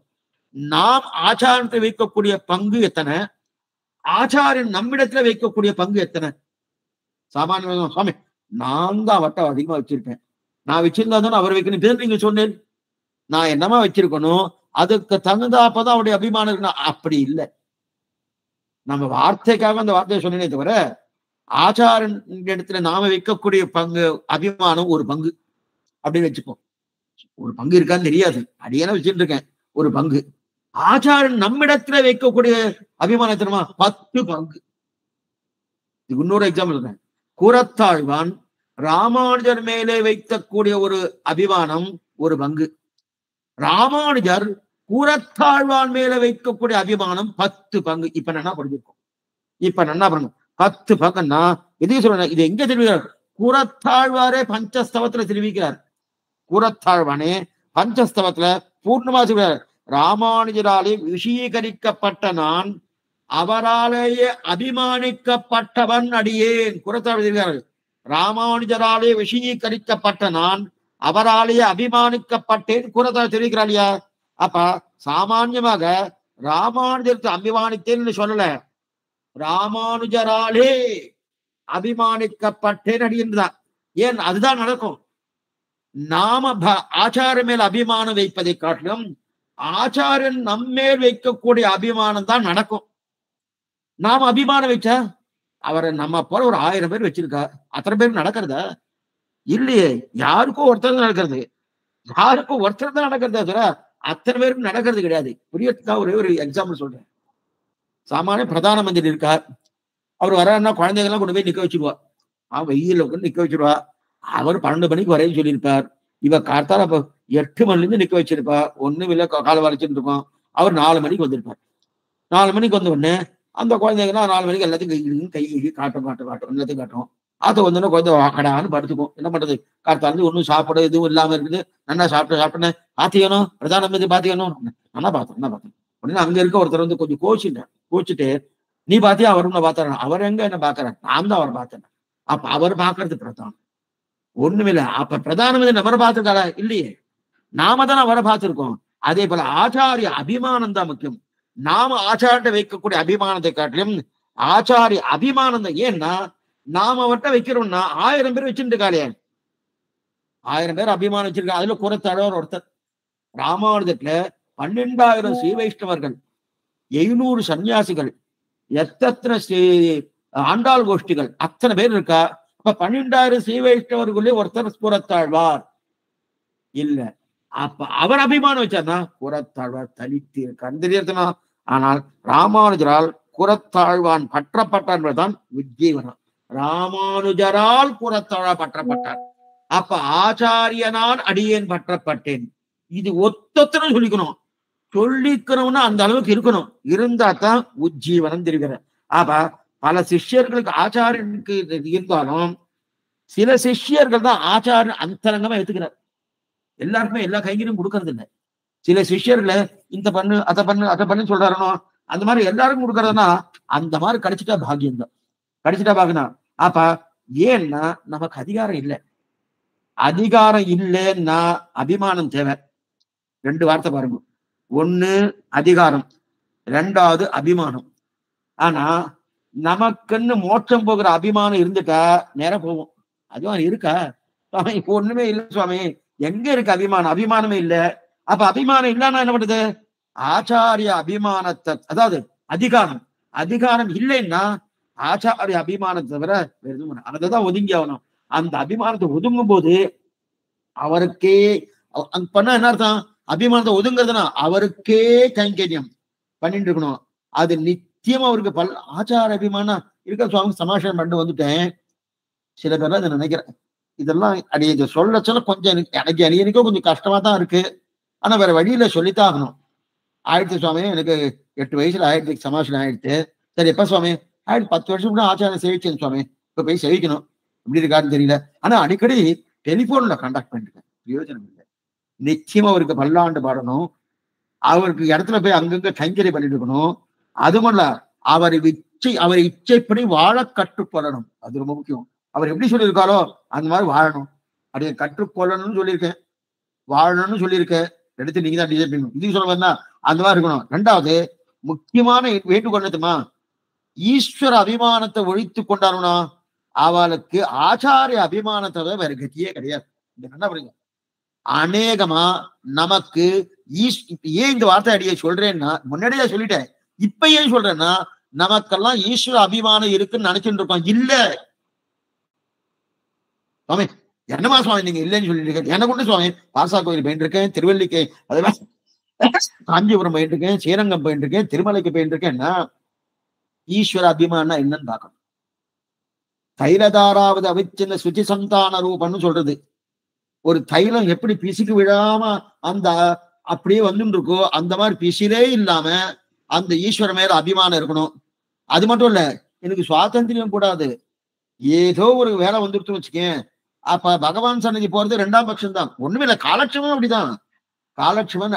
நாம் ஆச்சாரத்தை வைக்கக்கூடிய பங்கு எத்தனை, ஆச்சாரியன் நம்மிடத்துல வைக்கக்கூடிய பங்கு எத்தனை. சாமானிய சுவாமி நான் தான் அவர்கிட்ட அதிகமா வச்சிருப்பேன். நான் வச்சிருந்தா தானே அவர் வைக்கணும். பேர் நீங்க சொன்னேன் நான் என்னமா வச்சிருக்கணும், அதுக்கு தகுந்தாப்பதான் அவருடைய அபிமானம் இருக்கணும். அப்படி இல்லை. நம்ம வார்த்தைக்காக அந்த வார்த்தையை சொன்னேனே தவிர ஆச்சாரன் இடத்துல நாம வைக்கக்கூடிய பங்கு அபிமானம் ஒரு பங்கு அப்படின்னு வச்சுப்போம். ஒரு பங்கு இருக்கான்னு தெரியாது, அடியான வச்சுட்டு இருக்கேன் ஒரு பங்கு. ஆச்சாரன் நம்மிடத்துல வைக்கக்கூடிய அபிமானம் தெரியுமா? 10 பங்கு. இன்னொரு எக்ஸாம்பிள் இருக்கேன். கூரத்தாழ்வான் ராமானுஜர் மேலே வைக்கக்கூடிய ஒரு அபிமானம் ஒரு பங்கு. ராமானுஜர் கூரத்தாழ்வான் மேல வைக்கக்கூடிய அபிமானம் 10 பங்கு. இப்ப என்ன படிச்சிருக்கோம்? இப்ப என்ன பண்ணுங்க 10 பங்குன்னா எதையும் சொல்ற, இது எங்க தெரிவிக்கிறார்? கூரத்தாழ்வாரே பஞ்சஸ்தவத்துல தெரிவிக்கிறார். கூரத்தாழ்வானே பஞ்சஸ்தவத்துல பூர்ணமா சொல்றார், ராமானுஜராலே விஷயீகரிக்கப்பட்ட நான் அவராலேயே அபிமானிக்கப்பட்டவன் அடியேன். கூரத்தாழ்வார் ராமானுஜராலே விஷயீகரிக்கப்பட்ட நான் அவராலேயே அபிமானிக்கப்பட்டேன் கூரத்தாழ்வார் தெரிவிக்கிறார் இல்லையா? அப்ப சாமான்யமாக ராமானுஜருக்கு அபிமானித்தேன்னு சொல்லல, ராமானுஜராலே அபிமானிக்கப்பட்டேன் அடின்றான். ஏன்? அதுதான் நடக்கும். நாம ஆச்சாரம் மேல் அபிமானம் வைப்பதை காட்டிலும் ஆச்சாரியன் நம்மேல் வைக்கக்கூடிய அபிமானம் தான் நடக்கும். நாம அபிமானம் வச்சா அவரை நம்ம போல ஒரு 1000 பேர் வச்சிருக்கா, அத்தனை பேர் நடக்கிறதா? இல்லையே. யாருக்கும் ஒருத்தர் தான் நடக்கிறது, யாருக்கும் ஒருத்தர் தான் நடக்கிறதா, அத்தனை பேருக்கும் நடக்கிறது கிடையாது. புரியத்துக்காக ஒரே ஒரு எக்ஸாம்பிள் சொல்றேன். சாமானிய பிரதான மந்திரி இருக்கார், அவர் வர்றாருன்னா குழந்தைகள்லாம் கொண்டு போய் நிக்க வச்சிருவா. வெயில உட்காந்து நிக்க வச்சிருவா. அவர் 12 மணிக்கு வரையும் சொல்லியிருப்பார். இவ கார்த்தால 8 மணில இருந்து நிக்க வச்சிருப்பா. ஒண்ணும் இல்ல, காலை வளைச்சுட்டு இருக்கோம். அவர் 4 மணிக்கு வந்திருப்பார். 4 மணிக்கு வந்த உடனே அந்த குழந்தைங்கன்னா 4 மணிக்கு எல்லாத்தையும் கை காட்டும் எல்லாத்தையும் காட்டும். அது வந்தோடனே குழந்தை கடான்னு படுத்துக்கும். என்ன பண்றது? கார்த்தால ஒன்னும் சாப்பிட எதுவும் இல்லாம இருக்குது. நல்லா சாப்பிட்டேன் பாத்தியணும், பிரதான மந்திரி பாத்தியணும். நல்லா பார்த்தேன். உடனே அங்க இருக்க ஒருத்தர் வந்து கொஞ்சம் கோச்சிட்டு நீ பாத்தியா? அவர் உன்னை பார்த்தாரு. அவர் எங்க என்ன பாக்குறாரு? நான் தான் அவரை பார்த்தேன். அப்ப அவர் பாக்குறது பிரதானம் ஒண்ணுமில்ல. அப்ப பிரதான மந்திரி அவரை பார்த்திருக்காரா? இல்லையே. நாம தானே அவரை பார்த்திருக்கோம். அதே போல ஆச்சாரிய அபிமானம் தான் முக்கியம். நாம ஆச்சாரிய வைக்கக்கூடிய அபிமானத்தை காட்டிலும் ஆச்சாரிய அபிமானம் தான். ஏன்னா நாம அவர்கிட்ட வைக்கிறோம்னா 1000 பேர் வச்சுட்டு இருக்காளே, 1000 பேர் அபிமானம் வச்சிருக்கா. அதுல கூரத்தாழ்வார் ஒருத்தர். ராமானுஜத்துல 12,000 ஸ்ரீ வைஷ்ணவர்கள், 700 சன்னியாசிகள், எத்தனை ஆண்டாள் கோஷ்டிகள், அத்தனை பேர் இருக்கா. அப்ப 12,000 ஸ்ரீ வைஷ்ணவர்களே ஒருத்தர் கூரத்தாழ்வார் இல்ல. அப்ப அவர் அபிமானம் வச்சார்னா கூரத்தாழ்வார் தனித்து கண்டறியர்த்தனா. ஆனால் ராமானுஜரால் கூரத்தாழ்வான் பற்றப்பட்டார் என்பதுதான் உஜ்ஜீவனம். ராமானுஜரால் கூரத்தாழ்வார் பற்றப்பட்டார். அப்ப ஆச்சாரியனால் அடியேன் பற்றப்பட்டேன். இது ஒத்தொத்தனும் சொல்லிக்கணும்னா அந்த அளவுக்கு இருக்கணும். இருந்தா தான் உஜ்ஜீவனம் தெரிகிற. அப்ப பல சிஷ்யர்களுக்கு ஆச்சாரியனுக்கு இருந்தாலும் சில சிஷ்யர்கள் தான் ஆச்சாரியன் அந்தரங்கமா எடுத்துக்கிறார். எல்லாருக்குமே எல்லா கைங்கரியும் கொடுக்கறது இல்லை. சில சிஷ்யர்களை இந்த பண்ணு அதை பண்ணு சொல்றாருனோ அந்த மாதிரி எல்லாருக்கும் கொடுக்கறதுனா அந்த மாதிரி கிடைச்சிட்டா பாக்கியம்தான். அப்ப ஏன்னா நமக்கு அதிகாரம் இல்லை. அதிகாரம் இல்லைன்னா அபிமானம் தேவை. 2 வார்த்தை பாருங்க. 1 அதிகாரம், 2வது அபிமானம். ஆனா நமக்குன்னு மோட்சம் போகிற அபிமானம் இருந்துட்டா நேரம் போவோம். அபிமானம் இருக்கா சுவாமி? ஒண்ணுமே இல்லை சுவாமி. எங்க இருக்கு அபிமானம்? அபிமானமே இல்லை. அப்ப அபிமானம் இல்லைன்னா என்ன பண்றது? ஆச்சாரிய அபிமானத்தை, அதாவது அதிகாரம் இல்லைன்னா ஆச்சாரிய அபிமானத்தை தவிர வேற எதுவும் அதைதான் ஒதுங்கி ஆகணும். அந்த அபிமானத்தை ஒதுங்கும் போது அவருக்கே பண்ண என்ன அர்த்தம்? அபிமானத்தை ஒதுங்கிறதுனா அவருக்கே கைங்கரியம் பண்ணிட்டு இருக்கணும். அது நிச்சயமா அவருக்கு ஆச்சார அபிமானம் இருக்க. சுவாமி சமாஷம் பண்ணி வந்துட்டேன். சில பேர்லாம் இதை நினைக்கிறேன். இதெல்லாம் இதை சொல்ல கொஞ்சம் எனக்கு கொஞ்சம் கஷ்டமா தான் இருக்கு. ஆனா வேற வழியில சொல்லித்தான் ஆகணும். ஆயிடுச்சு சுவாமி, எனக்கு 8 வயசுல ஆயிடுச்சு, சமாஷம் ஆயிடுச்சு. சரி எப்ப சுவாமி? 10 வருஷம் கூட ஆச்சாரம் சேவிச்சேன் சுவாமி. இப்ப போய் சேவிக்கணும். எப்படி இருக்காருன்னு தெரியல. ஆனா அடிக்கடி டெலிபோன்ல கான்டாக்ட் பண்ணிருக்கேன். பிரயோஜனம் இல்லை. நிச்சயமா அவருக்கு பல்லாண்டு பாடணும். அவருக்கு இடத்துல போய் அங்கங்க கைங்கரி பண்ணிட்டு இருக்கணும். அதுமல்ல அவர் இச்சைப்படி வாழ கற்றுக்கொள்ளணும். அது ரொம்ப முக்கியம். அவர் எப்படி சொல்லியிருக்காரோ அந்த மாதிரி வாழணும். அப்படியே கற்றுக்கொள்ளணும்னு சொல்லியிருக்கேன், வாழணும்னு சொல்லியிருக்கேன். எடுத்து நீங்க தான் டிசைட் பண்ணணும். இது சொல்ல வந்தா அந்த மாதிரி இருக்கணும். 2வது முக்கியமான வேண்டுகோள் என்னத்துமா? ஈஸ்வர அபிமானத்தை ஒழித்து கொண்டாருனா அவளுக்கு ஆச்சாரிய அபிமானத்தோட வேற கத்தியே கிடையாது. என்ன பண்ணுங்க அநேகமா நமக்கு ஏன் இந்த வார்த்தை அடிய சொல்றேன்னா, முன்னாடியே சொல்லிட்டேன், இப்ப ஏன் சொல்றேன்னா, நமக்கெல்லாம் ஈஸ்வர அபிமானம் இருக்குன்னு நினைச்சுட்டு இருக்கோம். இல்ல சுவாமி, என்னமா சுவாமி நீங்க இல்லைன்னு சொல்லிட்டு என்ன கொண்டு சுவாமி பாசா கோயில் போயிட்டு திருவல்லிக்கை, அதெல்லாம் காஞ்சிபுரம் போயிட்டு இருக்கேன், ஸ்ரீரங்கம் போயிட்டு இருக்கேன், திருமலைக்கு போயிட்டு இருக்கேன்னா ஈஸ்வர அபிமானம் என்னன்னு பார்க்கணும். தைலதாராவது அவிச்சின்ன சுச்சி சந்தான ரூபம்னு சொல்றது. ஒரு தைலம் எப்படி பிசுக்கு விழாம அந்த அப்படியே வந்துட்டு இருக்கோ, அந்த மாதிரி பிசிலே இல்லாம அந்த ஈஸ்வர மேல அபிமானம் இருக்கணும். அது மட்டும் இல்ல, எனக்கு சுவாதந்திரியம் கூடாது. ஏதோ ஒரு வேலை வந்துருச்சுன்னு வச்சுக்கேன், அப்ப பகவான் சன்னதி போறது 2ஆம் பட்சம் தான். ஒண்ணுமே இல்லை, காலட்சமும் அப்படிதான். காலட்சமன்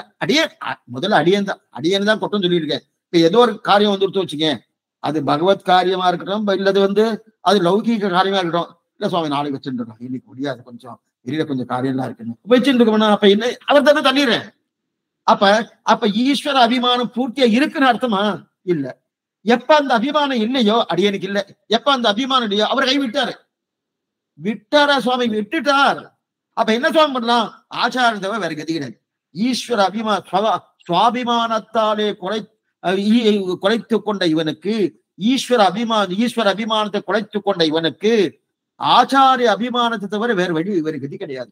முதல்ல அடியேன் தான் கொட்டம் சொல்லியிருக்கேன். இப்ப ஏதோ ஒரு காரியம் வந்துருச்சு வச்சுக்கேன், அது பகவத் காரியமா இருக்கட்டும், இல்லது அது லௌகீக காரியமா இருக்கட்டும். இல்ல சுவாமி நாளைக்கு வச்சுட்டு இருக்கோம், இன்னைக்கு முடியாது, கொஞ்சம் வெளியில கொஞ்சம் காரியம்லாம் இருக்குன்னு வச்சுட்டு இருக்கோம்னா அப்ப என்ன அவர் தானே தள்ளிடுறேன். அப்ப ஈஸ்வர அபிமானம் பூர்த்தியா இருக்குன்னு அர்த்தமா? இல்ல. எப்ப அந்த அபிமானம் இல்லையோ அடியனுக்கு இல்ல, எப்ப அந்த அபிமானம் இல்லையோ அவர் கை விட்டாரா சுவாமி? விட்டுட்டார். அப்ப என்ன சுவாமி பண்ணலாம்? ஆச்சாரம் தவிர வேற கதி கிடையாது. ஈஸ்வர சுவாபிமானத்தாலே குறைத்து கொண்ட இவனுக்கு ஈஸ்வர அபிமானத்தை குறைத்து கொண்ட இவனுக்கு ஆச்சாரிய அபிமானத்தை தவிர வேற வழி வேறு கதி கிடையாது.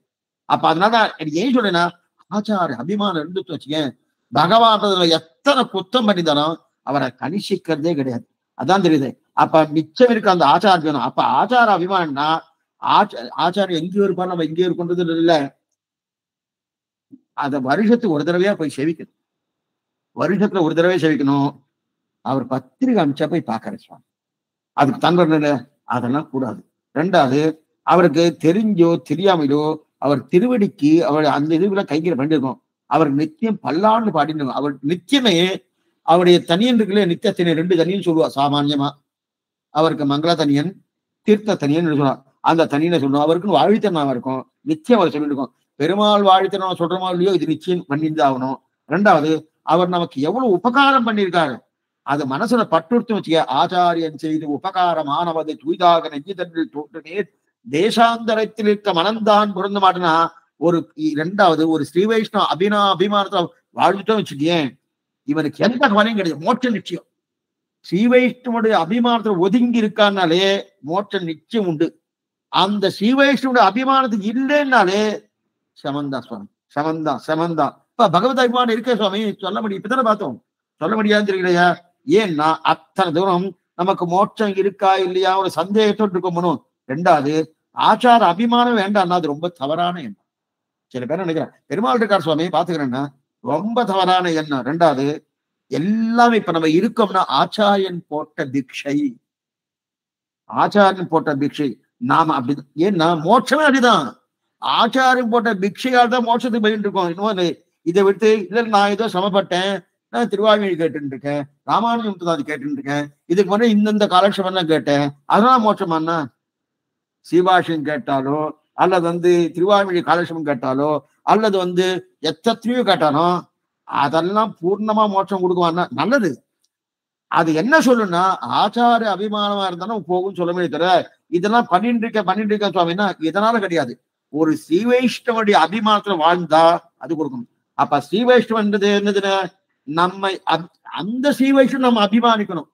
அப்ப அதனால எனக்கு ஏன் சொல்றேன்னா, ஆச்சாரிய அபிமானம் இருந்துட்டு வச்சுக்கேன், பகவான் எத்தனை குத்தம் பண்ணிதானோ அவரை கணிசிக்கிறதே கிடையாது. அதான் தெரியுது. அப்ப மிச்சம் இருக்க அந்த ஆச்சாரம். அப்ப ஆச்சார அபிமானம்னா ஆச்சாரம் எங்கேயும் இருப்பார், நம்ம எங்கேயும் இருக்கோன்றது இல்ல. அத வருஷத்துக்கு ஒரு தடவையா போய் சேவிக்கணும். வருஷத்துல ஒரு தடவை சேவிக்கணும். அவர் பத்திரிகை அனுப்பிச்சா போய் பார்க்கற சுவாமி, அதுக்கு தங்க அதெல்லாம் கூடாது. 2வது, அவருக்கு தெரிஞ்சோ தெரியாமலோ அவர் திருவடிக்கு அவர் அந்த இதுல கைகிற பண்ணிருக்கோம். அவர் நித்தியம் பல்லாண்டு பாடினோம். அவர் நித்தியமே அவருடைய தனியன் இருக்குல்ல, நித்திய தனியன் 2 தனியன் சொல்லுவா சாமான்யமா. அவருக்கு மங்கள தனியன், தீர்த்த தனியன் சொல்லுவார். அந்த தனியனை சொல்லணும். அவருக்குன்னு வாழ்த்தனம் இருக்கும், நிச்சயம் அவர் சொல்லிட்டு இருக்கோம். பெருமாள் வாழ்த்தனம் சொல்றோமோ இல்லையோ, இது நிச்சயம் பண்ணிட்டு ஆகணும். 2வது, அவர் நமக்கு எவ்வளவு உபகாரம் பண்ணியிருக்காரு அது மனசுல பட்டுறுத்து வச்சுக்க. ஆச்சாரியன் செய்து உபகாரமானவதை தூய்தாக நெஞ்சிதன்றில் தோற்றுனே தேசாந்தரத்தில் இருக்க மனந்தான் பொருந்த மாட்டேன்னா, ஒரு 2வது ஒரு ஸ்ரீ வைஷ்ணவ அபிமானத்தை வாழ்ந்துட்டோம் வச்சுக்கேன், இவனுக்கு எந்த கவலையும் கிடையாது, மோட்ச நிச்சயம். ஸ்ரீ வைஷ்ணவனுடைய அபிமானத்தை ஒதுங்கி இருக்கான்னாலே மோட்சம் நிச்சயம் உண்டு. அந்த ஸ்ரீ வைஷ்ணவனுடைய அபிமானத்துக்கு இல்லைன்னாலே சமந்தா சுவாமி, சமந்தான். இப்ப பகவத் அபிமானம் இருக்கே சுவாமி, சொல்ல முடியும். இப்பதானே பார்த்தோம், சொல்ல முடியாதுன்னு தெரியலையா? ஏன்னா அத்தனை தூரம் நமக்கு மோட்சம் இருக்கா இல்லையா ஒரு சந்தேகத்தோடு இருக்கணும். 2வது, ஆச்சார அபிமானம் வேண்டாம்னா அது ரொம்ப தவறான எண்ணம். சில பேர் நினைக்கிறேன் பெருமாள் இருக்கார் சுவாமி பாத்துக்கிறேன்னா, ரொம்ப தவறான எண்ணம். 2வது, எல்லாமே இப்ப நம்ம இருக்கோம்னா ஆச்சாரியன் போட்ட பிக்ஷை நாம அப்படி. ஏன்னா மோட்சமே அதுதான், ஆச்சாரியன் போட்ட பிக்ஷையால் தான் மோட்சத்துக்கு போயிட்டு இருக்கோம். இன்னொரு இதை விட்டு இல்ல நான் ஏதோ சமப்பட்டேன், நான் திருவாய்மொழி கேட்டுட்டு இருக்கேன், ராமானுஜம் கேட்டுட்டு இருக்கேன், இதுக்கு முன்னாடி இந்த காலட்சேபம் கேட்டேன், அதனால மோட்சமானா? சீபாஷியம் கேட்டாலோ அல்லது திருவாய்மொழி காலட்சேபம் கேட்டாலோ அல்லது எத்தனையோ கேட்டானோ அதெல்லாம் பூர்ணமா மோட்சம் கொடுக்குவான்னா நல்லது. அது என்ன சொல்லுன்னா ஆச்சார அபிமானமா இருந்தாலும் போகும் சொல்ல முடியாது. தர இதெல்லாம் பண்ணிட்டு இருக்க சுவாமின்னா இதனால கிடையாது. ஒரு ஸ்ரீ வைஷ்ணவனுடைய அபிமானத்துல வாழ்ந்தா அது கொடுக்கணும். அப்ப ஸ்ரீ வைஷ்ணவன்றது என்னதுன்னா, நம்மை அந்த ஸ்ரீ வைஷ்ணவன் நம்ம அபிமானிக்கணும்,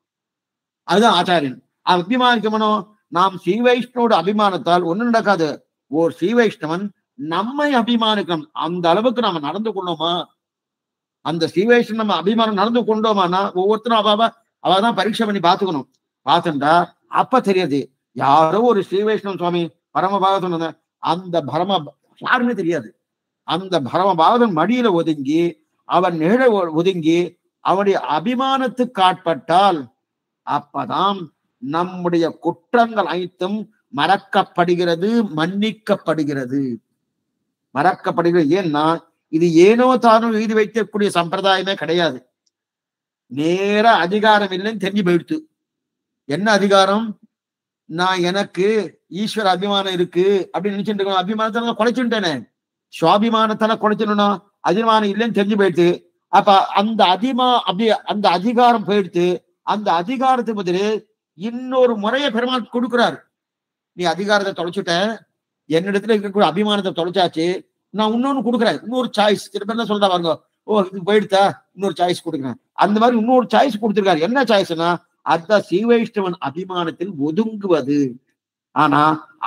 அதுதான் ஆச்சாரியன். அபிமானிக்கணும். நாம் ஸ்ரீ வைஷ்ணவோட அபிமானத்தால் ஒண்ணும் நடக்காது. ஓர் ஸ்ரீ வைஷ்ணவன் நம்மை அபிமானிக்கணும். அந்த அளவுக்கு நம்ம நடந்து கொண்டோமா, அந்த ஸ்ரீ வைஷ்ணவன் நம்ம அபிமானம் நடந்து கொண்டோமானா ஒவ்வொருத்தரும் அவதான் பரீட்சை பண்ணி பார்த்துக்கணும். பார்த்துட்டா அப்ப தெரியாது யாரோ ஒரு ஸ்ரீ வைஷ்ணவன் சுவாமி பரமபாகவதன், அந்த யாருன்னு தெரியாது. அந்த பரமபாகவதன் மடியில ஒதுங்கி அவன் நிழ ஒதுங்கி அவனுடைய அபிமானத்துக்கு ஆட்பட்டால் அப்பதான் நம்முடைய குற்றங்கள் அனைத்தும் மறக்கப்படுகிறது, மன்னிக்கப்படுகிறது. ஏன்னா இது ஏனோ தானும் எழுதி வைக்கக்கூடிய சம்பிரதாயமே கிடையாது. நேர அதிகாரம் இல்லைன்னு தெரிஞ்சு போயிடுத்து. என்ன அதிகாரம்? நான் எனக்கு ஈஸ்வர அபிமானம் இருக்கு அப்படின்னு நினைச்சுட்டு இருக்கணும். அபிமானத்தால குறைச்சுட்டேனே, சுவாபிமானத்தால குறைச்சிடணும்னா அபிமானம் இல்லைன்னு தெரிஞ்சு போயிடுத்து. அப்ப அந்த அந்த அதிகாரம் போயிடுத்து. அந்த அதிகாரத்துக்கு பதில் இன்னொரு முறையை பெருமாள் கொடுக்கிறார். நீ அதிகாரத்தை தொலைச்சுட்ட, என்னிடத்துல இருக்கக்கூடிய அபிமானத்தை தொலைச்சாச்சு, நான் இன்னொன்னு கொடுக்குறேன், இன்னொரு சாய்ஸ். சில பேர் என்ன சொல்றா பாருங்க, ஓ இது போயிடுத்தா, இன்னொரு சாய்ஸ் கொடுக்குறேன். அந்த மாதிரி இன்னொரு சாய்ஸ் கொடுத்திருக்காரு. என்ன சாய்ஸ்னா, அதுதான் ஸ்ரீவைஷ்ணவன் அபிமானத்தில் ஒதுங்குவது. ஆனா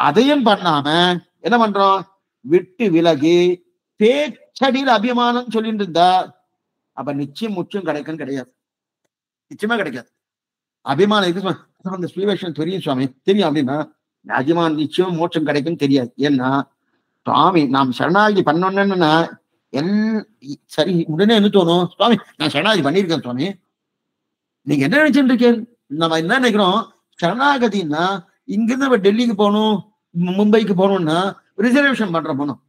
அதையும் பண்ணாம என்ன பண்றோம், விட்டு விலகி பேச்சடியில் அபிமானம் சொல்லிட்டு இருந்தா அப்ப நிச்சயம் முச்சம் கிடைக்கும் கிடையாது, நிச்சயமா கிடைக்காது. அபிமானம் இருக்கு அந்த ஸ்ரீவைஷ்ணவன் தெரியும் சுவாமி தெரியும் அப்படின்னா அபிமானம் நிச்சயம் மோட்சம் கிடைக்கும் தெரியாது. ஏன்னா சுவாமி நாம் சரணாகி பண்ணோன்னா சரி உடனே என்ன தோணும், சுவாமி நான் சரணாகதி பண்ணியிருக்கேன் சுவாமி, நீங்க என்ன நினைச்சுட்டு இருக்கேன், நம்ம என்ன நினைக்கிறோம், சரணாகதினா இங்கிருந்து நம்ம டெல்லிக்கு போகணும், மும்பைக்கு போகணும்னா ரிசர்வேஷன் பண்ற போனோம்.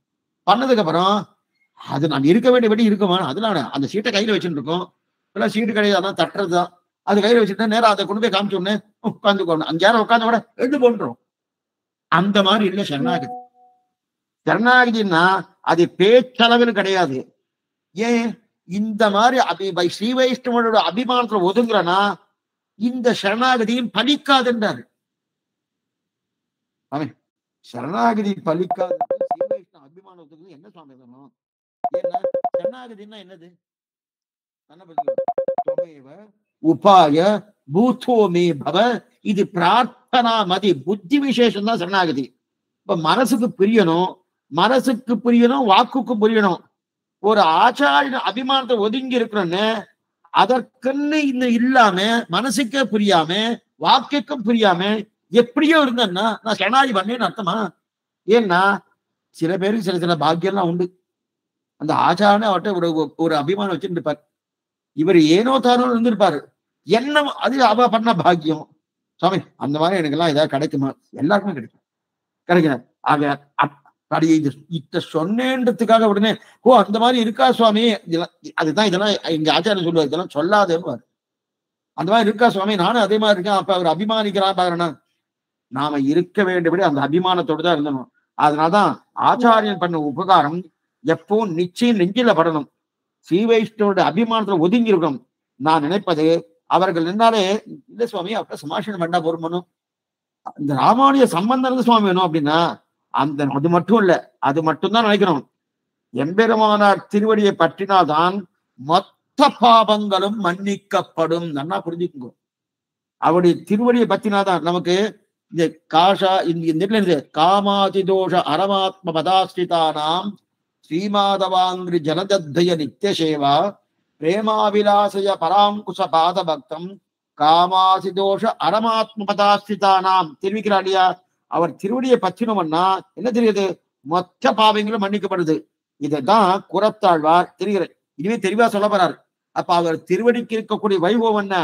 பண்ணதுக்கு அப்புறம் அது நான் இருக்க வேண்டியபடி இருக்குமா, அதெல்லாம் அந்த சீட்டை கையில வச்சுட்டு இருக்கோம், எல்லாம் சீட்டு கிடையாது, தட்டுறதுதான். அது கையில வச்சுட்டு நேரம் அதை கொண்டு போய் காமிச்ச உடனே உட்காந்துக்கணும், 5 நேரம் உட்காந்து கூட எடுத்து போன்றோம். அந்த மாதிரி இல்லை சரணாகதி. சரணாகதினா அது பேச்சளவில் கிடையாது. ஏன் இந்த மாதிரி ஸ்ரீ வைஷ்ணவனோட அபிமானத்துல ஒதுங்குறனா இந்த சரணாகதியும் பலிக்காதுன்றாரு. சரணாகதி பலிக்காது, ஸ்ரீ வைஷ்ணவ அபிமானம் ஒதுங்குறது என்ன சுவாமி சொல்லணும்? ஏன்னா சரணாகதினா என்னது, உபாய பூத்தோமே பவ, இது பிரார்த்தனா மதி புத்தி விசேஷம் தான் சரணாகதி. இப்ப மனசுக்கு புரியணும், மனசுக்கு புரியணும், வாக்குக்கு புரியணும். ஒரு ஆச்சாரிய அபிமானத்தை ஒதுங்கி இருக்கிறோன்னு அதற்குன்னு இன்னும் இல்லாம மனசுக்கே புரியாம வாக்குக்கும் புரியாம எப்படியோ இருந்தேன்னா நான் சரணாகதி பண்ணேன்னு அர்த்தமா? ஏன்னா சில பேருக்கு சில சில பாக்கியம்லாம் உண்டு. அந்த ஆச்சாரனை அவர்கிட்ட ஒரு அபிமானம் வச்சுட்டு இருப்பார், இவர் ஏனோ தானோ இருந்திருப்பாரு, என்ன அது அவ பண்ண பாக்கியம். சுவாமி அந்த மாதிரி எனக்கு எல்லாம் ஏதாவது கிடைக்குமா? எல்லாருக்குமே கிடைக்கும், கிடைக்கிறேன். ஆக இத சொன்னேன்றதுக்காக உடனே ஓ அந்த மாதிரி இருக்கா சுவாமி, அதுதான் இதெல்லாம் எங்க ஆச்சாரம் சொல்லுவார், இதெல்லாம் சொல்லாதேன்னு. அந்த மாதிரி இருக்கா சுவாமி, நானும் அதே மாதிரி இருக்கேன், அப்ப அவர் அபிமானிக்கிறான் பாக்குறேன்னா நாம இருக்க வேண்டியபடி அந்த அபிமானத்தோடு தான் இருந்தணும். அதனாலதான் ஆச்சாரியன் பண்ண உபகாரம் எப்போ நிச்சயம் நெஞ்சில படணும். ஸ்ரீ வைஷ்ணவோட அபிமானத்துல ஒதுங்கி இருக்கணும். நான் நினைப்பது அவர்கள் என்னாலே இல்ல சுவாமி அப்ப சமாஷணம் பண்ணா பொறுமனும், இந்த ராமானுஜ சம்பந்தம் சுவாமி வேணும் அப்படின்னா அந்த அது மட்டும் இல்ல, அது மட்டும்தான் நினைக்கிறோம். எம்பெருமானார் திருவடியை பற்றினால்தான் மொத்த பாவங்களும் மன்னிக்கப்படும். நல்லா புரிஞ்சுக்கோங்க, அவருடைய திருவடியை பற்றினாதான் நமக்கு இந்த காஷா இந்த காமாதி தோஷ அரமாத்ம பதாஸ்திதானாம் ஸ்ரீமாதவாங்கிரி ஜலதத்தய நித்திய சேவா பிரேமாவிலாசய பராங்குச பாத பக்தம் காமாசி தோஷ அரமாத்ம பதாஸ்திதானாம் தெரிவிக்கிறாடியா. அவர் திருவடியை பற்றினோம்னா என்ன தெரியுது, மொத்த பாவங்களும் மன்னிக்கப்படுது. இதைதான் குரத்தாழ்வார் தெரிகிறது, இனிமே தெளிவா சொல்ல போறாரு. அப்ப அவர் திருவடிக்கு இருக்கக்கூடிய வைபவம் என்ன,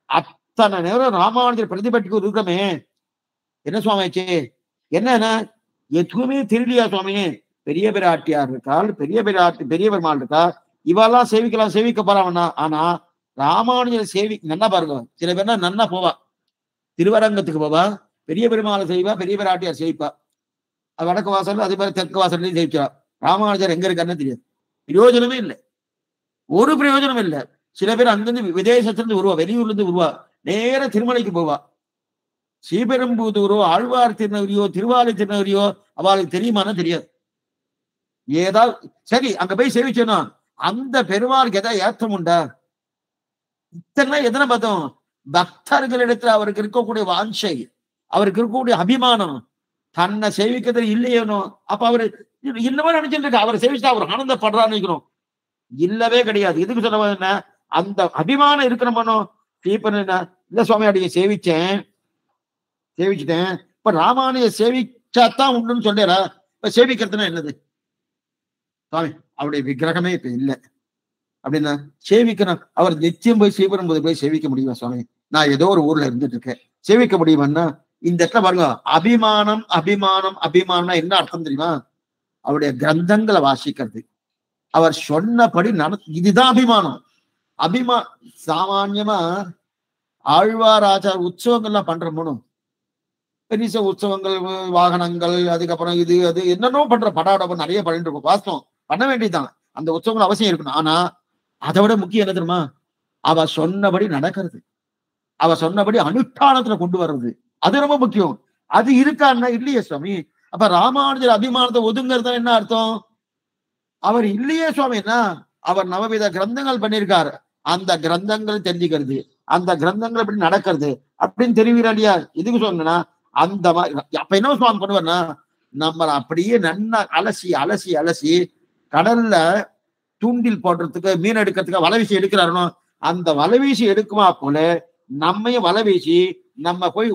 அத்தனை நேரம் ராமானுஜர் பிரதிபலிக்கு இருக்கமே. என்ன சுவாமி ஆச்சு, என்னன்னா எதுவுமே தெரியலையா சுவாமி, பெரிய பிராட்டியார் இருக்காள், பெரிய பெருமாள் இருக்கா, இவெல்லாம் சேவிக்கலாம், சேவிக்க போறாவன்னா. ஆனா ராமானுஜர் நன்னா பாருங்க, சில பேர்னா நன்னா போவா, திருவரங்கத்துக்கு போவா, பெரிய பெருமாளை செய்வா, பெரிய பிராட்டியார் சேவிப்பா, வடக்கு வாசல் அதே மாதிரி தெற்கு வாசல்லையும் சேவிச்சா. ராமானுஜர் எங்க இருக்காருன்னு தெரியாது, பிரயோஜனமே இல்லை, ஒரு பிரயோஜனம் இல்லை. சில பேர் அங்கிருந்து விதேசத்திலிருந்து வருவா, வெளியூர்ல இருந்து வருவா, நேர திருமலைக்கு போவா. ஸ்ரீபெரும்புதூரோ ஆழ்வார் திருநகரியோ திருவாலை திருநகரியோ அவளுக்கு தெரியுமானா தெரியாது. ஏதாவது சரி அங்க போய் சேவிச்சோன்னா அந்த பெருமாளுக்கு ஏதாவது ஏற்றம் உண்டா? இத்தனை எதனை பார்த்தோம், பக்தர்களிடத்துல அவருக்கு இருக்கக்கூடிய வாஞ்சை, அவருக்கு இருக்கக்கூடிய அபிமானம், தன்னை சேவிக்கிறது இல்லையேனோ. அப்ப அவரு இன்னமும் நினைச்சிட்டு இருக்க அவரை சேவிச்சா அவர் ஆனந்தப்படுறான்னு நினைக்கிறோம், இல்லவே கிடையாது. எதுக்கு சொல்ல என்ன, அந்த அபிமானம் இருக்கிறமனோ இல்ல சுவாமி அடியை சேவிச்சிட்டேன், இப்ப ராமானுஜ சேவிச்சாத்தான் உண்டுன்னு சொல்றா. இப்ப சேவிக்கிறதுனா என்னது சுவாமி, அவருடைய விக்கிரகமே இப்ப இல்லை அப்படின்னா சேவிக்கணும். அவர் நிச்சயம் போய் ஸ்ரீபெரும்புதூர் போய் சேவிக்க முடியுமா சுவாமி? நான் ஏதோ ஒரு ஊர்ல இருந்துட்டு இருக்கேன், சேவிக்க முடியுமான்னா இந்த இடத்துல பாருங்க, அபிமானம் அபிமானம் அபிமானம்னா என்ன அர்த்தம் தெரியுமா? அவருடைய கிரந்தங்களை வாசிக்கிறது, அவர் சொன்னபடி இதுதான் அபிமானம். சாமான்யமா ஆழ்வார் ஆச்சார உற்சவங்கள்லாம் பண்றோம், பெரிய உற்சவங்கள், வாகனங்கள், அதுக்கப்புறம் இது அது என்னென்னோ பண்ற படாடப்ப நிறைய பண்ணிட்டு இருக்கோம். வாஸ்தவம் பண்ண வேண்டியதுதான், அந்த உற்சவங்கள் அவசியம் இருக்கணும். ஆனா அதை விட முக்கியம் என்ன தெரியுமா, அவ சொன்னபடி நடக்கிறது, அவ சொன்னபடி அனுஷ்டானத்துல கொண்டு வர்றது, அது ரொம்ப முக்கியம். அது இருக்கான்னா இல்லையே சுவாமி. அப்ப ராமானுஜர் அபிமானத்தை ஒதுங்கிறது என்ன அர்த்தம்? அவர் இல்லையே சுவாமின்னா அவர் நவவித கிரந்தங்கள் பண்ணியிருக்காரு. அந்த கிரந்தங்கள் தெரிஞ்சுக்கிறது, அந்த கிரந்தங்கள் எப்படி நடக்கிறது அப்படின்னு தெரிவிக்கிறா இல்லையா? இதுக்கு சொன்னா அந்த அப்ப என்ன சுவாமி பண்ணுவார்னா, நம்ம அப்படியே நன்னா அலசி அலசி அலசி கடல்ல தூண்டில் போடுறதுக்கு மீன் எடுக்கிறதுக்கு வலை வீசி எடுக்கிறாருனோ, அந்த வலை வீசி எடுக்குமா போல நம்மையும் வலை வீசி நம்ம போய்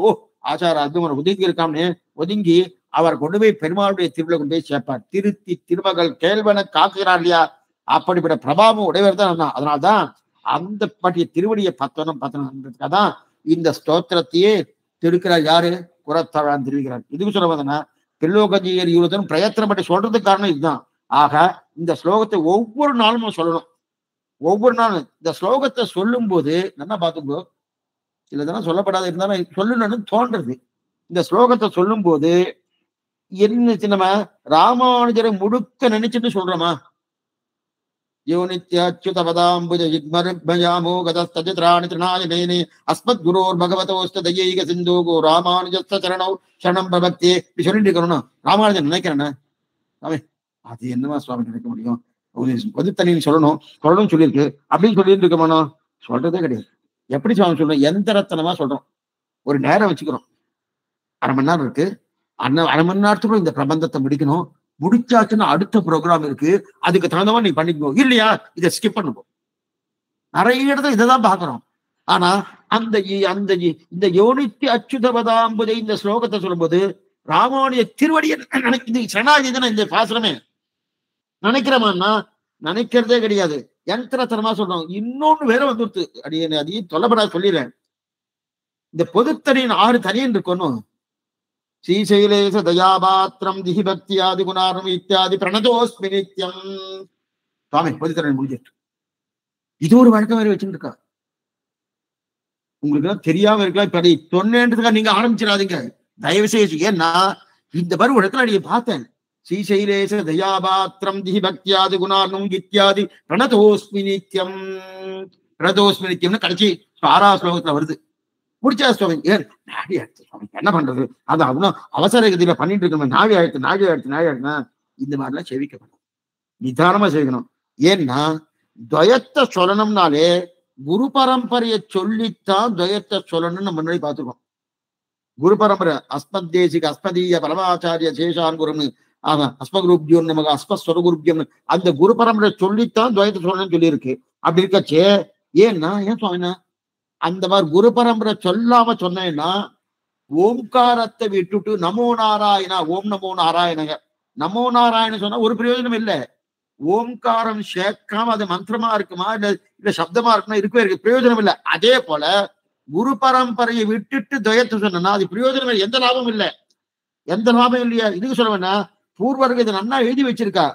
ஆச்சார அர்ஜுனன் ஒதுங்கி இருக்கான்னு ஒதுங்கி அவர் கொண்டு போய் பெருமாளுடைய திருவிழா கொண்டு போய் சேர்ப்பார். திருத்தி திருமகள் கேள்வன காக்குகிறார் இல்லையா? அப்படிப்பட்ட பிரபாவம் உடையவர் தான். அதனால்தான் அந்த பற்றிய திருவடியை பத்தனம்ன்றதுக்காக தான் இந்த ஸ்தோத்திரத்தையே திருக்கிறார். யாரு? குரத்தாழான் தெரிவிக்கிறார். இதுக்கு சொல்ல வந்தனா திரிலோகஜீயர் யூரதன் பிரயத்தனம் பற்றி சொல்றதுக்கு காரணம் இதுதான். ஆக இந்த ஸ்லோகத்தை ஒவ்வொரு நாளும் சொல்லணும். ஒவ்வொரு நாளும் இந்த ஸ்லோகத்தை சொல்லும் போது நல்லா பார்த்துக்கோ, இல்லதான் சொல்லப்படாத இருந்தாலும் சொல்லணும்னு தோன்றது. இந்த ஸ்லோகத்தை சொல்லும் போது என்ன நம்ம ராமானுஜரை முழுக்க நினைச்சுட்டு சொல்றோமா? அஸ்மத் குரோர் பகவதோஸ்த தயைக சிந்தோகோ ராமானுஜஸ்த சரணோ சரணம் பிரபக்தி சொல்லிட்டு இருக்கணும். ராமானுஜன் நினைக்கிறேன்னு அது என்னவா சுவாமி நினைக்க முடியும்? பொதுத்தனின்னு சொல்லணும் சொல்லியிருக்கு அப்படின்னு சொல்லிட்டு இருக்கமானோ? சொல்றதே கிடையாது. எப்படி சுவாமி சொல்றோம்? எந்திரத்தனமா சொல்றோம். ஒரு நேரம் வச்சுக்கிறோம், அரை மணி நேரம் இருக்கு, அரை மணி நேரத்துக்குள்ள இந்த பிரபந்தத்தை முடிக்கணும். முடிச்சாச்சுன்னா அடுத்த ப்ரோக்ராம் இருக்கு, அதுக்கு தகுந்தவா நீ பண்ணிக்கோ, இல்லையா இதை ஸ்கிப் பண்ணுவோம். நிறைய இடத்துல இதைதான் பாக்குறோம். ஆனா அந்த இந்த யோனித்தி அச்சுதபதாம்புதை இந்த ஸ்லோகத்தை சொல்லும்போது ராமானுஜ திருவடியை நினைக்கிறது சரணாகதிதானே இந்த பாசனமே. நினைக்கிறோமான்னா நினைக்கிறதே கிடையாது, யந்திரத்தனமா சொல்றோம். இன்னொன்னு வேற வந்துருத்து, அதையும் சொல்லப்படாத சொல்லிடுறேன். இந்த பொதுத்தனியின் 6 தனியன் இருக்கணும். ஸ்ரீசைலேச தயாபாத்திரம் திஹி பக்தியாதி குணாரம் இத்தியாதி பிரணதோஸ்மி நித்யம். சுவாமி பொதுத்தனின் முடிஞ்சிட்டு இது ஒரு வழக்கம் வேற வச்சுட்டு இருக்கா. உங்களுக்கு எல்லாம் தெரியாம இருக்கலாம். இப்ப சொன்னேன்றதுக்காக நீங்க ஆரம்பிச்சிடாதீங்க தயவு செய்து. ஏன்னா இந்த பருவ இடத்துல நீங்க பார்த்தேன். ஸ்ரீசைலேச தயாபாத்திரம் திஹி பக்தியாதி குணாரம் இத்தியாதி பிரணதோஸ்மி நித்யம். பிரணதோஸ்மி நித்யம்னு கடைசி 6ஆவது ஸ்லோகத்துல வருது. முடிச்சா சுவாமி நாடி ஆயிடுச்சு சுவாமி, என்ன பண்றது? அது அவ்வளவு அவசர கதியில பண்ணிட்டு இருக்கோம். நாடி ஆயிடுச்சுன்னா இந்த மாதிரிலாம் செவிக்கப்படும். நிதானமா செய்யணும். ஏன்னா துவயத்தை சொல்லணும்னாலே குரு பரம்பரையை சொல்லித்தான் துவயத்தை சொல்லணும்னு நம்ம முன்னாடி பார்த்துக்கோம். குரு பரம்பரை அஸ்மத் தேசிக அஸ்மதீய பரமாச்சாரிய சேஷான் குருன்னு அஸ்மகுருப்தியம் நமக்கு அஸ்மஸ்வரகுருப்தியம் அந்த குரு பரம்பரை சொல்லித்தான் துவயத்தை சொல்லணும்னு சொல்லியிருக்கு. அப்படி இருக்கச்சே ஏன்னா ஏன் சுவாமினா அந்த மாதிரி குரு பரம்பரை சொல்லாம சொன்னேன்னா ஓம்காரத்தை விட்டுட்டு நமோ நாராயணா ஓம் நமோ நாராயணங்க நமோ நாராயண சொன்னா ஒரு பிரயோஜனம் இல்லை. ஓம்காரம் சேர்க்காம அது மந்திரமா இருக்குமா இல்ல சப்தமா இருக்குமா? இருக்கு பிரயோஜனம் இல்லை. அதே போல குரு பரம்பரையை விட்டுட்டு துவயத்தை சொன்னா அது பிரயோஜனம் இல்லை, எந்த லாபமும் இல்லை, எந்த லாபம் இல்லையா? இதுக்கு சொல்லுவேன்னா பூர்வர்கள் இதை நன்னா எழுதி வச்சிருக்கா.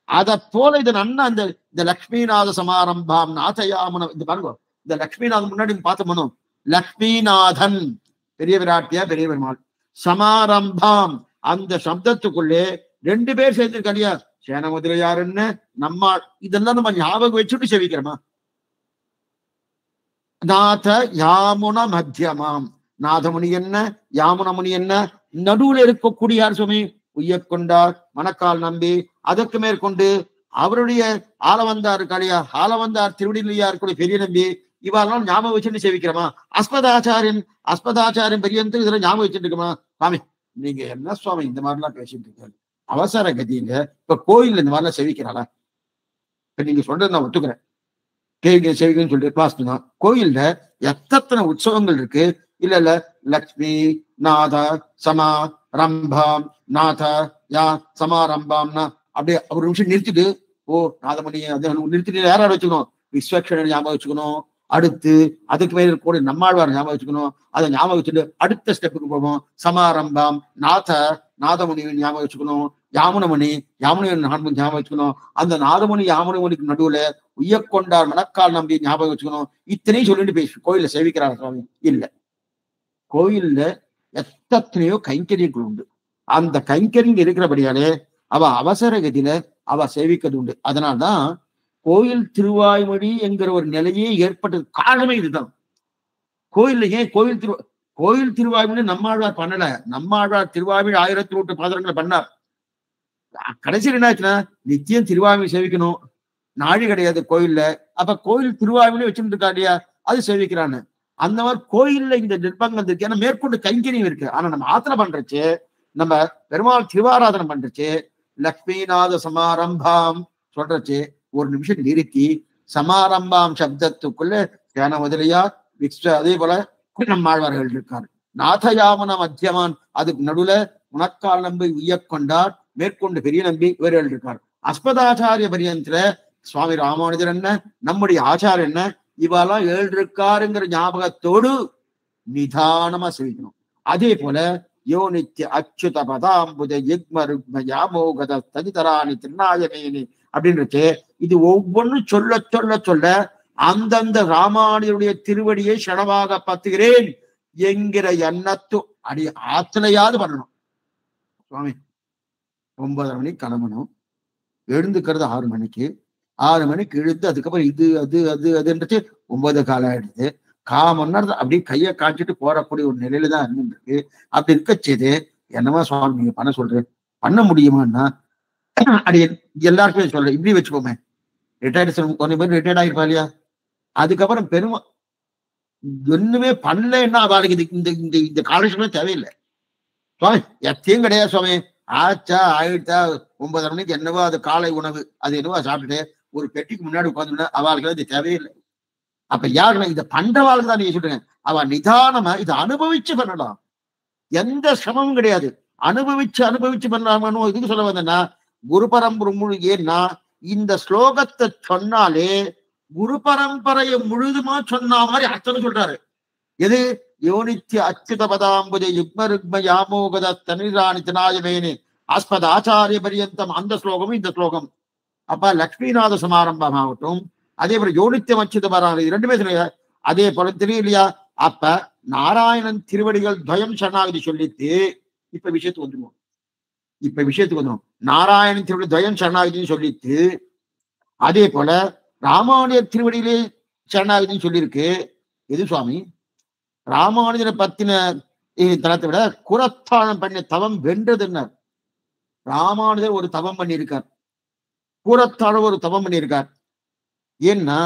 அதை போல இது நன்னா இந்த லக்ஷ்மிநாத சமாரம்பாம் நாதயாமனம் இந்த பாருங்க. இந்த லக்ஷ்மிநாதன் முன்னாடி பார்த்தோம். லக்ஷ்மிநாதன் பெரிய விராட்டியா பெரிய பெருமாள், சமாரம்பாம் அந்த சப்தத்துக்குள்ளே 2 பேர் சேர்ந்திருக்கா இல்லையா? சேன முதலியாருன்னு நம்ம இதெல்லாம் நம்ம ஞாபகம் வச்சுட்டு செவிக்கிறோமா? நாத யாமுன மத்தியமாம், நாதமுனி என்ன யாமுனமுனி என்ன, நடுவுல இருக்கக்கூடிய யார் சுவாமி? உய்யக்கொண்டார் மணக்கால் நம்பி, அதற்கு மேற்கொண்டு அவருடைய ஆளவந்தார் இருக்காளியா, ஆளவந்தார் திருவடியிலையா இருக்கக்கூடிய பெரிய நம்பி, இவெல்லாம் ஞாபகம் வச்சுட்டு சேவிக்கிறோமா? அஸ்மதாச்சாரியன் பெரிய இதுல ஞாபகம் வச்சுட்டு இருக்கோமா? சுவாமி நீங்க என்ன சுவாமி இந்த மாதிரிலாம் பேசிட்டு இருக்காரு? அவசர கதியில இப்ப கோயில்ல இந்த மாதிரிலாம் செவிக்கிறாளா? இப்ப நீங்க சொல்றது நான் ஒத்துக்கிறேன், கேள்வி செவிக்கணும்னு சொல்லிட்டு வாஸ்துனா கோயில்ல எத்தனை உற்சவங்கள் இருக்கு. இல்ல லக்ஷ்மி நாத சமா ரம்பாம் நாத யா சமாரம்பாம்னா அப்படியே ஒரு நிமிஷம் நிறுத்திட்டு நாதமணி அதை நிறுத்திட்டு யாராவது வச்சுக்கணும், விஸ்வக்ஷணன் ஞாபகம் வச்சுக்கணும். அடுத்து அதுக்கு மேல கூட நம்மாழ்வார் ஞாபகம் வச்சுக்கணும். அதை ஞாபகம் வச்சுட்டு அடுத்த ஸ்டெப்புக்கு போவோம். சமாரம்பாம் நாதமுனி ஞாபகம் வச்சுக்கணும். யாமுனமணி ஞாபகம் வச்சுக்கணும். அந்த நாதமுனி யாமுனமணிக்கு நடுவுல உய்யக்கொண்டார் மணக்கால் நம்பி ஞாபகம் வச்சுக்கணும். இத்தனையும் சொல்லிட்டு பேசு கோயில்ல சேவிக்கிறார் சுவாமி. இல்ல, கோயில்ல எத்தனையோ கைங்கரியங்கள் உண்டு. அந்த கைங்கரியம் இருக்கிறபடியாலே அவ அவசர கதியில அவ சேவிக்கிறது உண்டு. அதனால்தான் கோயில் திருவாய்மொழி என்கிற ஒரு நிலையே ஏற்பட்டது காரணமே இதுதான். கோயில்ல ஏன் கோயில் திருவாய்மொழி நம்மாழ்வார் பண்ணல. நம்மாழ்வார் திருவாய்மொழி 1008 பாதங்களை பண்ணார். கடைசியில் என்னாச்சுன்னா நித்தியம் திருவாய்மொழி சேவிக்கணும், நாழி கிடையாது கோயில்ல. அப்ப கோயில் திருவாய்மொழி வச்சுட்டு இருக்கா இல்லையா, அது சேவிக்கிறான்னு. அந்த மாதிரி கோயில்ல இந்த நிர்பந்தம் இருக்கு. ஏன்னா மேற்கொண்டு கைங்கரியம் இருக்கு. ஆனா நம்ம ஆத்தனை பண்றச்சு, நம்ம பெருமாள் திருவாராதனை பண்றச்சு, லக்ஷ்மிநாத சமாரம்பாம் சொல்றச்சு ஒரு நிமிஷம் நிறுத்தி சமாரம்பாம் சப்தத்துக்குள்ள தியான முதலியார் அதே போல நம்மாழ்வார்கள் இருக்காரு. நாதயாமன மத்தியமான் அதுக்கு நடுவுல உனக்கால் நம்பி உய்யக்கொண்டார் மேற்கொண்டு பெரிய நம்பி இவர்கள் இருக்கார். அஸ்மதாச்சாரிய பரியந்திர சுவாமி ராமானுஜர் என்ன, நம்முடைய ஆச்சாரம் என்ன, இவெல்லாம் இருக்காருங்கிற ஞாபகத்தோடு நிதானமா சேவிக்கணும். அதே போல யோ நித்திய அச்சுத பதாம்புஜ யுக்ம ருக்ம யாமோகத ததிதராணி திருநாயகேனி அப்படின்றது இது ஒவ்வொன்றும் சொல்ல சொல்ல சொல்ல அந்தந்த ராமானுடைய திருவடியை சடவாக பத்துகிறேன் என்கிற எண்ணத்து அடி ஆத்தனையாவது பண்ணணும். சுவாமி 9:30 மணிக்கு கிளம்பணும், எழுந்துக்கிறது 6 மணிக்கு, 6 மணிக்கு எழுந்து அதுக்கப்புறம் இது அது அது அதுன்றது 9 காலம் ஆயிடுது. 1/4 மணி நேரத்தை அப்படியே கையை காய்ச்சிட்டு போறக்கூடிய ஒரு நிலையில தான் இருந்துருக்கு. அப்படி இருக்கச்சது என்னமா சுவாமி நீங்க பண்ண சொல்றேன், பண்ண முடியுமான்னா அப்படி எல்லாருக்குமே சொல்றேன். இப்படி வச்சுக்கோமே, ரிட்டையர்டு கொஞ்சம் பேர் ரிட்டையர்ட் ஆகிருப்பா இல்லையா, அதுக்கப்புறம் ஒண்ணுமே பண்ணலன்னா அவளுக்கு இந்த இந்த இந்த காலேஜ் தேவையில்லை சுவாமி. எத்தையும் கிடையாது சுவாமி, ஆச்சா ஆயிட்டா 9:30 மணிக்கு என்னவோ அது காலை உணவு அது என்னவோ சாப்பிட்டுட்டு ஒரு பெட்டிக்கு முன்னாடி உட்காந்துன்னா அவளுக்கு இது தேவையில்லை. அப்ப யாருன்னா இதை பண்றவாளுக்கு தான் நீங்க சொல்றீங்க. அவ நிதானமா இதை அனுபவிச்சு பண்ணலாம், எந்த சிரமமும் கிடையாது. அனுபவிச்சு பண்ணலாமோ இதுக்கு சொல்ல வந்தேன்னா குரு பரம்பரை ஏன்னா இந்த ஸ்லோகத்தை சொன்னாலே குரு பரம்பரையை முழுதுமா சொன்ன மாதிரி அர்த்தம் சொல்றாரு. எது யோனித்ய அச்சுத பதாம்புஜ யுக்ம ருக்ம யாமோகத தனிராணி தினாயமேனி ஆஸ்பத ஆச்சாரிய பரியந்தம் அந்த ஸ்லோகமும் இந்த ஸ்லோகம். அப்ப லக்ஷ்மிநாத சமாரம்பம் ஆகட்டும், அதே போல யோனித்தியம் அச்சுத பராணி ரெண்டுமே சொல்ல. அதே போல தெரியலையா, அப்ப நாராயணன் திருவடிகள் துவயம் சரணாகதி சொல்லிட்டு இப்ப விஷயத்துக்கு வந்துடும். நாராயணன் திருவடி துவயம் சரணாகதின்னு சொல்லிட்டு அதே போல ராமானுஜர் திருவடியிலே சரணாகதின்னு சொல்லியிருக்கு. எது சுவாமி, ராமானுஜரை பத்தின தளத்தை விட குரத்தாழம் பண்ண தவம் வென்றதுன்னார். ராமானுஜர் ஒரு தவம் பண்ணியிருக்கார், கூரத்தாழ ஒரு தவம் பண்ணியிருக்கார். ஏன்னா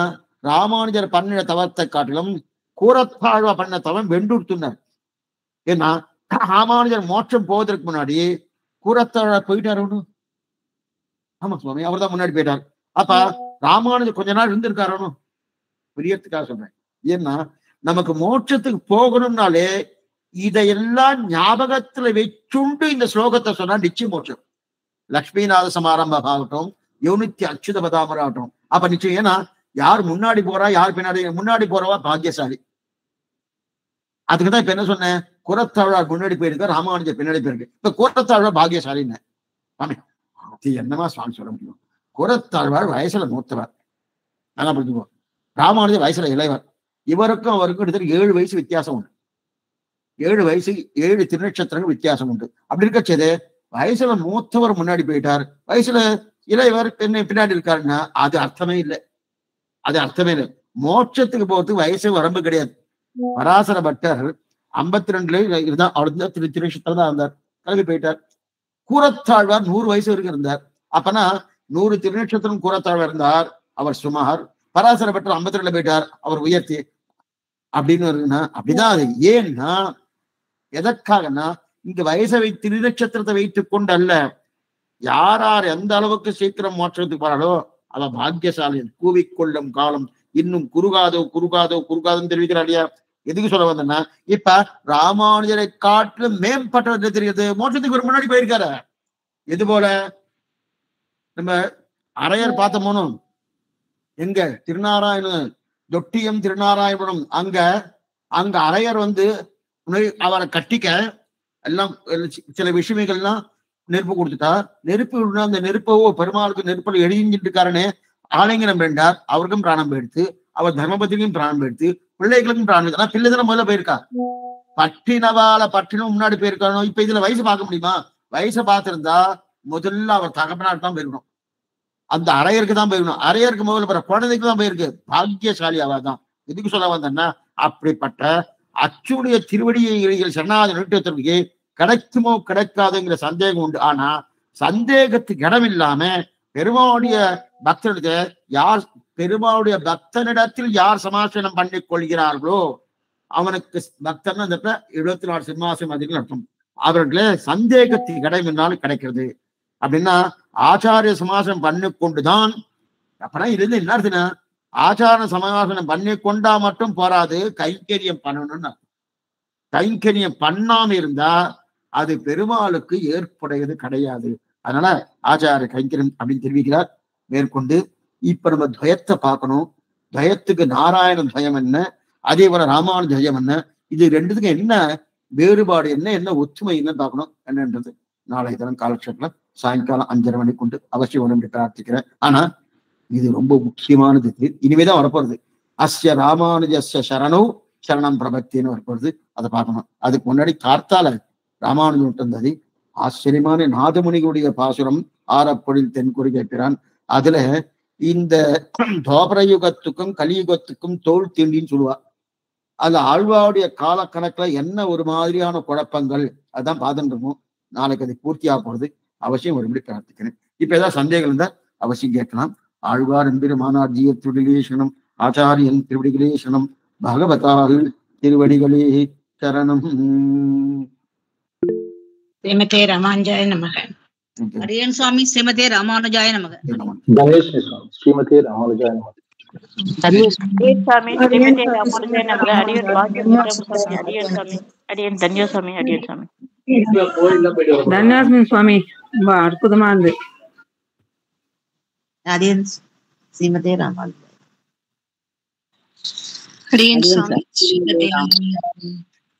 ராமானுஜர் பண்ணின தவத்தை காட்டிலும் கூரத்தாழ்வா பண்ண தவம் வென்றுடுத்துனார். ஏன்னா ராமானுஜர் மோட்சம் போவதற்கு முன்னாடி கூரத்தாழ போயிட்டாரு. ஆமா சுவாமி, அவர் தான் முன்னாடி போயிட்டார். அப்ப ராமானுஜர் கொஞ்ச நாள் இருந்திருக்காரு பெரியத்துக்காக சொல்றேன். ஏன்னா நமக்கு மோட்சத்துக்கு போகணும்னாலே இதையெல்லாம் ஞாபகத்துல வச்சுண்டு இந்த ஸ்லோகத்தை சொன்னா நிச்சயம் மோட்சம். லக்ஷ்மிநாத சமாரம்பம் ஆகட்டும், யோனித்ய அச்சுத பதாமரம் ஆகட்டும். அப்ப நிச்சயம், ஏன்னா யார் முன்னாடி போறா யார் முன்னாடி போறவா பாக்கியசாலி. அதுக்குதான் இப்ப என்ன சொன்னேன், குரத்தாழ்வார் முன்னாடி போயிருக்க, ராமானுஜர் பின்னாடி போயிருக்கு. இப்ப குரத்தாழ்வார் பாக்கியசாலின்னு சுவாமி என்னமா சுவாமி சொல்ல முடியும். குரத்தாழ்வார் வயசுல மூத்தவர், நல்லா புரிஞ்சுக்கோ. ராமானுஜர் வயசுல இளைவர். இவருக்கும் அவருக்கும் கிட்டத்தட்ட 7 வயசு வித்தியாசம் உண்டு. 7 வயசு 7 திருநட்சத்திரங்கள் வித்தியாசம் உண்டு. அப்படி இருக்கச்சது வயசுல மூத்தவர் முன்னாடி போயிட்டார், வயசுல இளையவர் பின்னாடி இருக்காருன்னா அது அர்த்தமே இல்லை. மோட்சத்துக்கு போறதுக்கு வயசு வரம்பு கிடையாது. பராசர பட்டர் 52 இருந்தா அவர் திருநட்சத்திரம் தான் இருந்தார், கிளம்பி போயிட்டார். கூரத்தாழ்வார் 100 வயசு வரைக்கும் இருந்தார். அப்பனா 100 திருநட்சத்திரம் கூரத்தாழ்வார் இருந்தார், அவர் சுமார். பராசர பட்டர் 52 போயிட்டார், அவர் உயர்த்தி. அப்படின்னு இருக்குன்னா அப்படிதான் அது. ஏன்னா எதற்காகனா இங்க வயசை திருநட்சத்திரத்தை வைத்துக் கொண்டு அல்ல, யார் எந்த அளவுக்கு சீக்கிரம் மோட்சத்துக்கு போறாளோ அவ பாக்கியசாலி. கூவிக்கொள்ளும் காலம் இன்னும் குறுகாதுன்னு தெரிவிக்கிறாள் இல்லையா. எதுக்கு சொல்ல வந்தேன்னா, இப்ப ராமானுஜரை காட்டிலும் மேம்பட்டது தெரியுது, மோட்சத்துக்கு ஒரு முன்னாடி போயிருக்காரு. எது போல நம்ம அரையர் பார்த்தோமோனும் எங்க திருநாராயணன் தொட்டியம் திருநாராயணபுரம் அங்க அரையர் அவரை கட்டிக்க எல்லாம் சில விஷயங்கள்லாம் நெருப்பு கொடுத்துட்டா, நெருப்பு அந்த நெருப்போ பெருமாளுக்கு நெருப்பில் எழுதிட்டு இருக்காருன்னு ஆலிங்கனம் வேண்டார். அவருக்கும் பிராணம் போயிடுத்து, அவர் தர்மபத்திரிக்கும் பிராணம் போயிடுத்து, பிள்ளைகளுக்கும் பிராணம். ஆனா பிள்ளை தானே முதல்ல போயிருக்கா. பட்டினம் முன்னாடி போயிருக்கானோ. இப்ப இதுல வயசு பார்க்க முடியுமா? வயசை பார்த்திருந்தா முதல்ல அவர் தகப்பனார் தான் போயிருக்கணும், அந்த அரையருக்கு தான் போயிருக்கணும். அரையருக்கு முதல்ல குழந்தைக்கு தான் போயிருக்கு. பாக்கியசாலி அவ தான். எதுக்கு சொல்ல வந்தேன்னா, அப்படிப்பட்ட அச்சுடைய திருவடியை சரணாகதி நிறுத்தத்திற்கு கிடைக்குமோ கிடைக்காதுங்கிற சந்தேகம் உண்டு. ஆனா சந்தேகத்துக்கு இடம் இல்லாம பெருமாளுடைய பக்தனுடைய யார் பெருமாளுடைய பக்தனிடத்தில் யார் சமாசனம் பண்ணிக் கொள்கிறார்களோ அவனுக்கு பக்தன் அந்த 74 சிம்மாசனம் அதிகம் அர்த்தம். அவர்களே சந்தேகத்துக்கு இடம் இருந்தாலும் கிடைக்கிறது. அப்படின்னா ஆச்சாரிய சமாசனம் பண்ணி கொண்டுதான் அப்பனா இது என்ன அர்த்தம்னா ஆச்சார சமாசனம் பண்ணி கொண்டா மட்டும் போராது, கைங்கரியம் பண்ணணும்னு. கைங்கரியம் பண்ணாம இருந்தா அது பெருமாளுக்கு ஏற்புடையது கிடையாது. அதனால ஆச்சார கைங்கரியம் அப்படின்னு தெரிவிக்கிறார். மேற்கொண்டு இப்ப நம்ம துவயத்தை பார்க்கணும். துவயத்துக்கு நாராயண துவயம் என்ன, அதே போல ராமானு துவயம் என்ன, இது ரெண்டுத்துக்கும் என்ன வேறுபாடு என்ன, என்ன ஒற்றுமை என்ன பார்க்கணும் என்னன்றது நாளைய தினம் காலக்ஷேபத்துல சாயங்காலம் 5:30 மணிக்கு கொண்டு அவசியம் ஒன்று பிரார்த்திக்கிறேன். ஆனா இது ரொம்ப முக்கியமானது. இனிமேதான் வரப்போறது. அஸ்ய ராமானுஜஸ்ய சரணோ சரணம் பிரபத்தின்னு வரப்போறது. அதை பார்க்கணும். அதுக்கு முன்னாடி கார்த்தால ராமானுஜன் இருந்தது ஆச்சரியமான நாதமுனிகளுடைய பாசுரம் ஆரப்பொழில் தென்குறி கேட்கிறான். அதுல இந்த தோபரயுகத்துக்கும் கலியுகத்துக்கும் தோல் தீண்டின்னு சொல்லுவா. அதுல ஆழ்வாருடைய காலக்கணக்குல என்ன ஒரு மாதிரியான குழப்பங்கள் அதான் பார்த்துட்டு இருக்கோம். நாளைக்கு அது பூர்த்தியாக போறது. அவசியம் ஒருபடி பிரார்த்திக்கிறேன். இப்ப ஏதாவது சந்தேகம் இருந்தா அவசியம் கேட்கலாம். ஆழ்வார் எம்பெருமானார் ஜீய திருவடிகளேசனம், ஆச்சாரியன் திருவடிகளேசனம், பகவதால் திருவடிகளே சரணம். ஸ்ரீமதே ராமானுஜாய நமக. அரியன் சுவாமி ஸ்ரீமதே ராமானுஜாய நமக. கணேஷ் சுவாமி ஸ்ரீமதே ராமானுஜாய நமக. சாமி ஸ்ரீமதே ராமானுஜாய நமக. அரியன் பாக்கியம் சுவாமி, அரியன் சாமி, அரியன் தன்யா சாமி, அரியன் சாமி. தன்யாஸ்மி சுவாமி ரொம்ப அற்புதமா இருந்து. அரியன் ஸ்ரீமதே ராமானுஜாய. அடியேன் சுவாமி ஸ்ரீமதே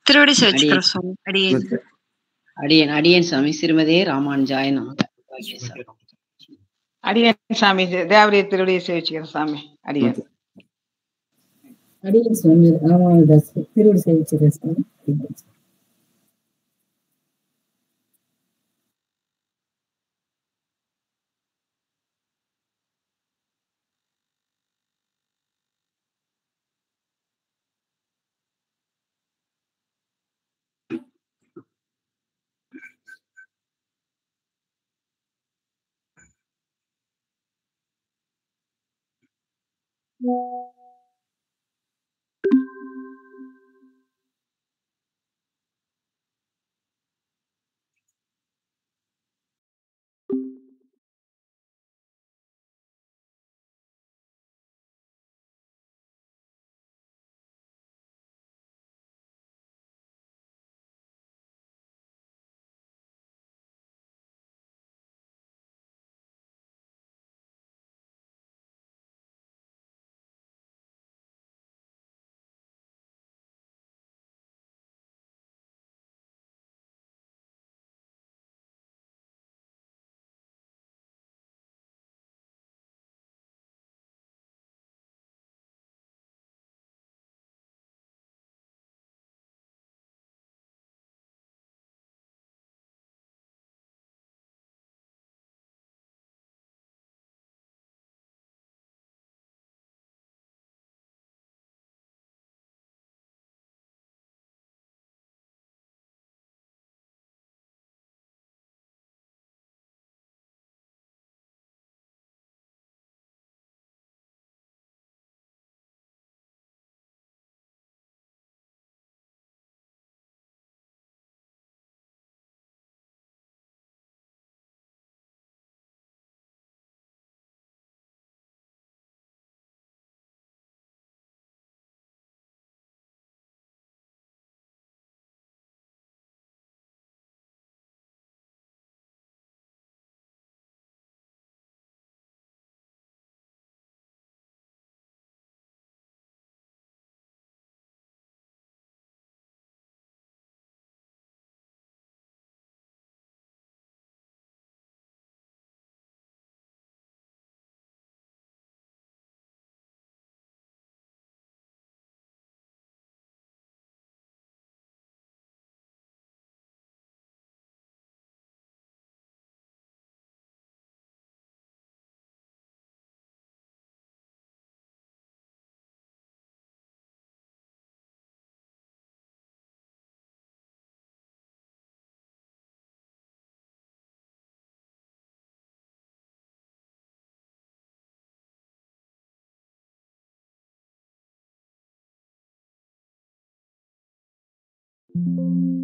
திருவடி சேவிச்சுக்கிற சுவாமி. அடியேன் அடியேன் சுவாமி ஸ்ரீமதே ராமானுஜாய நமக. அடியேன் சாமி தேவரிய திருவடியை சேவிச்சுக்கிற சாமி. அடியேன் சுவாமி ராமானுஜாஸ் திருவடி சேவிச்சுக்கிற சாமி. சுவாமி.